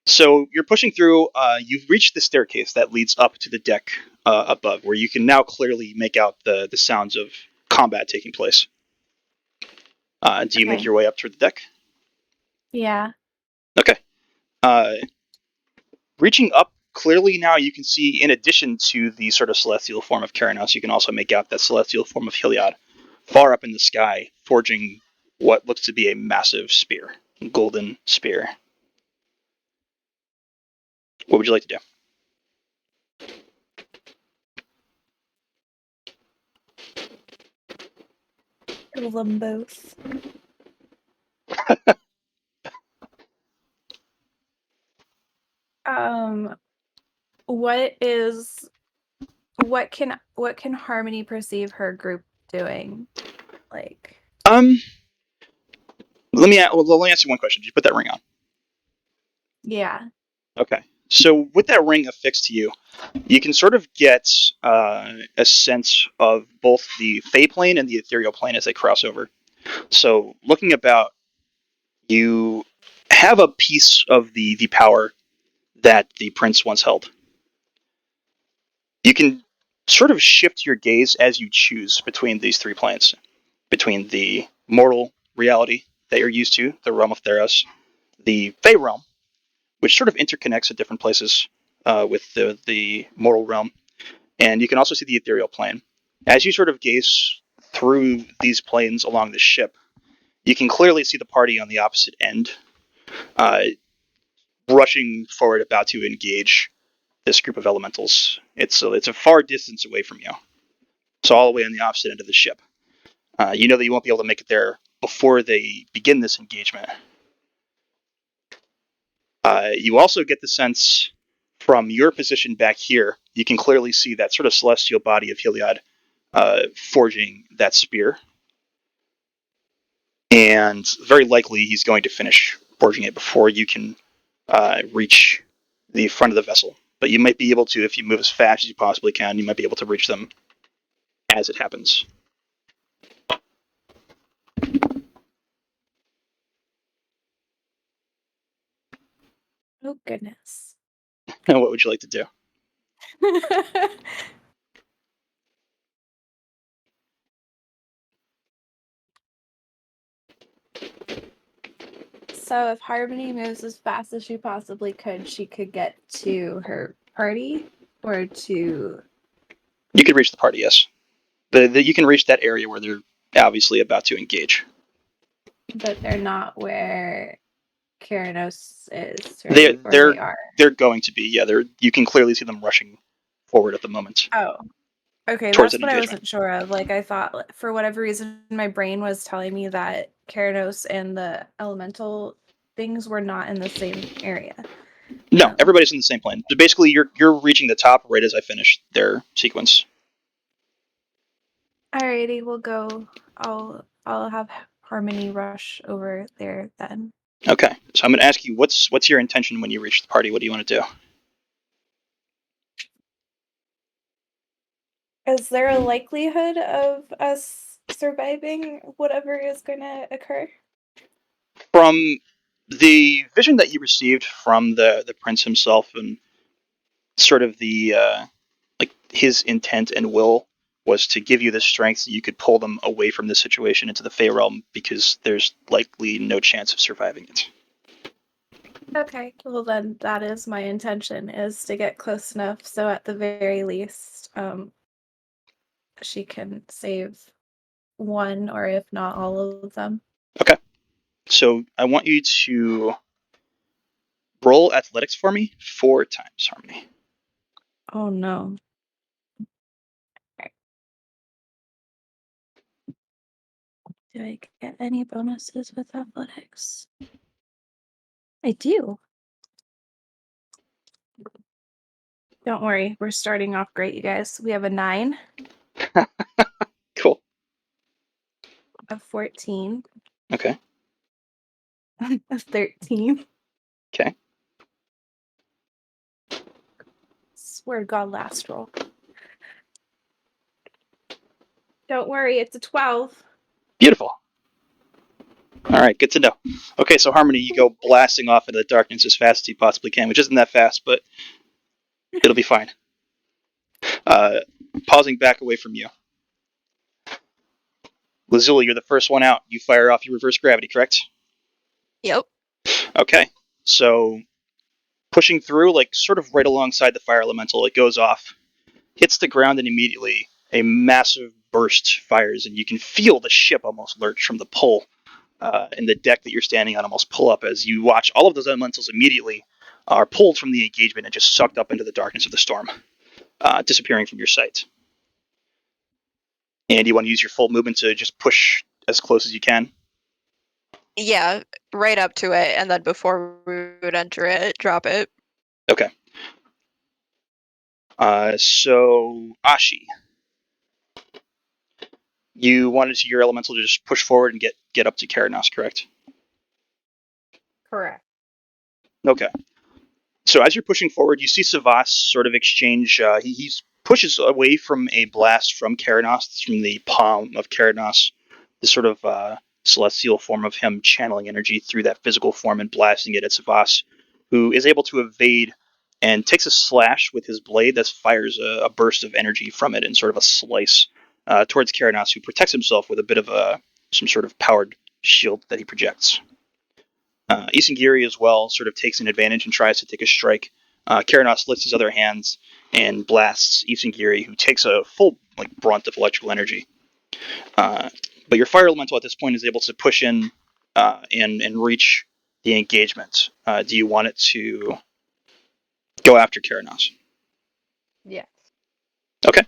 So you're pushing through. You've reached the staircase that leads up to the deck above, where you can now clearly make out the sounds of combat taking place. Do you make Okay. your way up toward the deck? Yeah. Okay. Reaching up, clearly now you can see, in addition to the sort of celestial form of Keranos, you can also make out that celestial form of Heliod far up in the sky, forging what looks to be a massive spear, golden spear. What would you like to do? Kill them both. What can Harmony perceive her group doing? Like, Let me ask you one question. Did you put that ring on? yeah. Okay. So with that ring affixed to you, you can sort of get a sense of both the Fey plane and the ethereal plane as they cross over. So looking about, you have a piece of the power that the prince once held. You can sort of shift your gaze as you choose between these three planes, between the mortal reality that you're used to, the realm of Theros, the Fey realm, which sort of interconnects at different places with the mortal realm, and you can also see the ethereal plane. As you sort of gaze through these planes along the ship, you can clearly see the party on the opposite end, rushing forward, about to engage this group of elementals. It's a far distance away from you. It's all the way on the opposite end of the ship. You know that you won't be able to make it there before they begin this engagement. You also get the sense from your position back here, you can clearly see that sort of celestial body of Heliod forging that spear. And very likely he's going to finish forging it before you can reach the front of the vessel. But you might be able to, if you move as fast as you possibly can, you might be able to reach them as it happens. Oh, goodness. What would you like to do? So if Harmony moves as fast as she possibly could, she could get to her party or to... You could reach the party, yes. You can reach that area where they're obviously about to engage. But they're not where Keranos is, right? Or they are. They're going to be, yeah. You can clearly see them rushing forward at the moment. Oh, okay. Towards That's an what I engagement. wasn't sure of. Like, I thought, for whatever reason, my brain was telling me that Keranos and the elemental things were not in the same area. No, everybody's in the same plane. So basically, you're reaching the top right as I finish their sequence. Alrighty, we'll go. I'll have Harmony rush over there then. Okay, so I'm going to ask you, what's your intention when you reach the party? What do you want to do? Is there a likelihood of us surviving whatever is going to occur? From the vision that you received from the prince himself, and sort of the like his intent and will was to give you the strength so you could pull them away from this situation into the Fey realm, because there's likely no chance of surviving it. Okay, well then that is my intention, is to get close enough so at the very least she can save one, or if not all of them. Okay, so I want you to roll athletics for me 4 times, Harmony. Oh no. Do I get any bonuses with athletics? I do. Don't worry, we're starting off great, you guys. We have a 9, Cool. a 14, Okay. A 13. Okay. Swear to God, last roll. Don't worry, it's a 12. Beautiful. All right, good to know. Okay, so Harmony, you go blasting off into the darkness as fast as you possibly can, which isn't that fast, but it'll be fine. Pausing back away from you. Lazuli, you're the first one out. You fire off your reverse gravity, correct? Yep. Okay, so pushing through, like sort of right alongside the fire elemental, it goes off, hits the ground, and immediately a massive burst fires, and you can feel the ship almost lurch from the pull. And the deck that you're standing on almost pull up as you watch all of those elementals immediately are pulled from the engagement and just sucked up into the darkness of the storm, disappearing from your sight. And you want to use your full movement to just push as close as you can. Yeah, right up to it, and then before we would enter it, drop it. Okay. So Ashi, you wanted your elemental to just push forward and get up to Keranos, correct? Correct. Okay. So as you're pushing forward, you see Savas sort of exchange. He pushes away from a blast from Keranos, from the palm of Keranos, this sort of celestial form of him channeling energy through that physical form and blasting it at Savas, who is able to evade and takes a slash with his blade that fires a burst of energy from it in sort of a slice towards Keranos, who protects himself with a bit of some sort of powered shield that he projects. Isengiri as well sort of takes an advantage and tries to take a strike. Keranos lifts his other hands and blasts Isengiri, who takes a full brunt of electrical energy. But your fire elemental at this point is able to push in and reach the engagement. Do you want it to go after Keranos? Yes. Okay.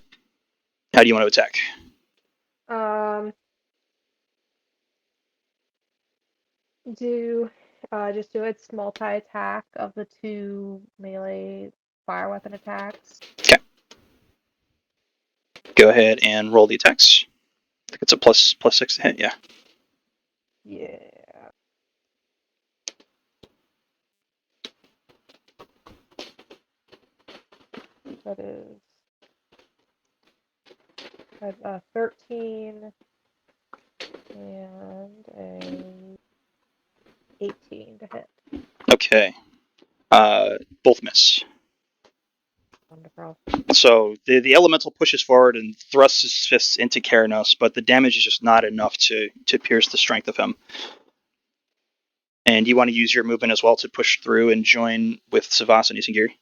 How do you want to attack? Just do its multi-attack of the 2 melee fire weapon attacks. Okay. Go ahead and roll the attacks. I think it's a plus 6 to hit, yeah. Yeah. That is a 13 and a 18 to hit. Okay. Both miss. Wonderful. So the elemental pushes forward and thrusts his fists into Keranos, but the damage is just not enough to pierce the strength of him. And you want to use your movement as well to push through and join with Savas and Isengiri?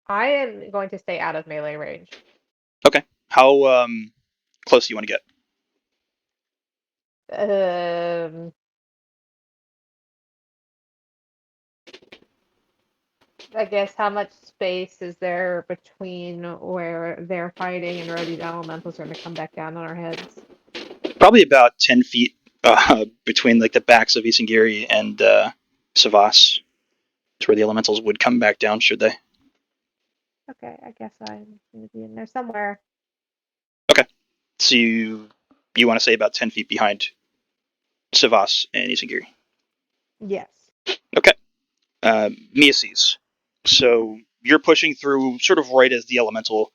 I am going to stay out of melee range. Okay. How close do you want to get? I guess how much space is there between where they're fighting and where these elementals are going to come back down on our heads? Probably about 10 feet between the backs of Isengiri and Savas. It's where the elementals would come back down, should they? Okay, I guess I'm going to be in there somewhere. Okay. So you want to say about 10 feet behind Savas and Isengiri? Yes. Okay. Miaces. So you're pushing through sort of right as the elemental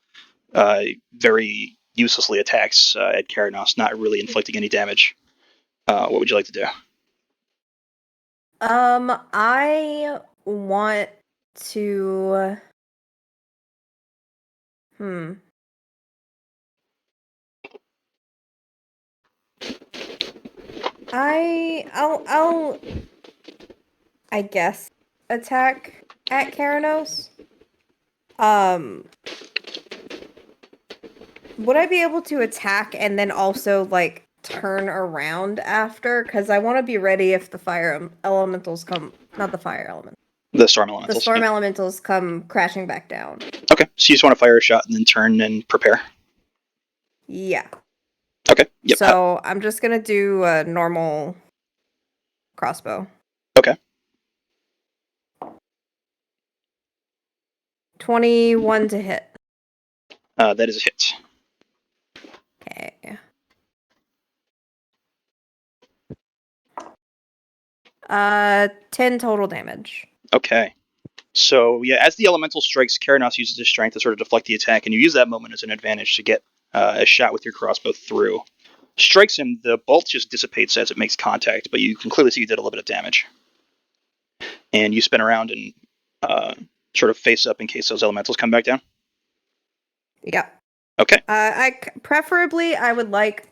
very uselessly attacks at Keranos, not really inflicting any damage. What would you like to do? I want to. I'll I guess attack at Keranos. Would I be able to attack and then also turn around after? Because I want to be ready if the fire elementals come. Not the fire element. The storm elementals. The storm yeah. elementals come crashing back down. Okay, so you just want to fire a shot and then turn and prepare. Yeah. Okay. Yep. So I'm just gonna do a normal crossbow. Okay. 21 to hit. That is a hit. Okay. 10 total damage. Okay. So, yeah, as the elemental strikes, Keranos uses his strength to sort of deflect the attack, and you use that moment as an advantage to get a shot with your crossbow through. Strikes him, the bolt just dissipates as it makes contact, but you can clearly see you did a little bit of damage. And you spin around and sort of face up in case those elementals come back down. Yeah. Okay. Preferably, I would like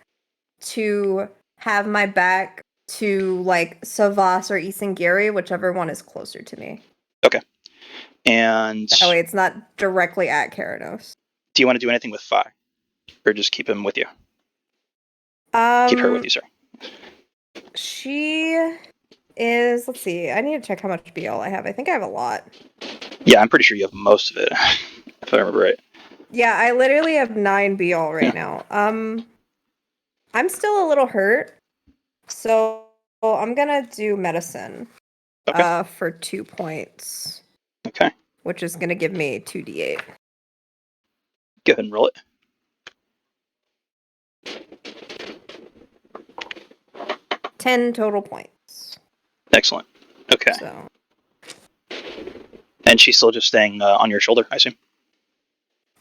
to have my back to like Savas or Isengiri, whichever one is closer to me. Okay. And That way it's not directly at Keranos. do you want to do anything with Fi? Or just keep him with you? Keep her with you, sorry. She is, let's see, I need to check how much BL I have. I think I have a lot. Yeah, I'm pretty sure you have most of it, if I remember right. Yeah, I literally have 9 BL right now. I'm still a little hurt, so I'm gonna do medicine. Okay. For 2 points. Okay. Which is gonna give me 2d8. Go ahead and roll it. 10 total points. Excellent. Okay. So And she's still just staying on your shoulder, I assume?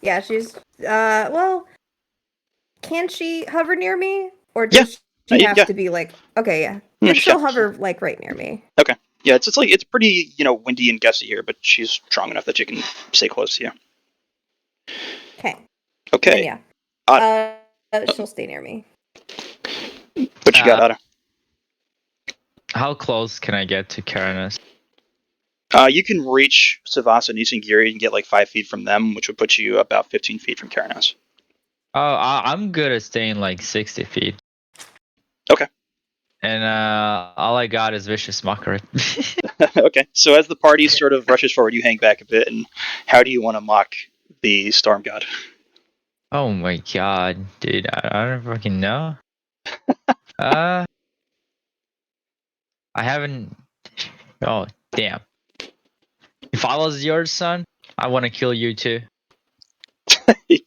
yeah, she's well, can she hover near me? Or does she have to be like, okay, yeah. No, Can she still can. hover like right near me. Okay. Yeah, it's like it's pretty, windy and gusty here, but she's strong enough that she can stay close to you. Okay. Okay. Then yeah. She'll stay near me. What you got, Otto? How close can I get to Keranos? You can reach Savas and Isengiri and get like 5 feet from them, which would put you about 15 feet from Keranos. Oh, I'm good at staying like 60 feet. Okay. And all I got is Vicious Mockery. Okay. So as the party sort of rushes forward, you hang back a bit, and how do you want to mock the Storm God? Oh my god, dude, I don't fucking know. I haven't. Oh, damn. If I was your son, I want to kill you too. Ew!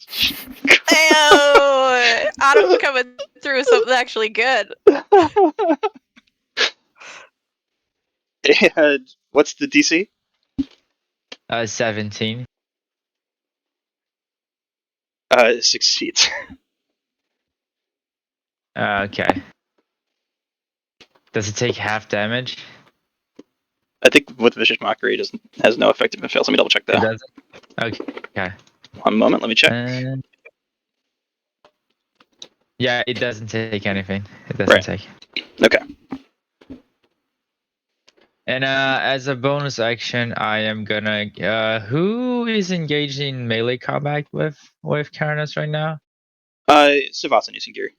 Adam coming through with something actually good. And what's the DC? 17. 6 feet. Okay. Does it take half damage? I think with Vicious Mockery, it has no effect if it fails. Let me double check It that. doesn't? Okay. One moment, let me check. Yeah, it doesn't take anything. It doesn't Right. take. Okay. And as a bonus action, I am gonna. Who is engaged in melee combat with Keranos right now? Savas and Isengiri.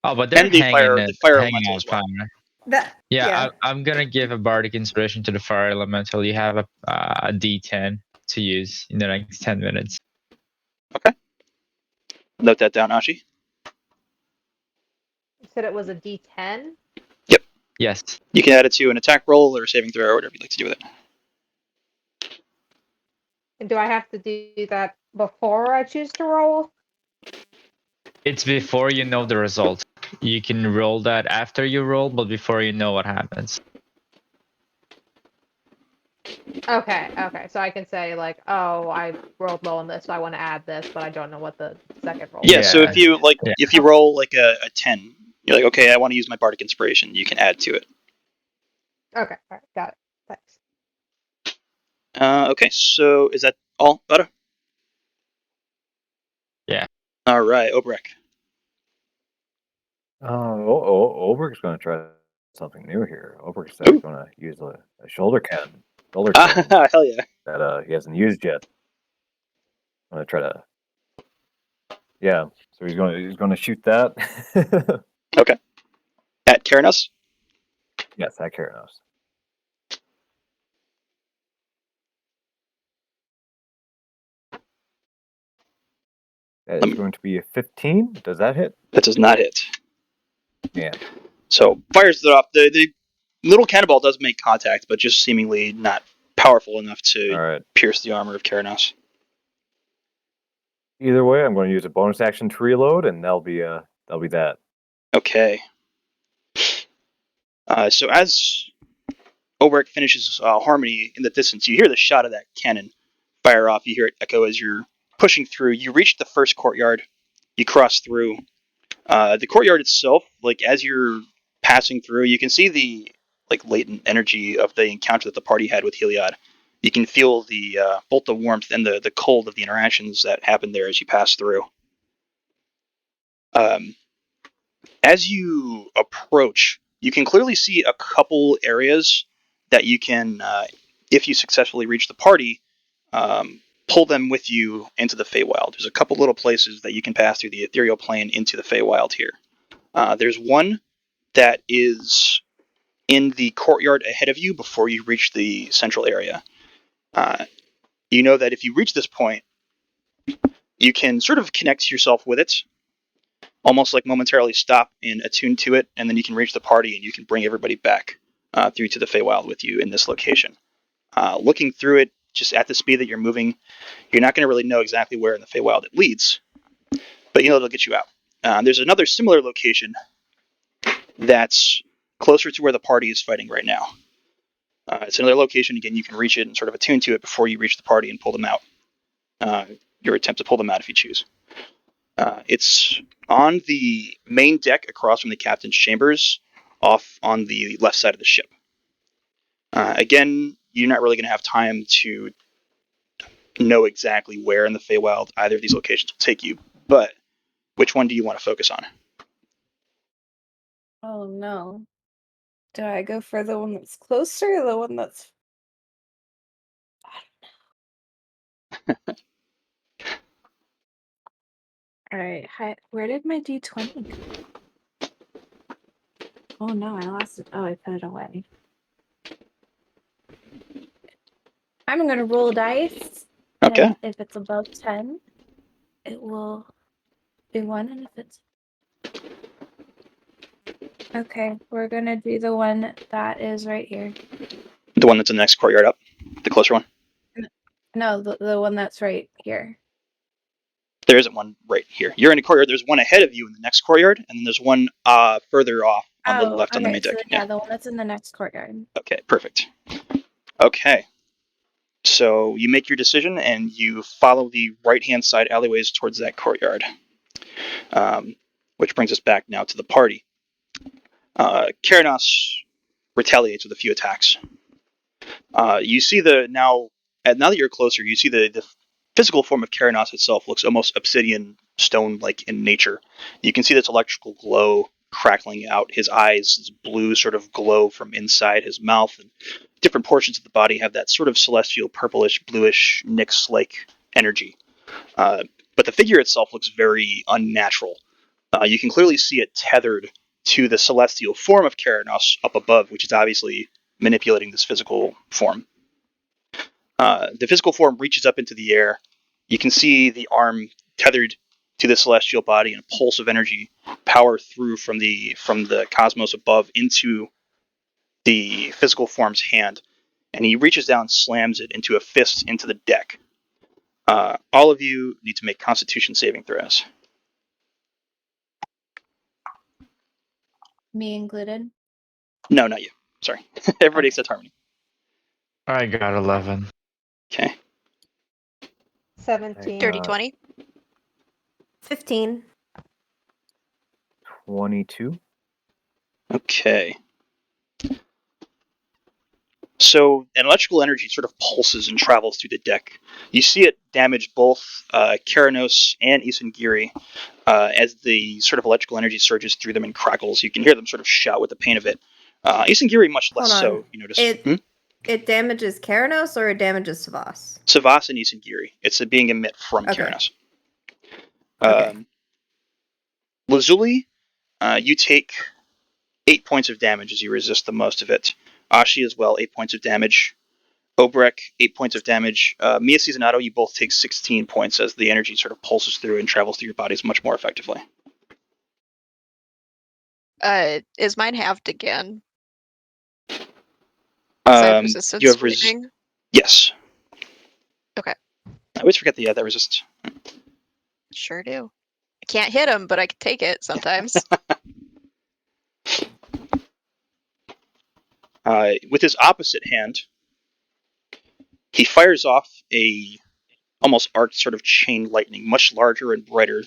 Oh, but they're And the fire hanging elemental out as well. fine, right? That Yeah, I'm gonna give a bardic inspiration to the fire elemental. You have a D10 to use in the next 10 minutes. Okay. Note that down, Ashi. You said it was a D10? Yes. You can add it to an attack roll or saving throw or whatever you'd like to do with it. And do I have to do that before I choose to roll? It's before you know the result. You can roll that after you roll, but before you know what happens. Okay. So I can say like, oh, I rolled low on this, so I want to add this, but I don't know what the second roll Yeah, is. so if you Yeah. if you roll like a 10, you're like, okay, I want to use my bardic inspiration, you can add to it. Okay, all right, got it. Thanks. Okay, so is that all, Otto? Yeah. All right, Obrek. Oberg's going to try something new here. Oberg's going to use a shoulder cannon. Hell yeah. That he hasn't used yet. I'm going to try to. Yeah, so he's going to shoot that. Okay. At Keranos? Yes, at Keranos. That is going to be a 15. Does that hit? That does not hit. Yeah. So fires it off. The little cannonball does make contact, but just seemingly not powerful enough to pierce the armor of Keranos. Either way, I'm going to use a bonus action to reload, and that'll be that. Okay. So as Oberek finishes Harmony in the distance, you hear the shot of that cannon fire off. You hear it echo as you're pushing through. You reach the first courtyard. You cross through. The courtyard itself, like as you're passing through, you can see the like latent energy of the encounter that the party had with Heliod. You can feel the both the warmth and the cold of the interactions that happened there as you pass through. As you approach, you can clearly see a couple areas that you can, if you successfully reach the party, pull them with you into the Feywild. There's a couple little places that you can pass through the ethereal plane into the Feywild here. There's one that is in the courtyard ahead of you before you reach the central area. You know that if you reach this point, you can sort of connect yourself with it, almost like momentarily stop and attune to it, and then you can reach the party and you can bring everybody back through to the Feywild with you in this location. Looking through it, just at the speed that you're moving, you're not going to really know exactly where in the Feywild it leads, but you know it'll get you out. There's another similar location that's closer to where the party is fighting right now. It's another location, again, you can reach it and sort of attune to it before you reach the party and pull them out. Your attempt to pull them out if you choose. It's on the main deck across from the captain's chambers, off on the left side of the ship. Again, you're not really going to have time to know exactly where in the Feywild either of these locations will take you, but which one do you want to focus on? Oh no. Do I go for the one that's closer or the one that's... I don't know. Alright, where did my D20 go? Oh no, I lost it. Oh, I put it away. I'm gonna roll a dice. Okay. And if it's above 10, it will be 1. And if it's... Okay, we're gonna do the one that is right here. The one that's in the next courtyard up, the closer one. No, the one that's right here. There isn't one right here. You're in a courtyard. There's one ahead of you in the next courtyard, and then there's one further off on the left on the Okay, main deck. so yeah, the one that's in the next courtyard. Okay, perfect. Okay. So you make your decision and you follow the right-hand side alleyways towards that courtyard. Which brings us back now to the party. Keranos retaliates with a few attacks. You see now that you're closer, you see the physical form of Keranos itself looks almost obsidian stone-like in nature. You can see this electrical glow crackling out his eyes, his blue sort of glow from inside his mouth, and different portions of the body have that sort of celestial, purplish, bluish, Nyx-like energy. But the figure itself looks very unnatural. You can clearly see it tethered to the celestial form of Keranos up above, which is obviously manipulating this physical form. The physical form reaches up into the air. You can see the arm tethered to the celestial body, and a pulse of energy power through from the cosmos above into the physical form's hand, and he reaches down and slams it into a fist into the deck. All of you need to make Constitution saving throws. Me included. No, not you. Sorry. Everybody Okay. except Harmony. I got 11. Okay. 17. Dirty 20. 15. 22. Okay. So an electrical energy sort of pulses and travels through the deck. You see it damage both Keranos and Isengiri as the sort of electrical energy surges through them and crackles. You can hear them sort of shout with the pain of it. Isengiri much less Hold on. so. You notice. It damages Keranos or it damages Savas? Savas and Isengiri. It's being emit from Okay. Keranos. Okay. Lazuli, you take 8 points of damage as you resist the most of it. Ashi as well, 8 points of damage. Obrek, 8 points of damage. Mia Seasonato, you both take 16 points as the energy sort of pulses through and travels through your bodies much more effectively. Is mine halved again? I have resistance You have breathing? Yes. Okay. I always forget that resist. Sure do. I can't hit him, but I can take it sometimes. With his opposite hand, he fires off a almost arced sort of chain lightning, much larger and brighter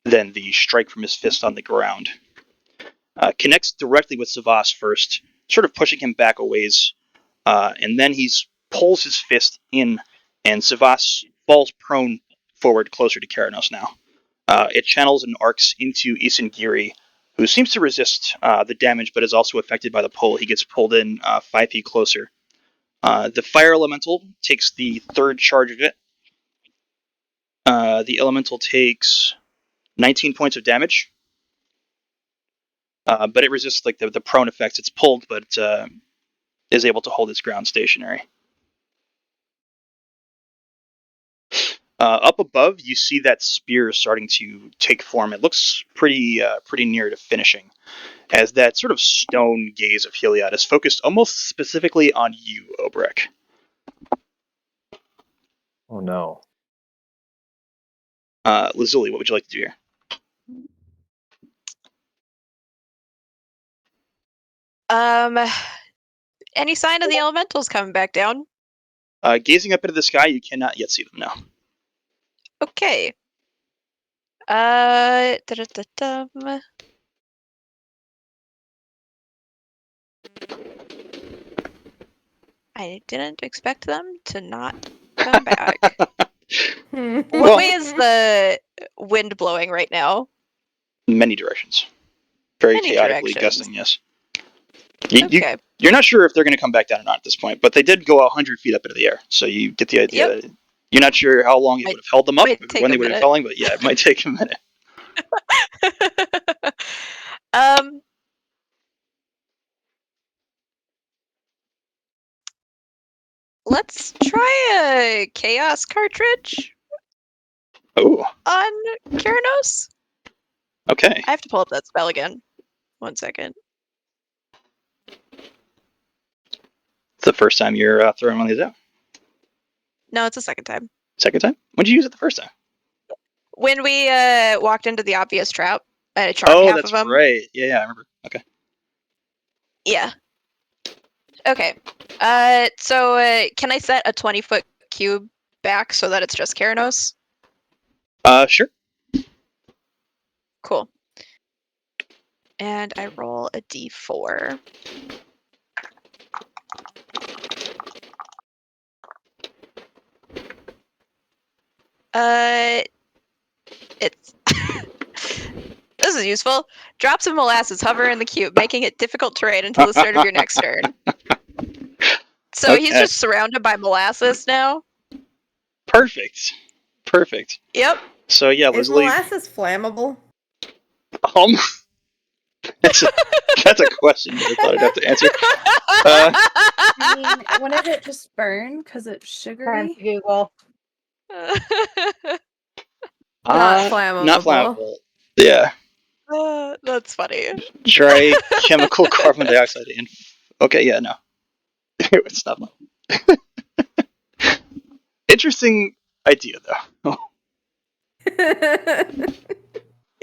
than the strike from his fist on the ground. Connects directly with Savas first, sort of pushing him back a ways, and then he pulls his fist in, and Savas falls prone forward closer to Keranos now. It channels and arcs into Isengiri, who seems to resist the damage, but is also affected by the pull. He gets pulled in 5 feet closer. The fire elemental takes the third charge of it. The elemental takes 19 points of damage, but it resists like the prone effects. It's pulled, but is able to hold its ground stationary. Up above, you see that spear starting to take form. It looks pretty near to finishing, as that sort of stone gaze of Heliod is focused almost specifically on you, Obrek. Oh no. Lazuli, what would you like to do here? Any sign of the elementals coming back down? Gazing up into the sky, you cannot yet see them now. Okay. I didn't expect them to not come back. What Well- way is the wind blowing right now? Many directions. Very Many chaotically directions. gusting, yes. Okay. You're not sure if they're going to come back down or not at this point, but they did go 100 feet up into the air, so you get the idea. Yep. You're not sure how long it would have held them up, might take when a they would have minute. falling, but yeah, it might take a minute. Let's try a chaos cartridge Oh, on Keranos. okay. I have to pull up that spell again. 1 second. It's the first time you're throwing one of these out. No, it's the second time. Second time? When did you use it the first time? When we walked into the obvious trap, I charmed Oh, half that's of them. right. Yeah, I remember. Okay. Yeah. Okay. So can I set a 20-foot cube back so that it's just Keranos? Sure. Cool. And I roll a d4. It's this is useful. Drops of molasses hover in the cube, making it difficult terrain until the start of your next turn. So he's Okay. just surrounded by molasses now. Perfect. Yep. So yeah, Is Leslie. molasses flammable? Um, that's a question I thought I'd have to answer. I mean, wouldn't it just burn because it's Time sugary? to Google. Not flammable. Not flammable. Yeah. That's funny. Dry chemical carbon dioxide. Okay, yeah, no. It's not flammable. Interesting idea, though.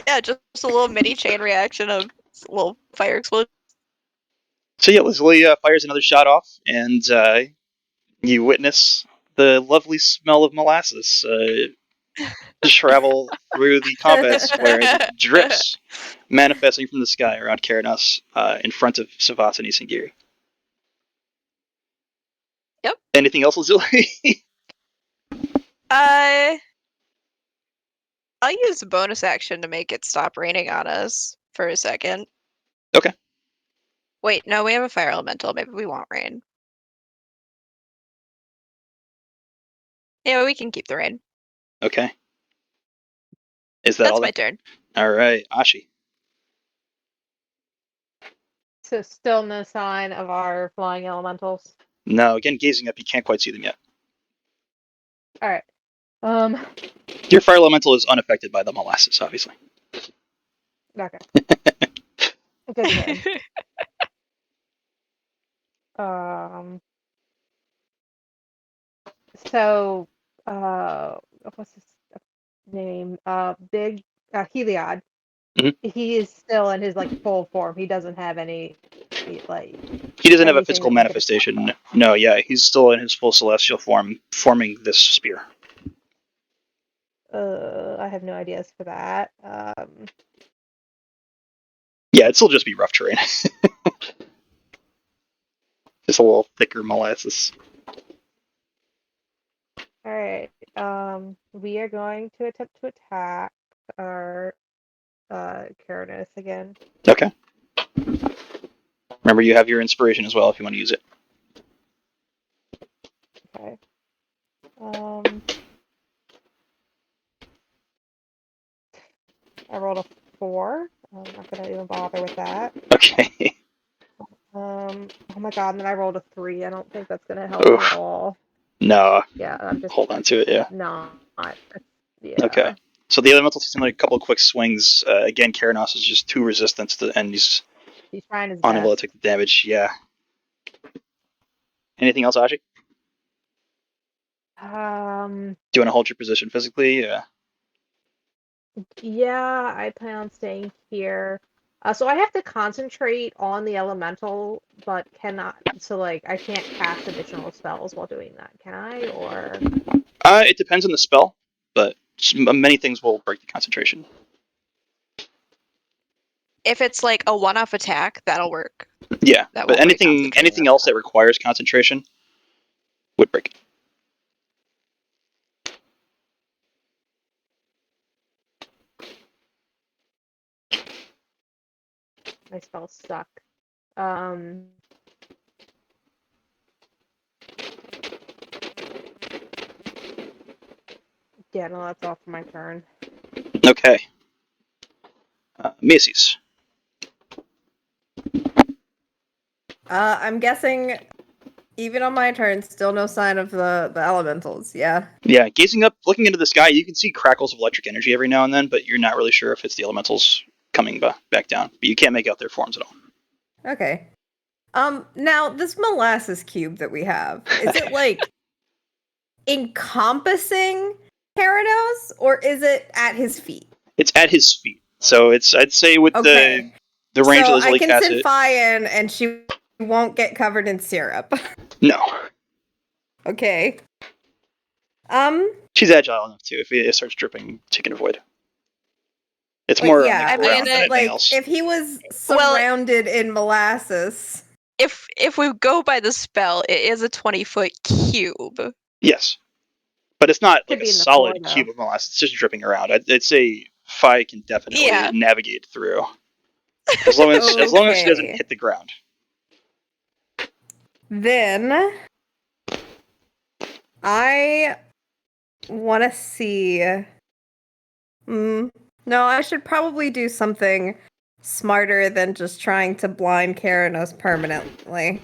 Yeah, just a little mini chain reaction of a little fire explosion. So yeah, Leslie fires another shot off, and you witness the lovely smell of molasses travel through the combat square as it drips, manifesting from the sky around Keranos, in front of Savas and Isengiri. Yep. Anything else, Leslie? I'll use a bonus action to make it stop raining on us for a second. Okay. Wait, no, we have a fire elemental. Maybe we won't rain. Yeah, we can keep the rain. Okay. Is that That's all? my turn. All right, Ashi. So still no sign of our flying elementals. No, again, gazing up, you can't quite see them yet. All right. Your fire elemental is unaffected by the molasses, obviously. Okay. Good to hear. So, what's his name? Big Heliod. Mhm. He is still in his like full form. He doesn't have any Like, He doesn't have a anything physical that we could- manifestation. No, yeah, he's still in his full celestial form, forming this spear. I have no ideas for that. Yeah, it'd still just be rough terrain. Just a little thicker molasses. All right. We are going to attempt to attack our Keranos again. Okay. Remember, you have your inspiration as well if you want to use it. Okay. I rolled a 4. I'm not gonna even bother with that. Okay. Oh my god, and then I rolled a 3. I don't think that's gonna help me Oof. at all. No. Yeah, I'm just Hold on to it, yeah. not. Yeah. Okay. So the elemental takes like a couple of quick swings. Again, Keranos is just too resistant to, and he's He's trying his unable best. to take the damage. Yeah. Anything else, Ashi? Do you want to hold your position physically? Yeah. Yeah, I plan on staying here. So I have to concentrate on the elemental, but cannot. So like, I can't cast additional spells while doing that, can I? Or It depends on the spell, but many things will break the concentration. If it's like a one-off attack, that'll work. Yeah, That but won't break anything concentration. else that requires concentration would break it. my spells suck. Yeah, no, that's all for my turn. Okay. Macy's. I'm guessing even on my turn, still no sign of the elementals. Yeah. Yeah, gazing up, looking into the sky, you can see crackles of electric energy every now and then, but you're not really sure if it's the elementals coming back down. But you can't make out their forms at all. Okay. Now this molasses cube that we have, is it like encompassing Keranos, or is it at his feet? It's at his feet, so it's I'd say with Okay. the range So that Lizzie I can casts send it. Fi in, and she won't get covered in syrup. No, Okay. she's agile enough too. If it starts dripping, she can avoid. It's But more yeah, on the I mean, ground than anything like else. if he was surrounded in molasses. If we go by the spell, it is a 20-foot cube. Yes, but it's not Could like be a in the solid floor, cube though. of molasses. It's just dripping around. I'd say Fi can definitely Yeah. navigate through, as long as she doesn't Okay. hit the ground. Then I want to see. No, I should probably do something smarter than just trying to blind Keranos permanently.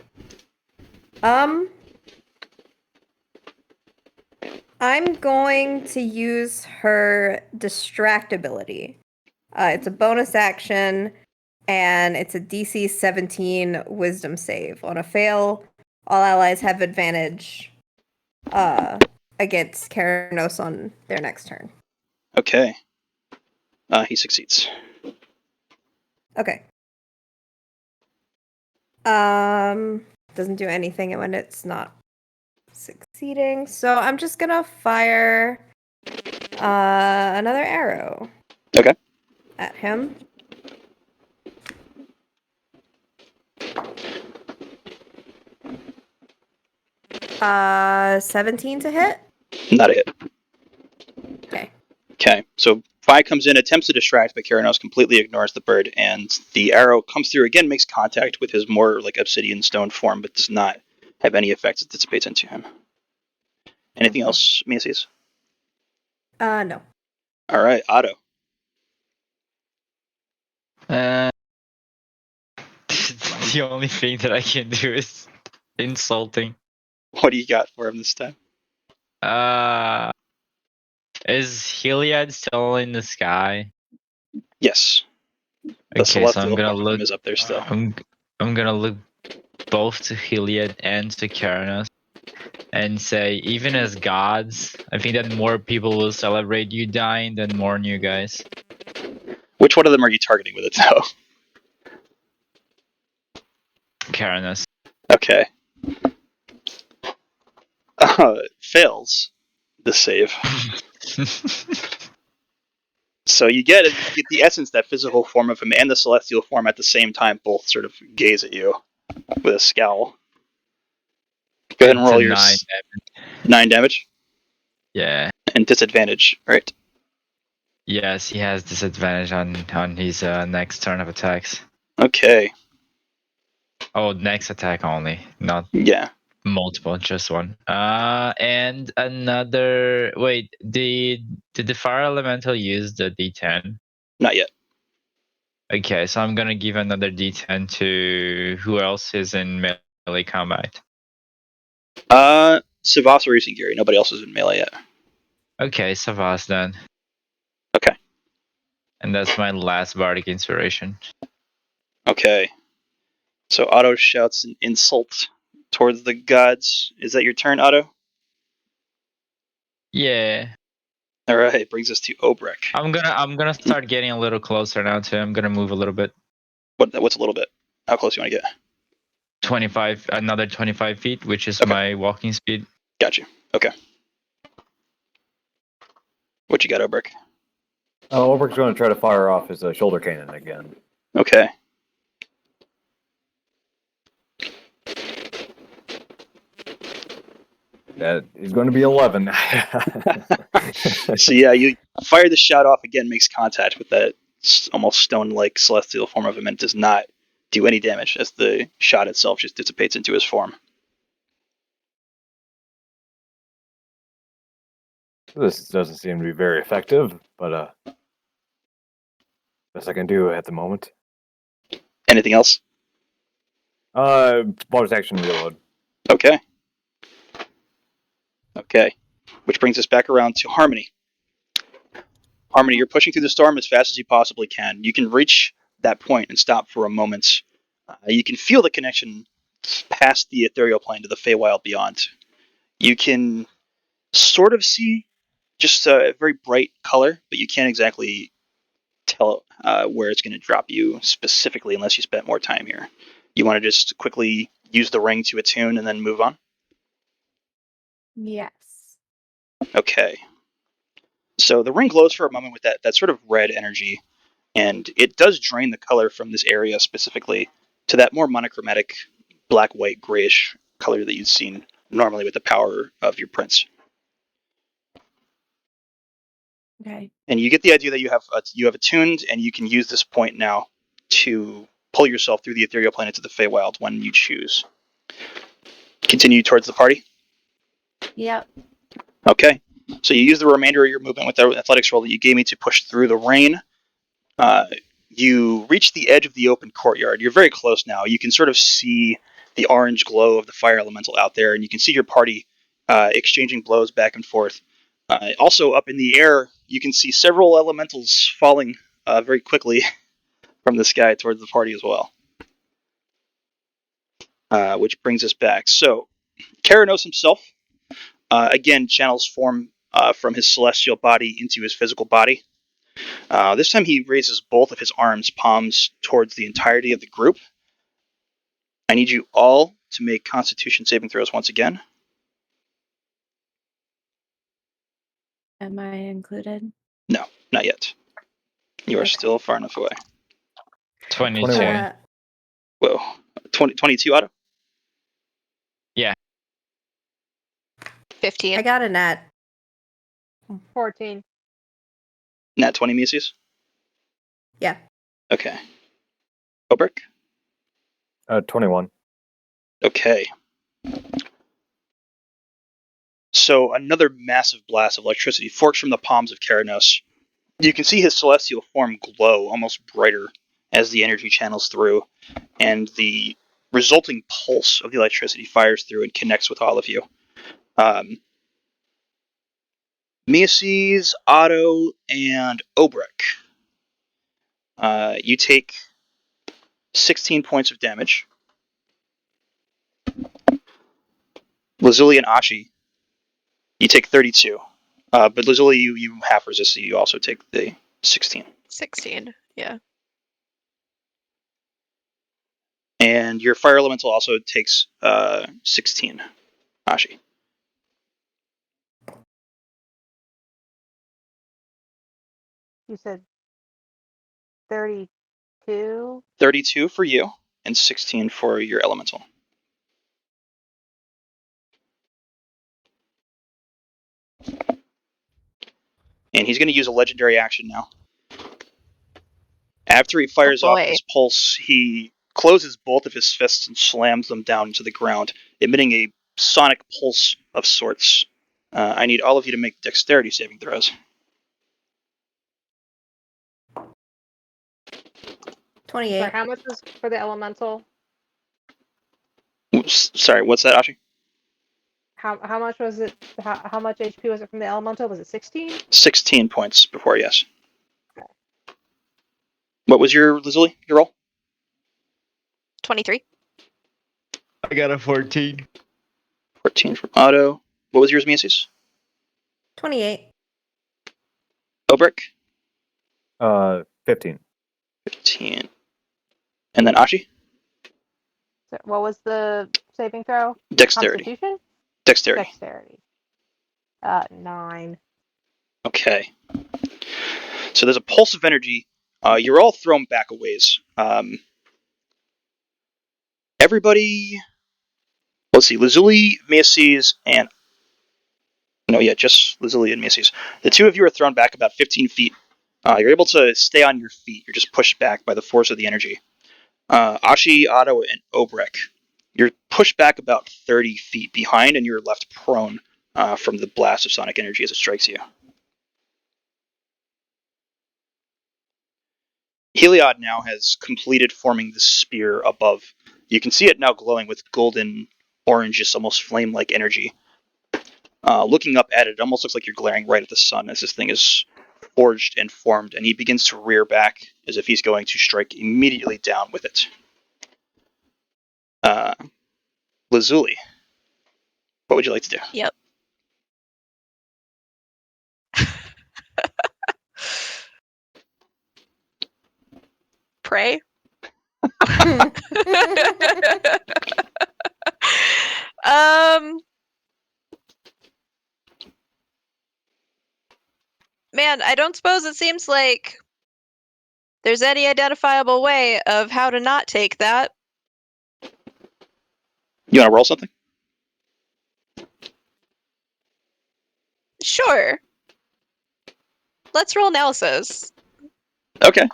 I'm going to use her distractibility. It's a bonus action, and it's a DC 17 Wisdom save. On a fail, all allies have advantage against Keranos on their next turn. Okay. He succeeds. Okay. Doesn't do anything when it's not succeeding. So I'm just gonna fire another arrow. Okay. At him. Uh, 17 to hit. Not a hit. Okay. Okay, so Fi comes in, attempts to distract, but Keranos completely ignores the bird, and the arrow comes through again, makes contact with his more like obsidian stone form, but does not have any effects it dissipates into him. Anything else, Macy's? No. All right, Otto. The only thing that I can do is insulting. What do you got for him this time? Is Heliad still in the sky? Yes. The Okay, so celestial I'm gonna form of him look. is up there still. I'm gonna look both to Heliad and to Keranos and say, even as gods, I think that more people will celebrate you dying than mourn you guys. Which one of them are you targeting with it, though? Keranos. Okay. Fails the save. So you get the essence, that physical form of him and the celestial form at the same time, both sort of gaze at you with a scowl. Go ahead and It's roll a your 9 9 damage Yeah. and disadvantage, right? Yes, he has disadvantage on his next turn of attacks. Okay. Oh, next attack only, not Yeah. multiple, just one. And another. Wait, did the fire elemental use the D10? Not yet. Okay, so I'm gonna give another D10 to who else is in melee combat. Savas or Reese Gary. Nobody else is in melee yet. Okay, Savas then. Okay. And that's my last bardic inspiration. Okay. So Otto shouts an insult towards the gods. Is that your turn, Otto? Yeah. All right. Brings us to Obrek. I'm gonna start getting a little closer now too. I'm gonna move a little bit. What's a little bit? How close you want to get? 25, another 25 feet, which is Okay. my walking speed. Got you. Okay. What you got, Obrek? Ulbricht's going to try to fire off his shoulder cannon again. Okay. That is going to be 11. So yeah, you fire the shot off again, makes contact with that almost stone-like celestial form of him, and does not do any damage as the shot itself just dissipates into his form. This doesn't seem to be very effective, but best I can do at the moment. Anything else? Bonus action reload. Okay. Okay. Which brings us back around to Harmony. Harmony, you're pushing through the storm as fast as you possibly can. You can reach that point and stop for a moment. You can feel the connection past the ethereal plane to the Feywild beyond. You can sort of see just a very bright color, but you can't exactly tell where it's going to drop you specifically unless you spent more time here. You want to just quickly use the ring to attune and then move on? Yes. Okay. So the ring glows for a moment with that sort of red energy, and it does drain the color from this area specifically to that more monochromatic black, white, grayish color that you've seen normally with the power of your prince. Okay. And you get the idea that you have attuned, and you can use this point now to pull yourself through the ethereal plane into the Feywild when you choose. Continue towards the party. Yep. Okay. So you use the remainder of your movement with the athletics roll that you gave me to push through the rain. You reach the edge of the open courtyard. You're very close now. You can sort of see the orange glow of the fire elemental out there, and you can see your party exchanging blows back and forth. Also, up in the air, you can see several elementals falling very quickly from the sky towards the party as well. Which brings us back. So, Keranos himself, again, channels form from his celestial body into his physical body. This time he raises both of his arms, palms, towards the entirety of the group. I need you all to make Constitution saving throws once again. Am I included? No, not yet. You are Okay. still far enough away. 22. 21. Whoa. 22 Otto? 15. I got a nat. 14. Nat 20 Mises? Yeah. Okay. Obrick? 21. Okay. So another massive blast of electricity forks from the palms of Keranos. You can see his celestial form glow, almost brighter, as the energy channels through, and the resulting pulse of the electricity fires through and connects with all of you. Miaces, Otto, and Obrek. You take 16 points of damage. Lazuli and Ashi, you take 32. But Lazuli, you half resist, so you also take the 16. 16. Yeah. And your fire elemental also takes 16. Ashi. You said 32. 32 for you, and 16 for your elemental. And he's going to use a legendary action now. After he fires off boy. his pulse, he closes both of his fists and slams them down into the ground, emitting a sonic pulse of sorts. I need all of you to make dexterity saving throws. 28. Sorry, how much was for the elemental? Oops, sorry, what's that, Ashi? How much was it? How much HP was it from the elemental? Was it 16? 16 points before, yes. Okay. What was your Lizuli, your roll? 23. I got a 14. 14 from Otto. What was yours, Miasis? 28. Obrick? 15. 15. And then Ashi? So what was the saving throw? Dexterity. Constitution? Dexterity. Dexterity. 9. Okay. So there's a pulse of energy. You're all thrown back a ways. Everybody. Let's see. Lazuli, Miasis, and. No, yeah, just Lazuli and Miasis. The two of you are thrown back about 15 feet. You're able to stay on your feet. You're just pushed back by the force of the energy. Ashi, Otto, and Obrek. You're pushed back about 30 feet behind, and you're left prone from the blast of sonic energy as it strikes you. Heliod now has completed forming the spear above. You can see it now glowing with golden, orangish, almost flame-like energy. Looking up at it, it almost looks like you're glaring right at the sun as this thing is forged and formed, and he begins to rear back as if he's going to strike immediately down with it. Lazuli, what would you like to do? Yep. Pray. Man, I don't suppose it seems like there's any identifiable way of how to not take that. You want to roll something? Sure. Let's roll analysis. Okay.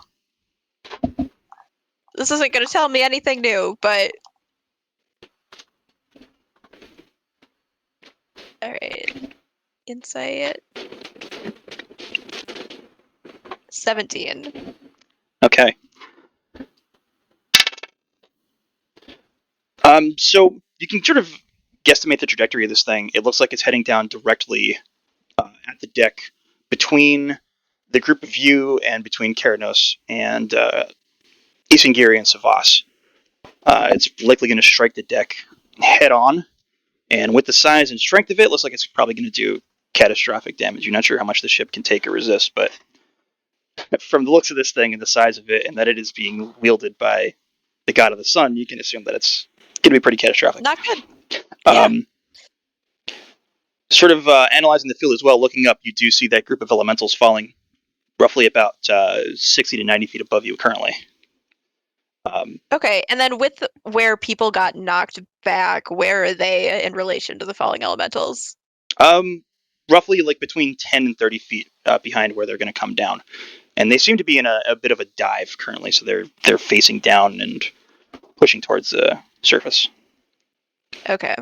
This isn't going to tell me anything new, but... Alright. Insight. 17. Okay. So you can sort of guesstimate the trajectory of this thing. It looks like it's heading down directly at the deck between the group of you and between Keranos and Isengiri and Savas. It's likely going to strike the deck head on, and with the size and strength of it, looks like it's probably going to do catastrophic damage. You're not sure how much the ship can take or resist, but from the looks of this thing and the size of it, and that it is being wielded by the god of the sun, you can assume that it's going to be pretty catastrophic. Not good. Yeah. Sort of analyzing the field as well, looking up, you do see that group of elementals falling roughly about 60 to 90 feet above you currently. Okay, and then with where people got knocked back, where are they in relation to the falling elementals? Roughly like between 10 and 30 feet behind where they're going to come down. And they seem to be in a bit of a dive currently, so they're facing down and pushing towards the surface. Okay.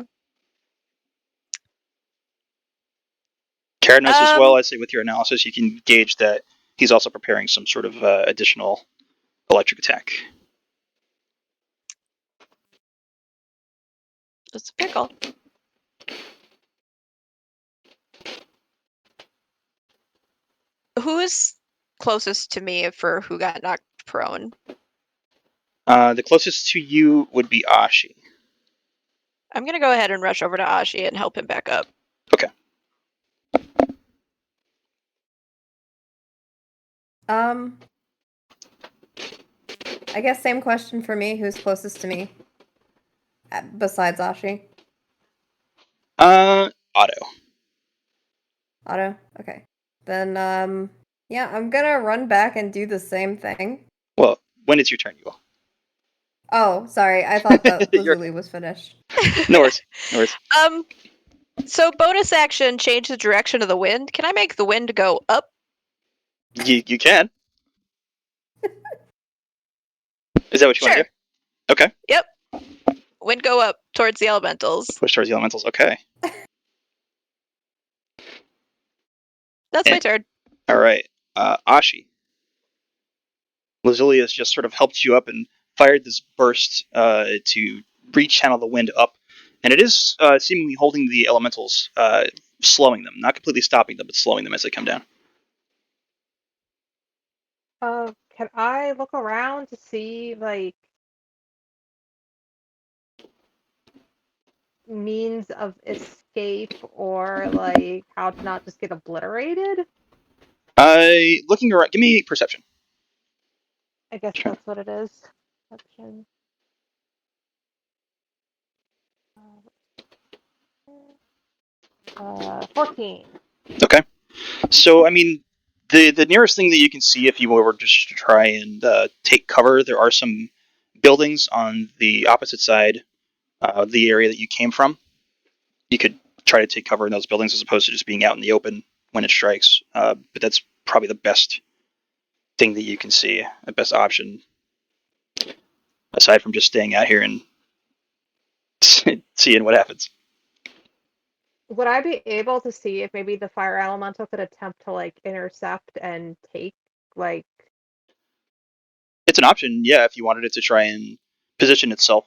Keranos as well, I'd say with your analysis, you can gauge that he's also preparing some sort of additional electric attack. It's a pickle. Who is closest to me for who got knocked prone? The closest to you would be Ashi. I'm gonna go ahead and rush over to Ashi and help him back up. Okay. I guess same question for me. Who's closest to me? Besides Ashi? Otto. Otto? Okay. Then, yeah, I'm gonna run back and do the same thing. Well, when it's your turn, you will. Oh, sorry. I thought that You're Lazuli was finished. No worries. No worries. So bonus action, change the direction of the wind. Can I make the wind go up? You can. Is that what you want to Sure. do? Okay. Yep. Wind go up towards the elementals. Push towards the elementals. Okay. That's my turn. All right. Ashi. Lazuli has just sort of helped you up and fired this burst to rechannel the wind up. And it is seemingly holding the elementals, slowing them. Not completely stopping them, but slowing them as they come down. Can I look around to see, like, means of escape or, like, how to not just get obliterated? Looking around, give me perception. I guess Sure. that's what it is. Perception. 14. Okay. So, I mean, the nearest thing that you can see if you were just to try and take cover, there are some buildings on the opposite side of the area that you came from. You could try to take cover in those buildings as opposed to just being out in the open when it strikes. But that's probably the best thing that you can see, the best option, aside from just staying out here and seeing what happens. Would I be able to see if maybe the fire elemental could attempt to, like, intercept and take, like... It's an option, yeah, if you wanted it to try and position itself.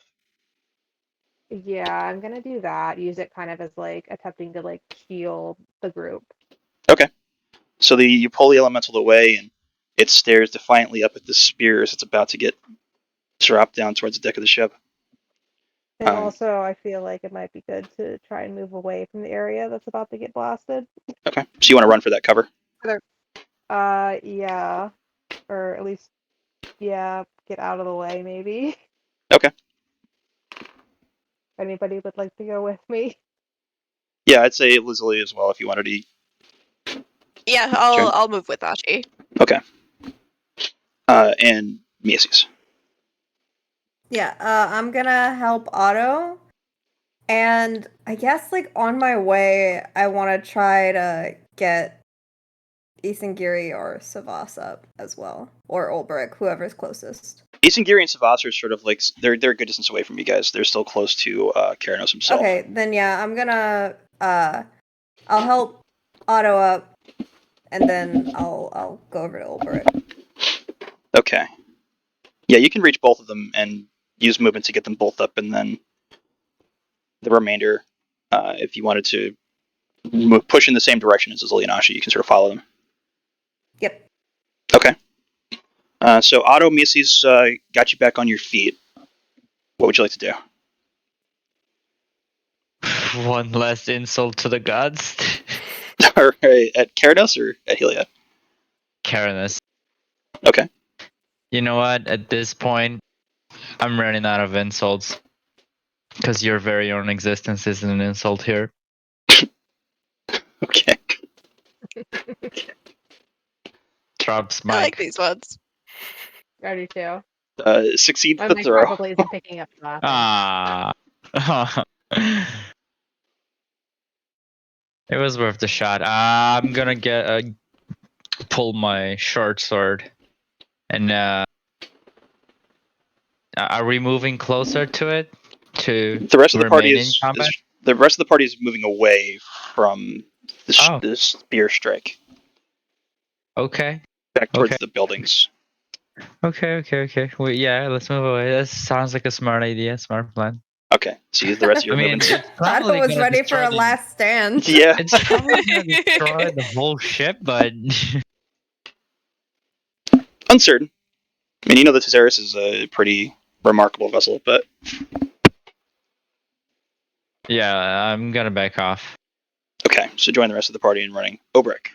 Yeah, I'm gonna do that. Use it kind of as, like, attempting to, like, shield the group. Okay. So you pull the elemental away, and it stares defiantly up at the spear as it's about to get dropped down towards the deck of the ship. And Um, also, I feel like it might be good to try and move away from the area that's about to get blasted. Okay. So you want to run for that cover? Yeah. Or at least, yeah, get out of the way, maybe. Okay. If anybody would like to go with me. Yeah, I'd say Lazuli as well if you wanted to. Yeah, Sure. I'll move with Ashi. Okay. And Miasis. Yeah, I'm gonna help Otto. And I guess, like, on my way, I want to try to get Isengiri or Savas up as well. Or Ulbrich, whoever's closest. Isengiri and Savas are sort of like, they're a good distance away from you guys. They're still close to Keranos himself. Okay, then yeah, I'm gonna, I'll help Otto up, and then I'll go over to Ulbrich. Okay. Yeah, you can reach both of them and use movement to get them both up, and then the remainder, if you wanted to push in the same direction as Azuli and Ashi, you can sort of follow them. Yep. Okay. So Otto, Miasis got you back on your feet. What would you like to do? One last insult to the gods. All right, at Keranos or at Helia? Keranos. Okay. You know what? At this point, I'm running out of insults. Because your very own existence is an insult here. Okay. Drops I like mic. these ones. I do too. Succeed My the mic throw. probably isn't picking up that. Ah. It was worth the shot. I'm gonna get pull my short sword, and are we moving closer to it to The rest of the party remain in combat? the rest of the party is moving away from Oh. the spear strike, Okay. back towards Okay. the buildings. Okay. Well, yeah, let's move away. That sounds like a smart idea, smart plan. Okay, so use the rest of your I mean, movements. it's Otto probably was gonna ready for destroy a the- last stand. Yeah. It's probably gonna destroy the whole ship, but Uncertain. I mean, you know the Theros is a pretty remarkable vessel, but yeah, I'm gonna back off. okay. So join the rest of the party in running. Obrek.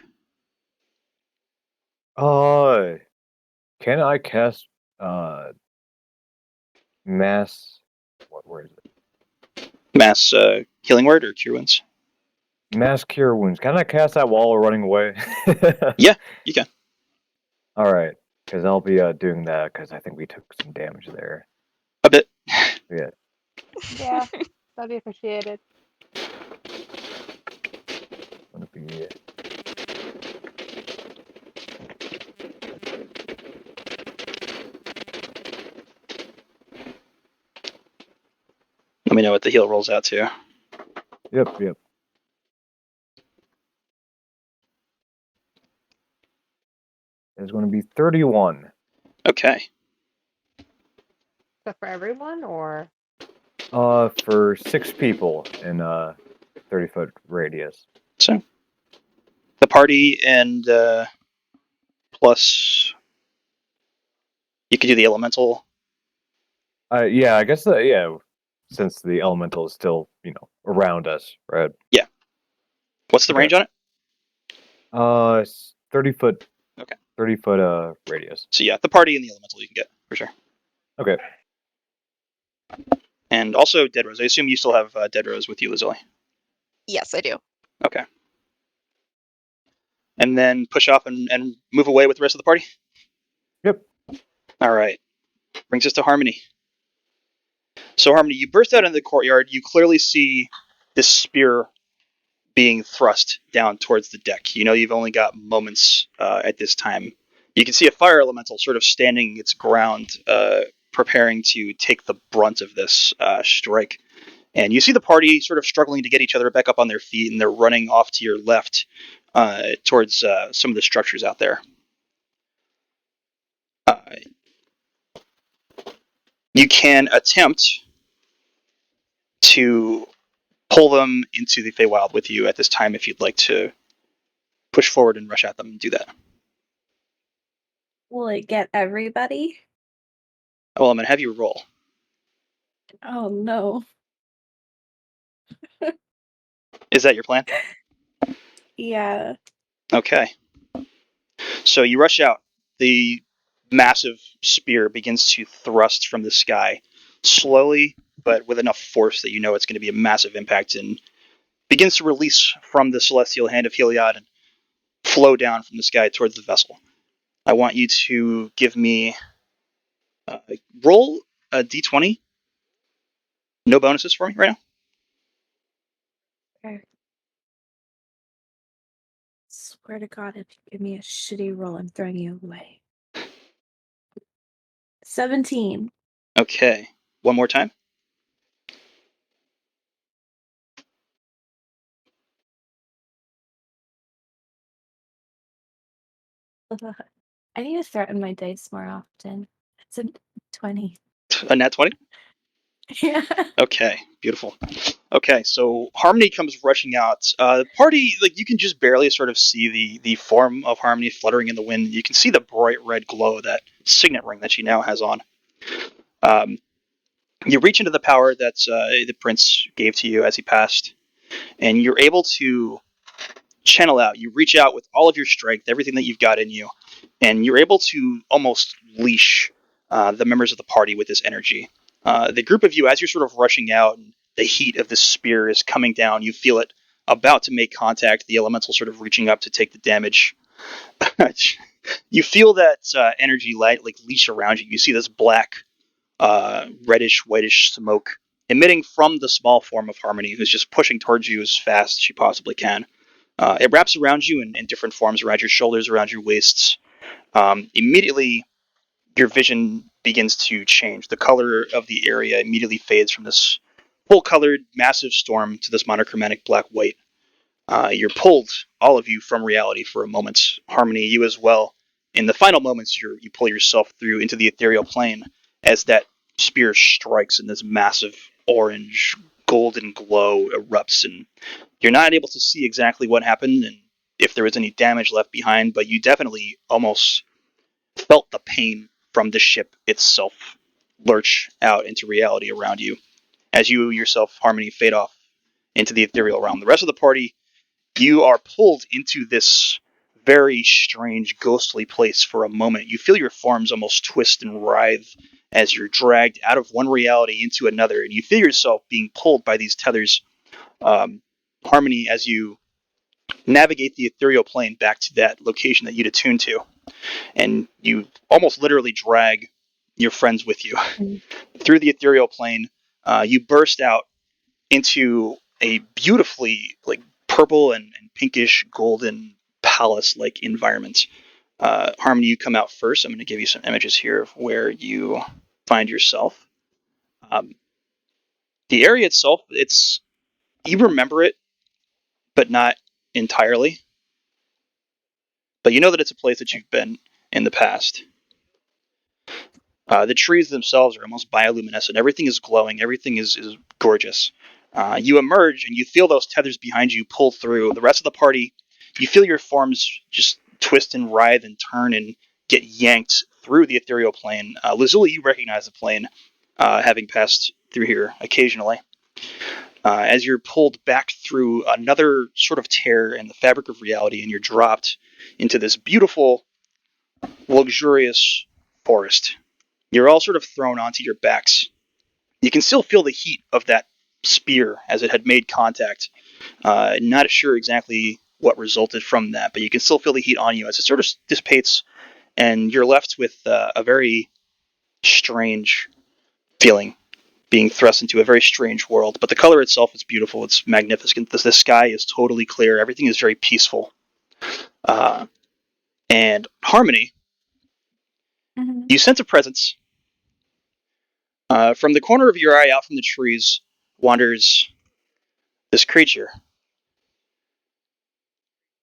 Can I cast mass. Where is it? Mass healing word or cure wounds? Mass cure wounds. Can I cast that while we're running away? Yeah, you can. All right, because I'll be doing that because I think we took some damage there. A bit. Yeah. Yeah, that'd be appreciated. Gonna be. Let me know what the heal rolls out to. Yep. It's going to be 31. Okay. So for everyone, or For 6 people in a 30-foot radius. So the party and plus you could do the elemental. Yeah, I guess. Yeah, since the elemental is still, around us, right? What's the Okay. range on it? 30-foot. Okay. 30-foot radius. So yeah, the party and the elemental you can get for sure. Okay. And also Dead Rose. I assume you still have Dead Rose with you, Lazuli. Yes, I do. Okay. And then push off and move away with the rest of the party? Yep. All right. Brings us to Harmony. So Harmony, you burst out into the courtyard. You clearly see this spear being thrust down towards the deck. You know you've only got moments at this time. You can see a fire elemental sort of standing its ground, preparing to take the brunt of this strike. And you see the party sort of struggling to get each other back up on their feet, and they're running off to your left towards some of the structures out there. You can attempt to pull them into the Feywild with you at this time if you'd like to push forward and rush at them and do that. Will it get everybody? Well, I'm going to have you roll. Oh no. Is that your plan? Yeah. Okay. So you rush out. The massive spear begins to thrust from the sky, slowly, but with enough force that you know it's going to be a massive impact, and begins to release from the celestial hand of Heliod and flow down from the sky towards the vessel. I want you to give me roll a d20. No bonuses for me right now. Okay. Swear to God, if you give me a shitty roll, I'm throwing you away. 17. Okay. One more time. I need to threaten my dice more often. It's a 20. A nat 20? Yeah. Okay, beautiful. Okay, so Harmony comes rushing out. The party, like, you can just barely sort of see the form of Harmony fluttering in the wind. You can see the bright red glow, that signet ring that she now has on. You reach into the power that the prince gave to you as he passed, and you're able to channel out. You reach out with all of your strength, everything that you've got in you, and you're able to almost leash the members of the party with this energy. The group of you, as you're sort of rushing out, and the heat of the spear is coming down, you feel it about to make contact, the elemental sort of reaching up to take the damage. You feel that energy light like leash around you. You see this black, reddish, whitish smoke emitting from the small form of Harmony, who's just pushing towards you as fast as she possibly can. It wraps around you in different forms, around your shoulders, around your waists. Immediately, your vision begins to change. The color of the area immediately fades from this full-colored, massive storm to this monochromatic black-white. You're pulled, all of you, from reality for a moment. Harmony, you as well. In the final moments, you pull yourself through into the ethereal plane as that spear strikes and this massive orange golden glow erupts, and you're not able to see exactly what happened and if there was any damage left behind, but you definitely almost felt the pain from the ship itself lurch out into reality around you as you yourself, Harmony, fade off into the ethereal realm. The rest of the party, you are pulled into this very strange, ghostly place for a moment. You feel your forms almost twist and writhe as you're dragged out of one reality into another, and you feel yourself being pulled by these tethers. Harmony, as you navigate the ethereal plane back to that location that you'd attuned to, and you almost literally drag your friends with you through the ethereal plane. You burst out into a beautifully like purple and pinkish golden palace-like environment. Harmony, you come out first. I'm going to give you some images here of where you find yourself. The area itself, you remember it, but not entirely. But you know that it's a place that you've been in the past. The trees themselves are almost bioluminescent. Everything is glowing. Everything is gorgeous. You emerge and you feel those tethers behind you pull through. The rest of the party, you feel your forms just twist and writhe and turn and get yanked through the ethereal plane. Lazuli, you recognize the plane, having passed through here occasionally. As you're pulled back through another sort of tear in the fabric of reality, and you're dropped into this beautiful, luxurious forest. You're all sort of thrown onto your backs. You can still feel the heat of that spear as it had made contact. Not sure exactly what resulted from that, but you can still feel the heat on you as it sort of dissipates, and you're left with a very strange feeling, being thrust into a very strange world. But the color itself is beautiful. It's magnificent. The sky is totally clear. Everything is very peaceful. And Harmony, you sense a presence. From the corner of your eye out from the trees wanders this creature.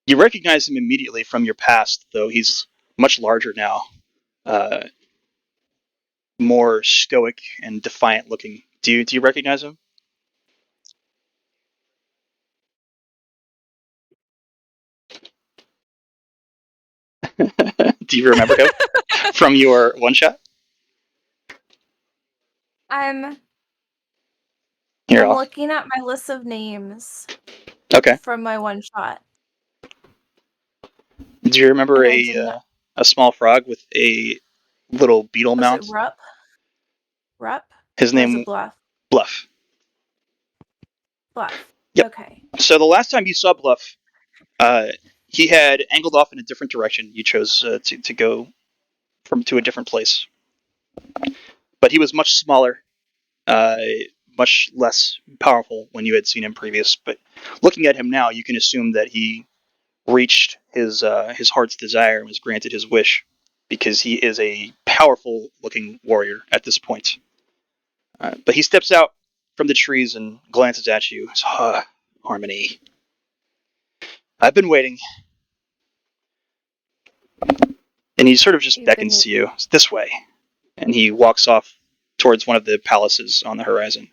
You recognize him immediately from your past, though he's much larger now. More stoic and defiant looking. Do you recognize him? Do you remember him from your one shot? I'm Here, I'm I'll. looking at my list of names Okay. from my one shot. Do you remember And I did not. a small frog with a little beetle Was it mount? Rupp? Rupp? His Or was it name Bluff? Bluff. Bluff. Yep. Okay. So the last time you saw Bluff, he had angled off in a different direction. You chose to go to a different place, but he was much smaller, uh, much less powerful when you had seen him previous. But looking at him now, you can assume that he reached his heart's desire and was granted his wish, because he is a powerful looking warrior at this point. But he steps out from the trees and glances at you. Harmony, I've been waiting. And he sort of just beckons to you. It's this way. And he walks off towards one of the palaces on the horizon.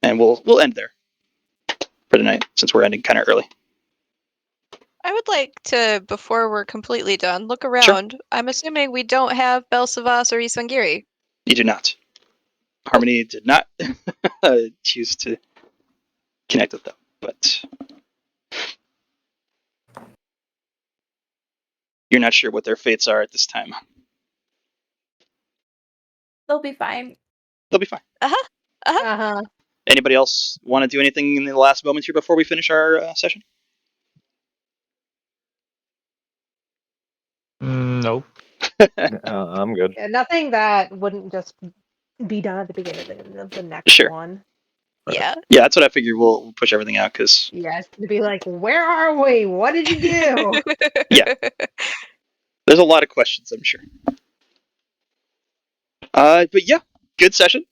And we'll end there for tonight, since we're ending kind of early. I would like to, before we're completely done, look around. Sure. I'm assuming we don't have Belsavas or Isangiri. You do not. Harmony did not choose to connect with them, but you're not sure what their fates are at this time. They'll be fine. They'll be fine. Anybody else want to do anything in the last moments here before we finish our session? Nope. I'm good. Yeah, nothing that wouldn't just be done at the beginning of the next one. Yeah. Yeah, that's what I figured. We'll push everything out because. Yeah, it's to be like, where are we? What did you do? Yeah. There's a lot of questions, I'm sure. But yeah, good session.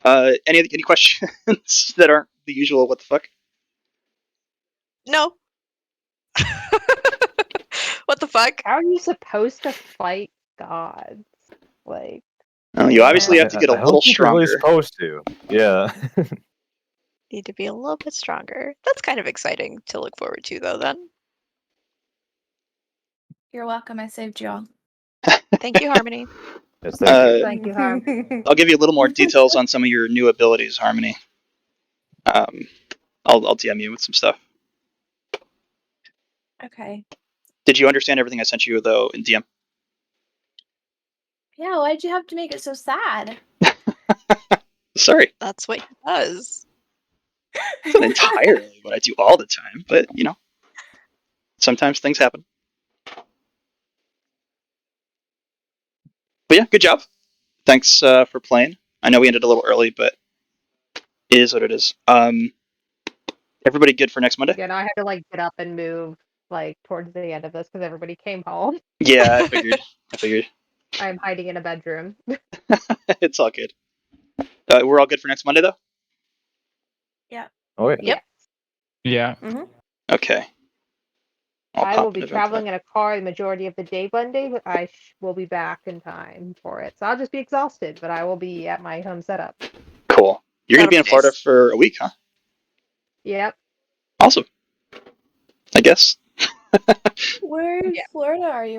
Any questions that aren't the usual? What the fuck? No. What the fuck? How are you supposed to fight gods? Like, you obviously have to get a little stronger. You're really supposed to. Yeah. Need to be a little bit stronger. That's kind of exciting to look forward to, though, then. You're welcome. I saved you all. Thank you, Harmony. Yes, thank you. Thank you, Harmony. I'll give you a little more details on some of your new abilities, Harmony. I'll DM you with some stuff. Okay. Did you understand everything I sent you, though, in DM? Yeah, why'd you have to make it so sad? Sorry, That's what he does. it's not entirely what I do all the time, but sometimes things happen. But yeah, good job. Thanks for playing. I know we ended a little early, but it is what it is. Everybody good for next Monday? Yeah, no, I had to like get up and move like towards the end of this because everybody came home. Yeah, I figured. I'm hiding in a bedroom. It's all good. We're all good for next Monday, though? Oh yeah. Yep. Yeah. Okay. I'll I pop will an be event traveling for in a car the majority of the day Monday, but I will be back in time for it. So I'll just be exhausted, but I will be at my home setup. that. Cool. You're going to That'll be in be Florida nice. for a week, huh? Yep. Awesome. I guess. Where in Yeah. Florida are you?